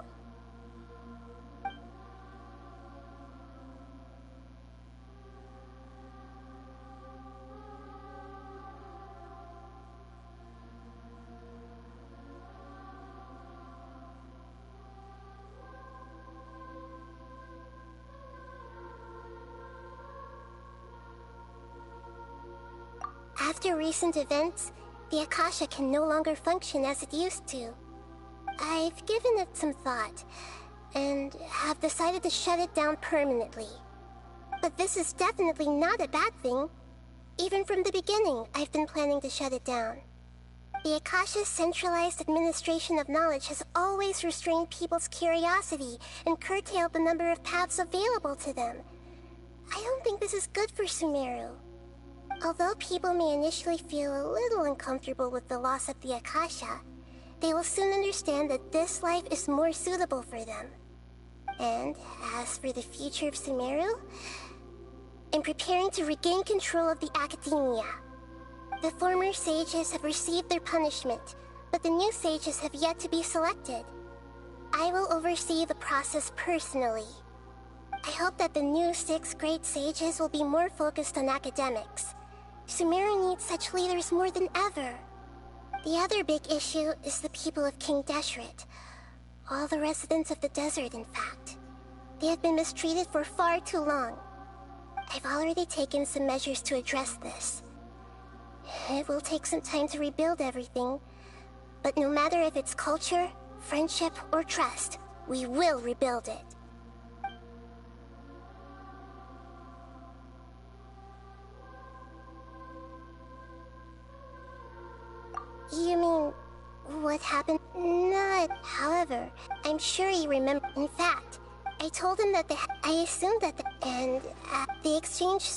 After recent events, the Akasha can no longer function as it used to. I've given it some thought, and have decided to shut it down permanently. But this is definitely not a bad thing. Even from the beginning, I've been planning to shut it down. The Akasha's centralized administration of knowledge has always restrained people's curiosity and curtailed the number of paths available to them. I don't think this is good for Sumeru. Although people may initially feel a little uncomfortable with the loss of the Akasha, they will soon understand that this life is more suitable for them. And as for the future of Sumeru, I'm preparing to regain control of the Academia. The former sages have received their punishment, but the new sages have yet to be selected. I will oversee the process personally. I hope that the new 6 great sages will be more focused on academics. Sumeru needs such leaders more than ever. The other big issue is the people of King Deshret. All the residents of the desert, in fact. They have been mistreated for far too long. I've already taken some measures to address this. It will take some time to rebuild everything, but no matter if it's culture, friendship, or trust, we will rebuild it. You mean, what happened? Not, however, I'm sure you remember. In fact, I told him that I assumed that and the exchange.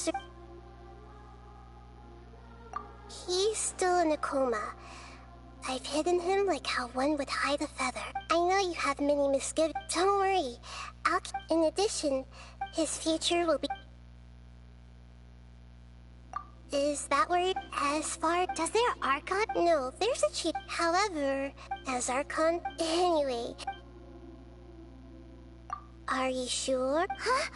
He's still in a coma. I've hidden him like how one would hide a feather. I know you have many misgivings. Don't worry. In addition, his future will be. Is that where it, as far, does their Archon? No, there's a cheat. However, as Archon, anyway. Are you sure? Huh?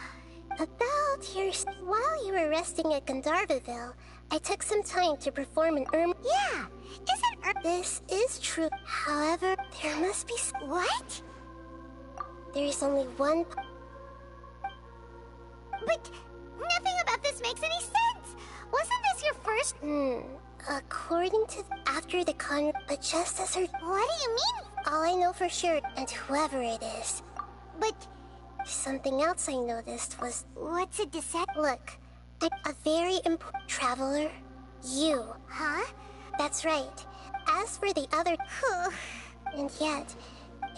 About your, while you were resting at Gandharvaville, I took some time to perform an Yeah, isn't this is true. However, there must be what? There is only one. But nothing about this makes any sense. Wasn't this your first? According to after the but just as her. What do you mean? All I know for sure, and whoever it is. But something else I noticed was. What's a Look, I'm a very important traveler. You. Huh? That's right. As for the other. And yet,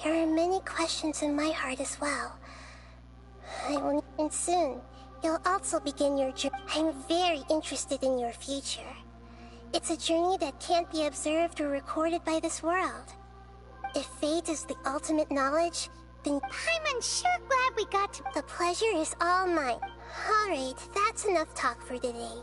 There are many questions in my heart as well. And soon, you'll also begin your journey. I'm very interested in your future. It's a journey that can't be observed or recorded by this world. If fate is the ultimate knowledge, then I'm sure glad we got to... The pleasure is all mine. Alright, that's enough talk for today.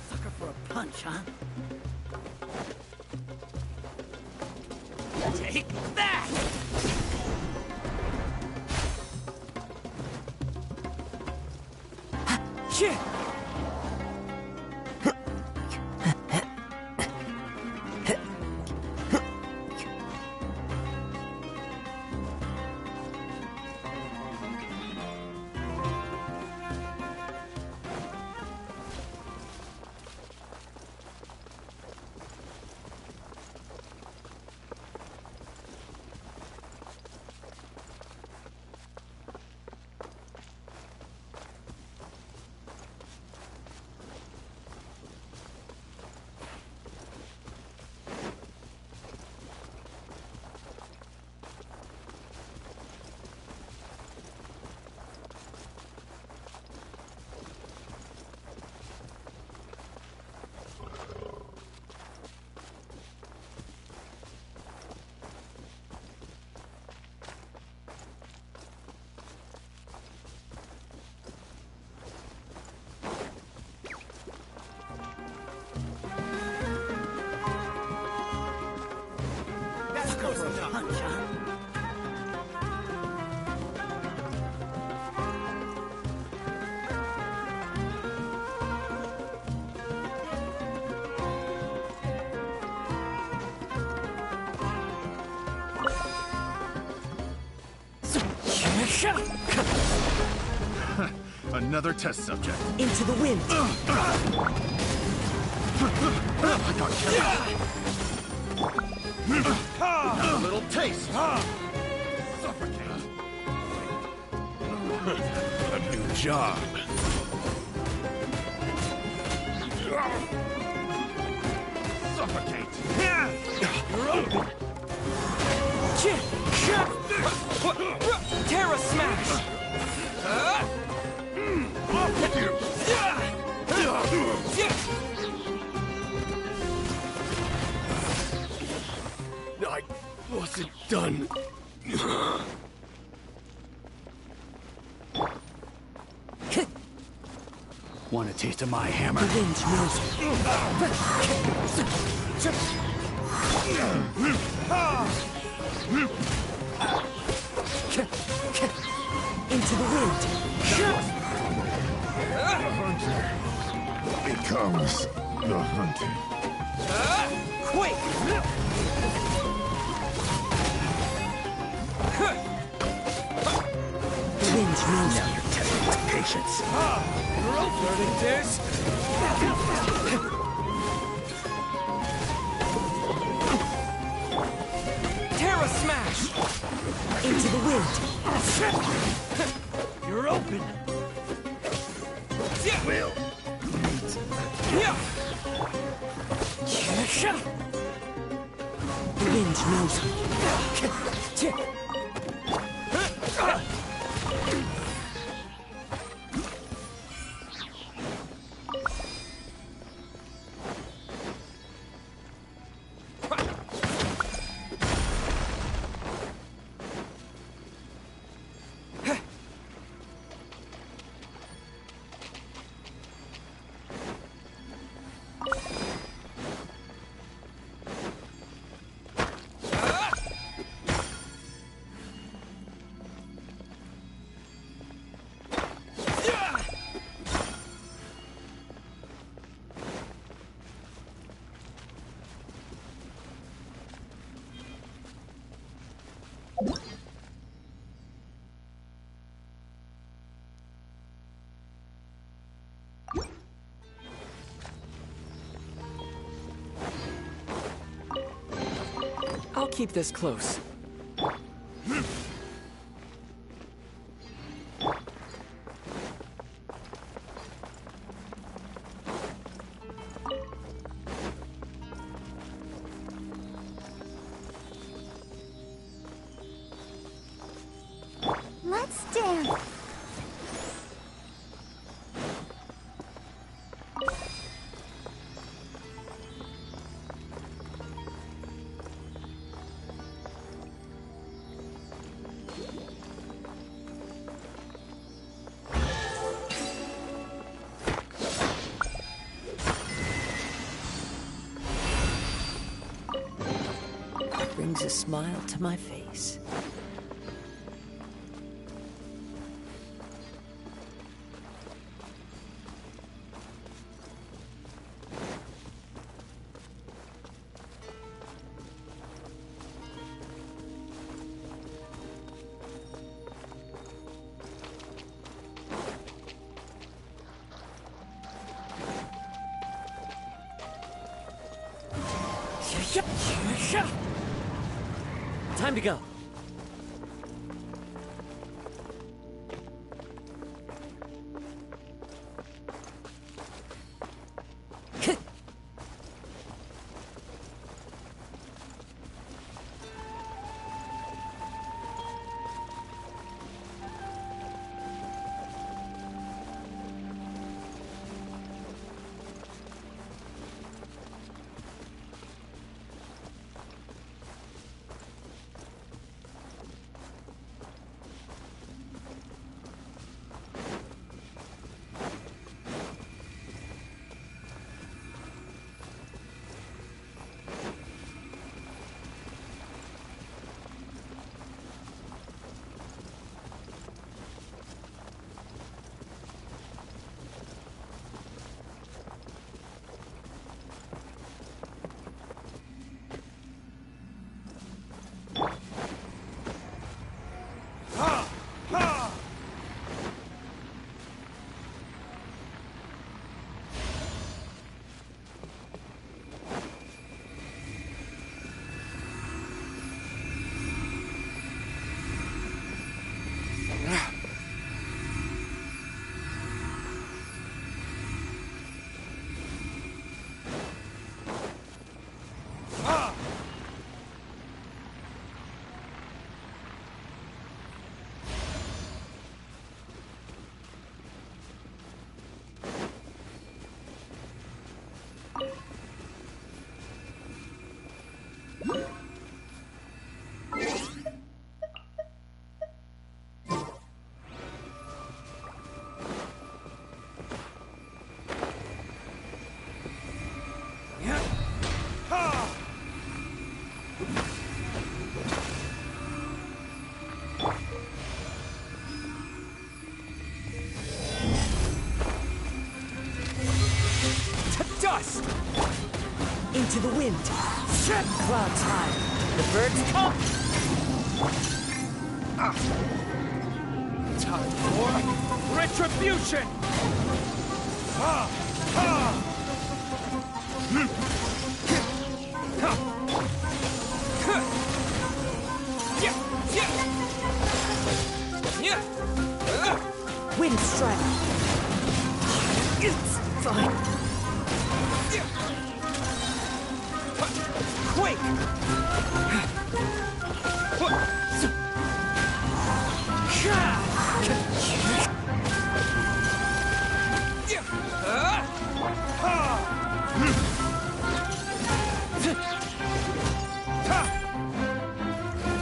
Sucker for a punch, huh? Take that! Shit! Another test subject. Into the wind. I got killed. A little taste. Suffocate. A new job. Suffocate. You're open. Terra smash. Off with you. I wasn't done. Want a taste of my hammer? The wind knows. Into the wind. The hunter becomes the hunted. Quick! The wind knows. Now you're testing my patience. Learning this. Terra smash! Into the wind. You're open. Will. The wind knows. I'll keep this close. brings a smile to my face. Time to go. Dust! Into the wind. Clouds high. The birds come. Time for retribution! Wind strike. It's fine. Quake!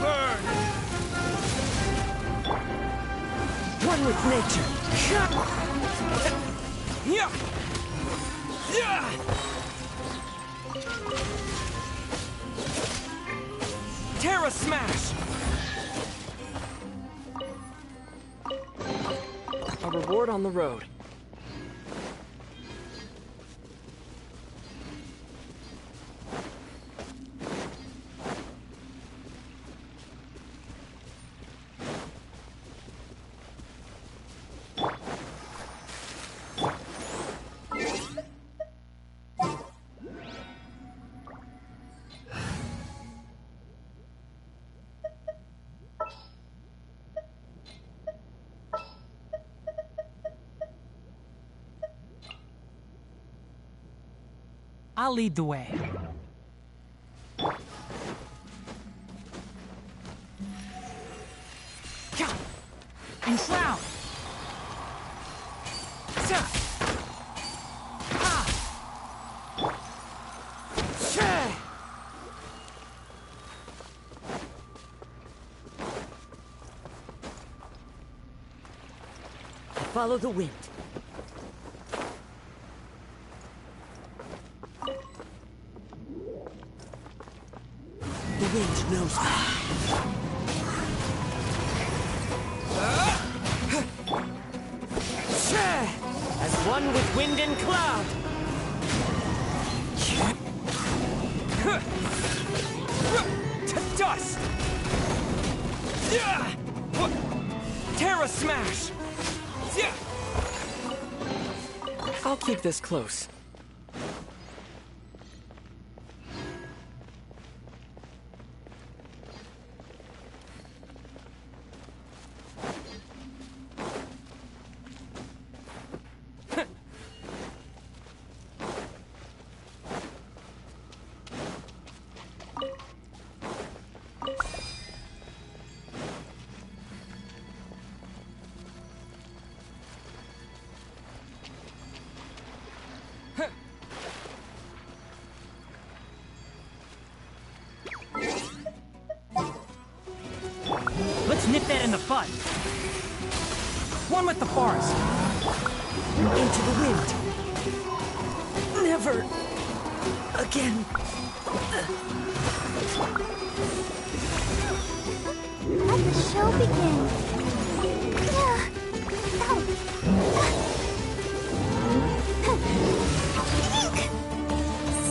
Burn! One with nature. Terra Smash! A reward on the road. I'll lead the way. Enshroud! Follow the wind. The wind's knows me. As one with wind and cloud. To dust! Terra Smash! I'll keep this close. Let's nip that in the bud. One with the forest. Into the wind. Never again. Let the show begin.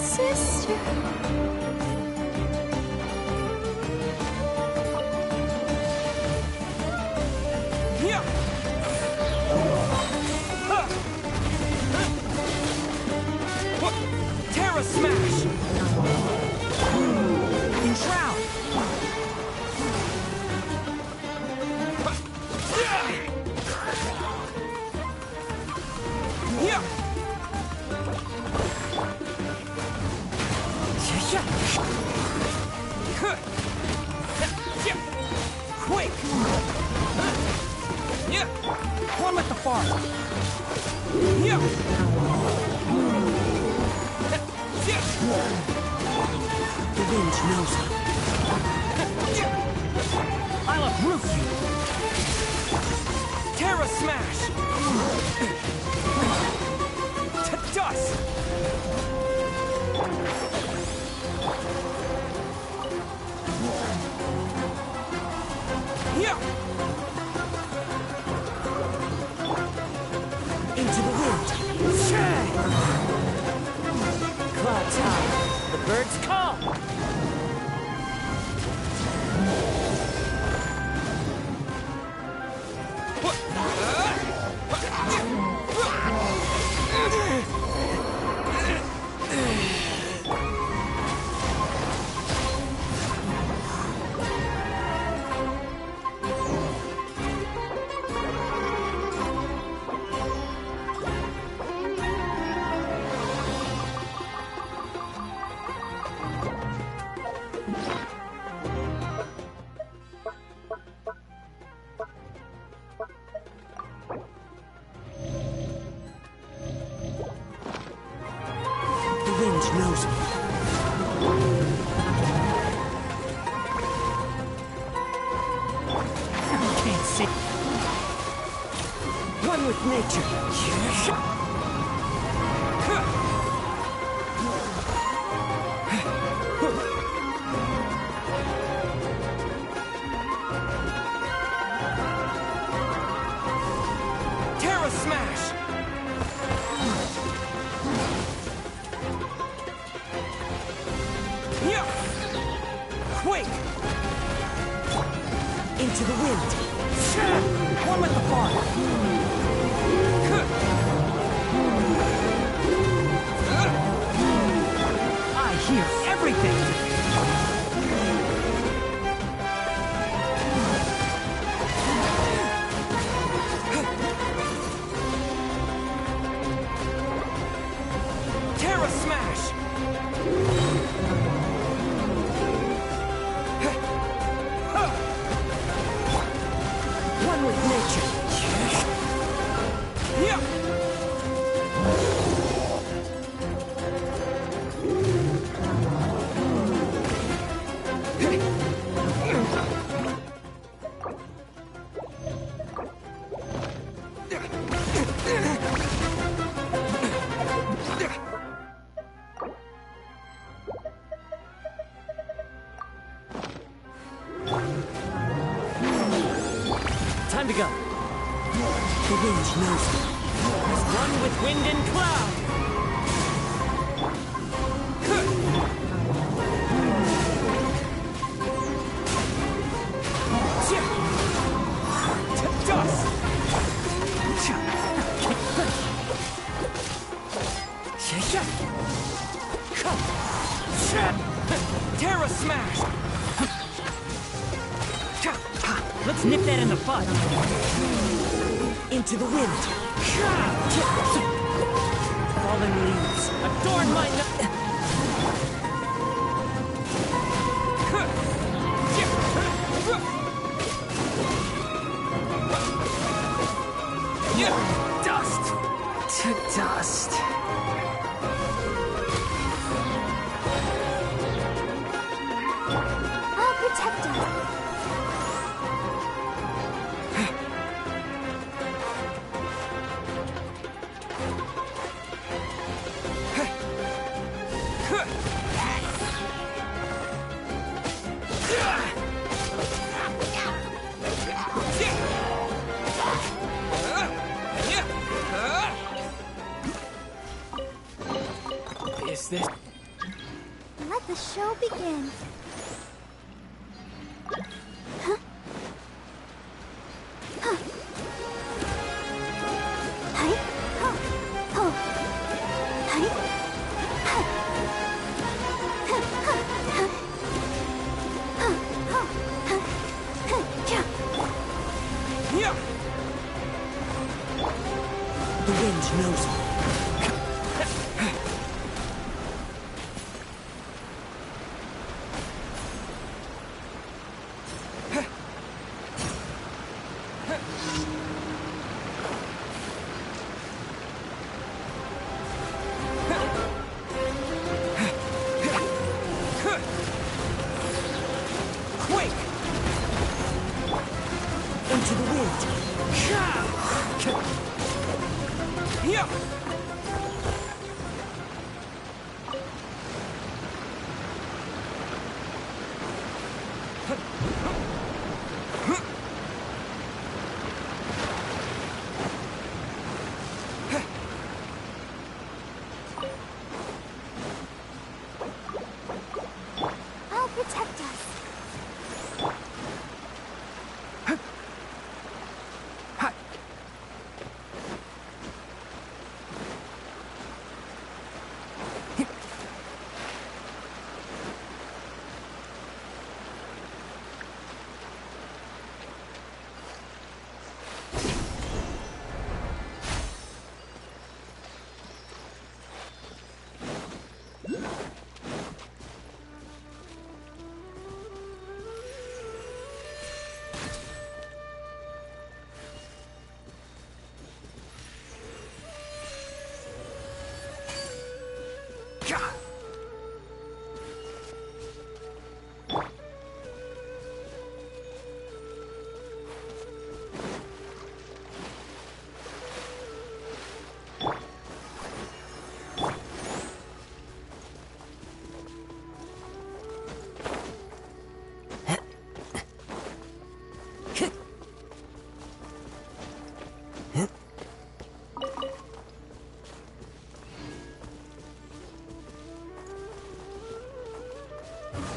Sister. Terra Smash! Enshroud! Quick! One with the forest. The wind knows me. I'll uproot you. Terra Smash! To dust! Into the wind. Cloud Tower. The birds call. The wind knows me. Can't see. One with nature. Terra Smash! Quick! Into the wind. One with the forest. I hear everything. Terra Smash! One with nature. Time to go. The wind knows me. As one with wind and cloud. Dust! Terra Smash! Let's nip that in the bud. Into the wind. Fallen leaves. Adorn my Dust! To dust. I'll protect us. Is this... Let the show begin. Huh? Huh. Hi. Huh. Oh. Hi. Huh. Huh. Huh. Huh. Huh. Huh. Huh. Huh. Yeah. The wind knows me. Into the wind. Yeah. I'll protect us.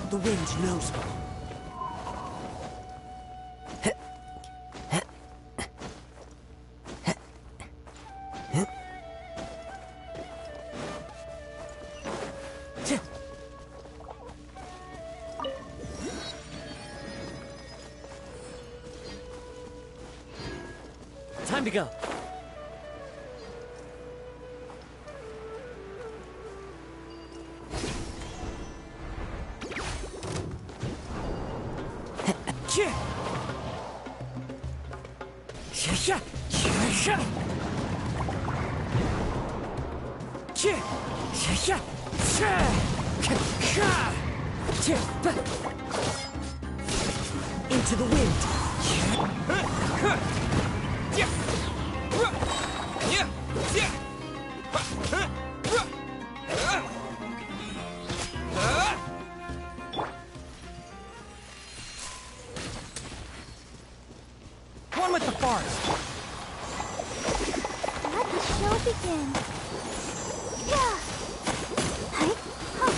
The wind knows me. Time to go. Into the wind. on with the farce. Let the show begin. Yeah. Huh? Huh.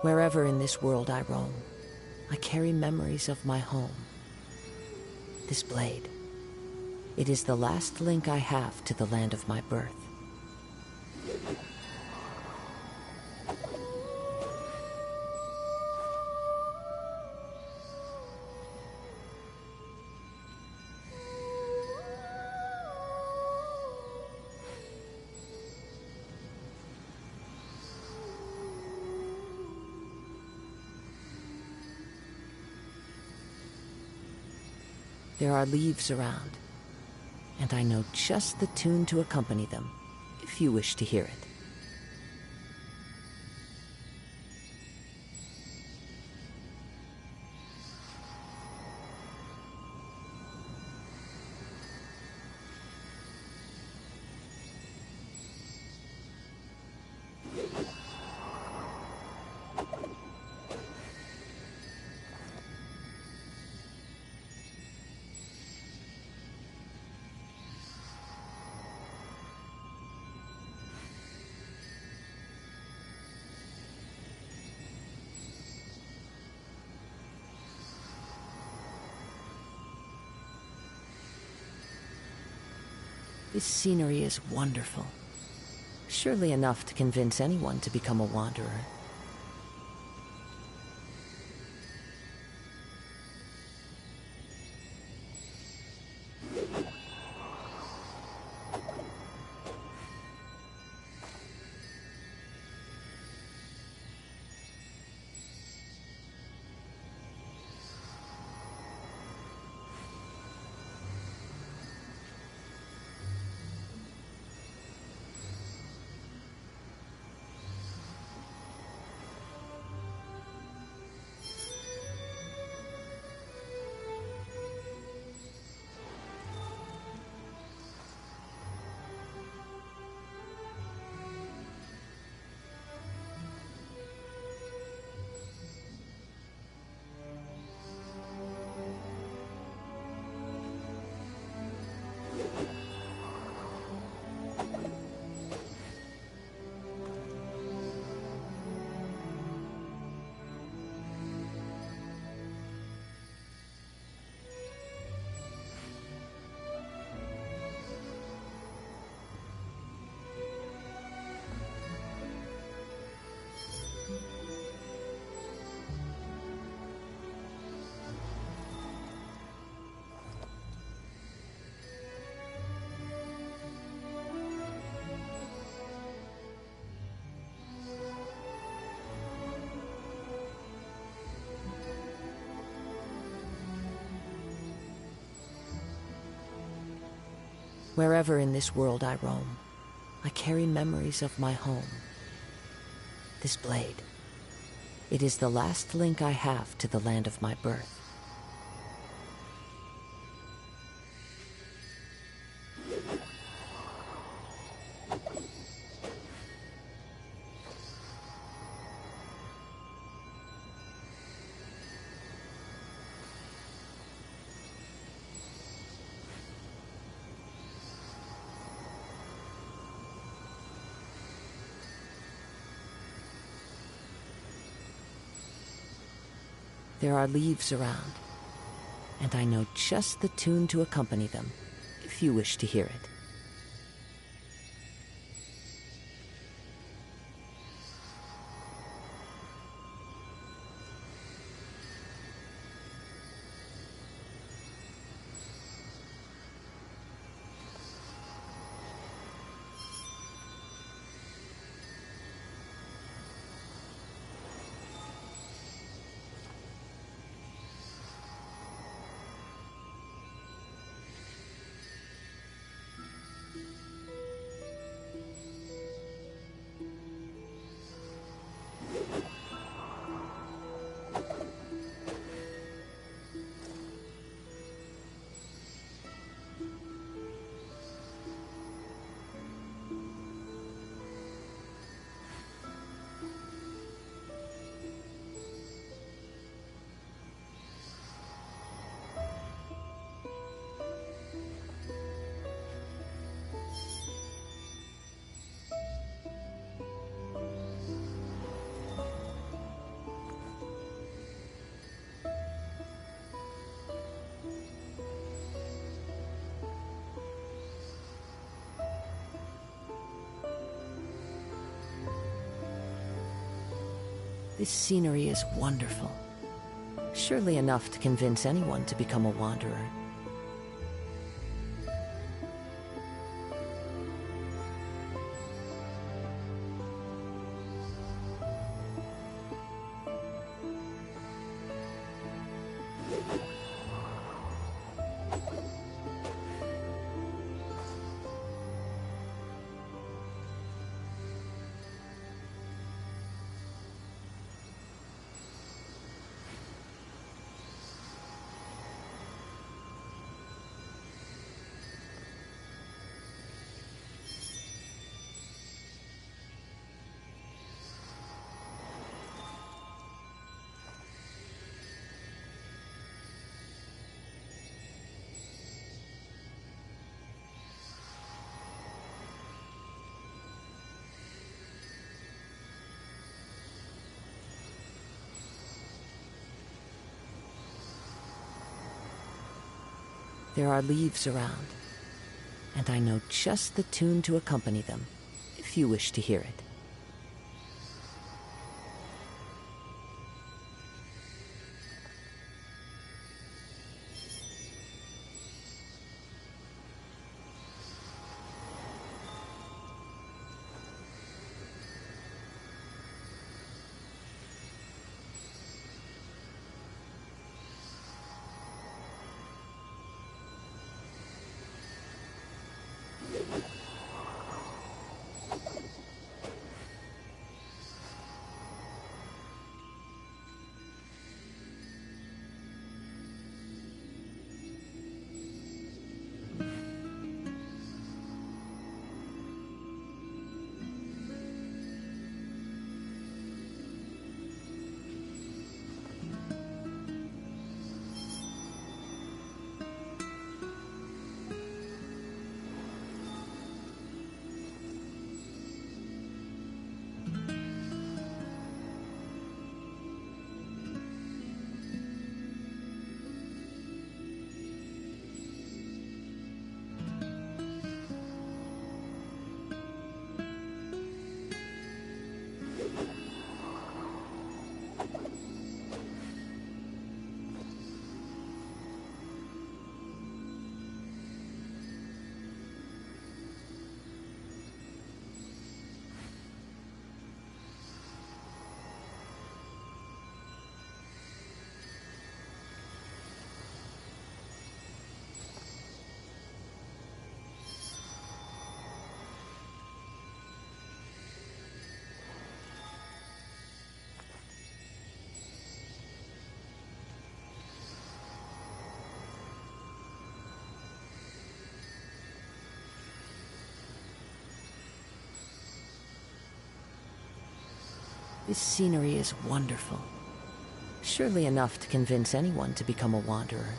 Wherever in this world I roam, I carry memories of my home. This blade, it is the last link I have to the land of my birth. There are leaves around, and I know just the tune to accompany them, if you wish to hear it. This scenery is wonderful. Surely enough to convince anyone to become a wanderer. Wherever in this world I roam, I carry memories of my home. This blade. It is the last link I have to the land of my birth. There are leaves around, and I know just the tune to accompany them, if you wish to hear it. This scenery is wonderful. Surely enough to convince anyone to become a wanderer. There are leaves around, And I know just the tune to accompany them, if you wish to hear it. This scenery is wonderful. Surely enough to convince anyone to become a wanderer.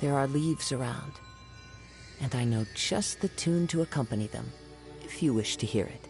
There are leaves around, and I know just the tune to accompany them, if you wish to hear it.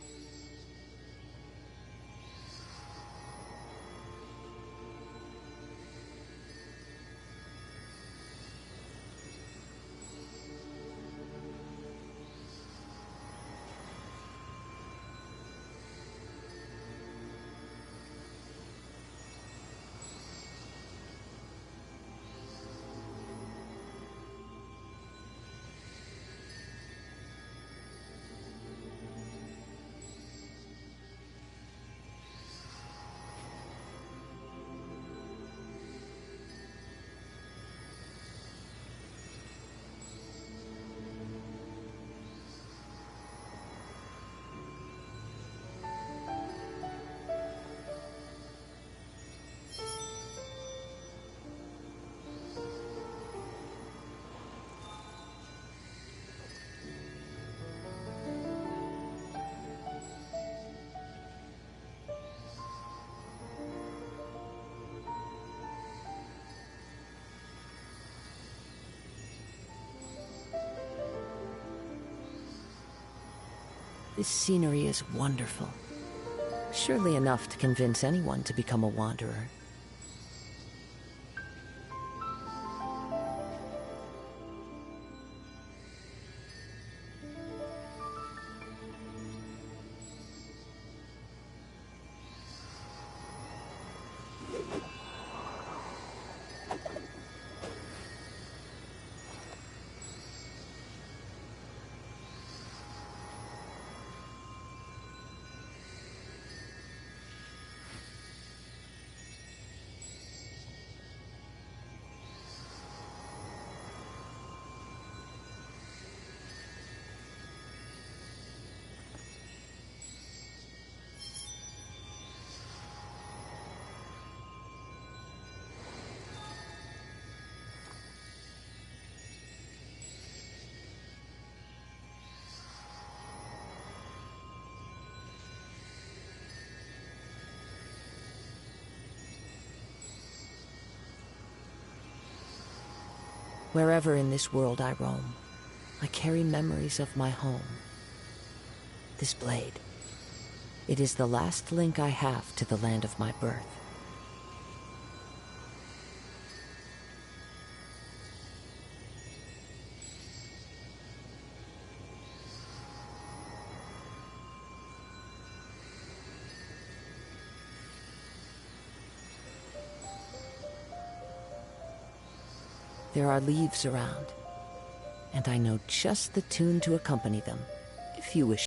This scenery is wonderful. Surely enough to convince anyone to become a wanderer. Wherever in this world I roam, I carry memories of my home. This blade. It is the last link I have to the land of my birth. There are leaves around, and I know just the tune to accompany them, if you wish.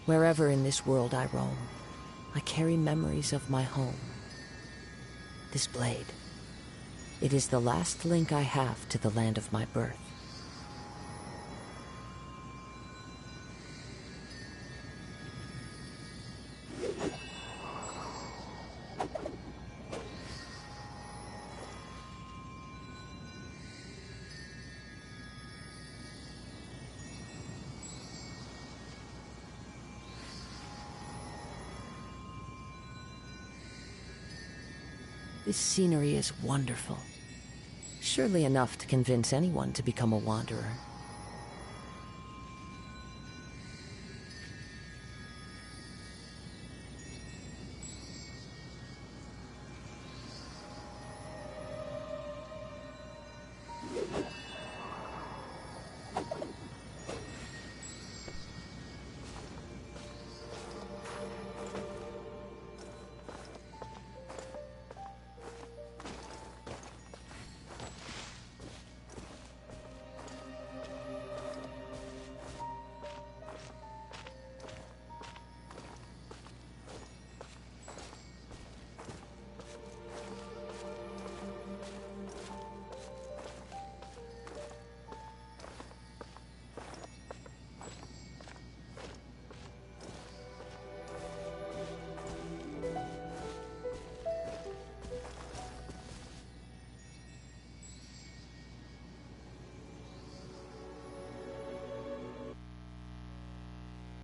Wherever in this world I roam, I carry memories of my home. This blade. It is the last link I have to the land of my birth. This scenery is wonderful. Surely enough to convince anyone to become a wanderer.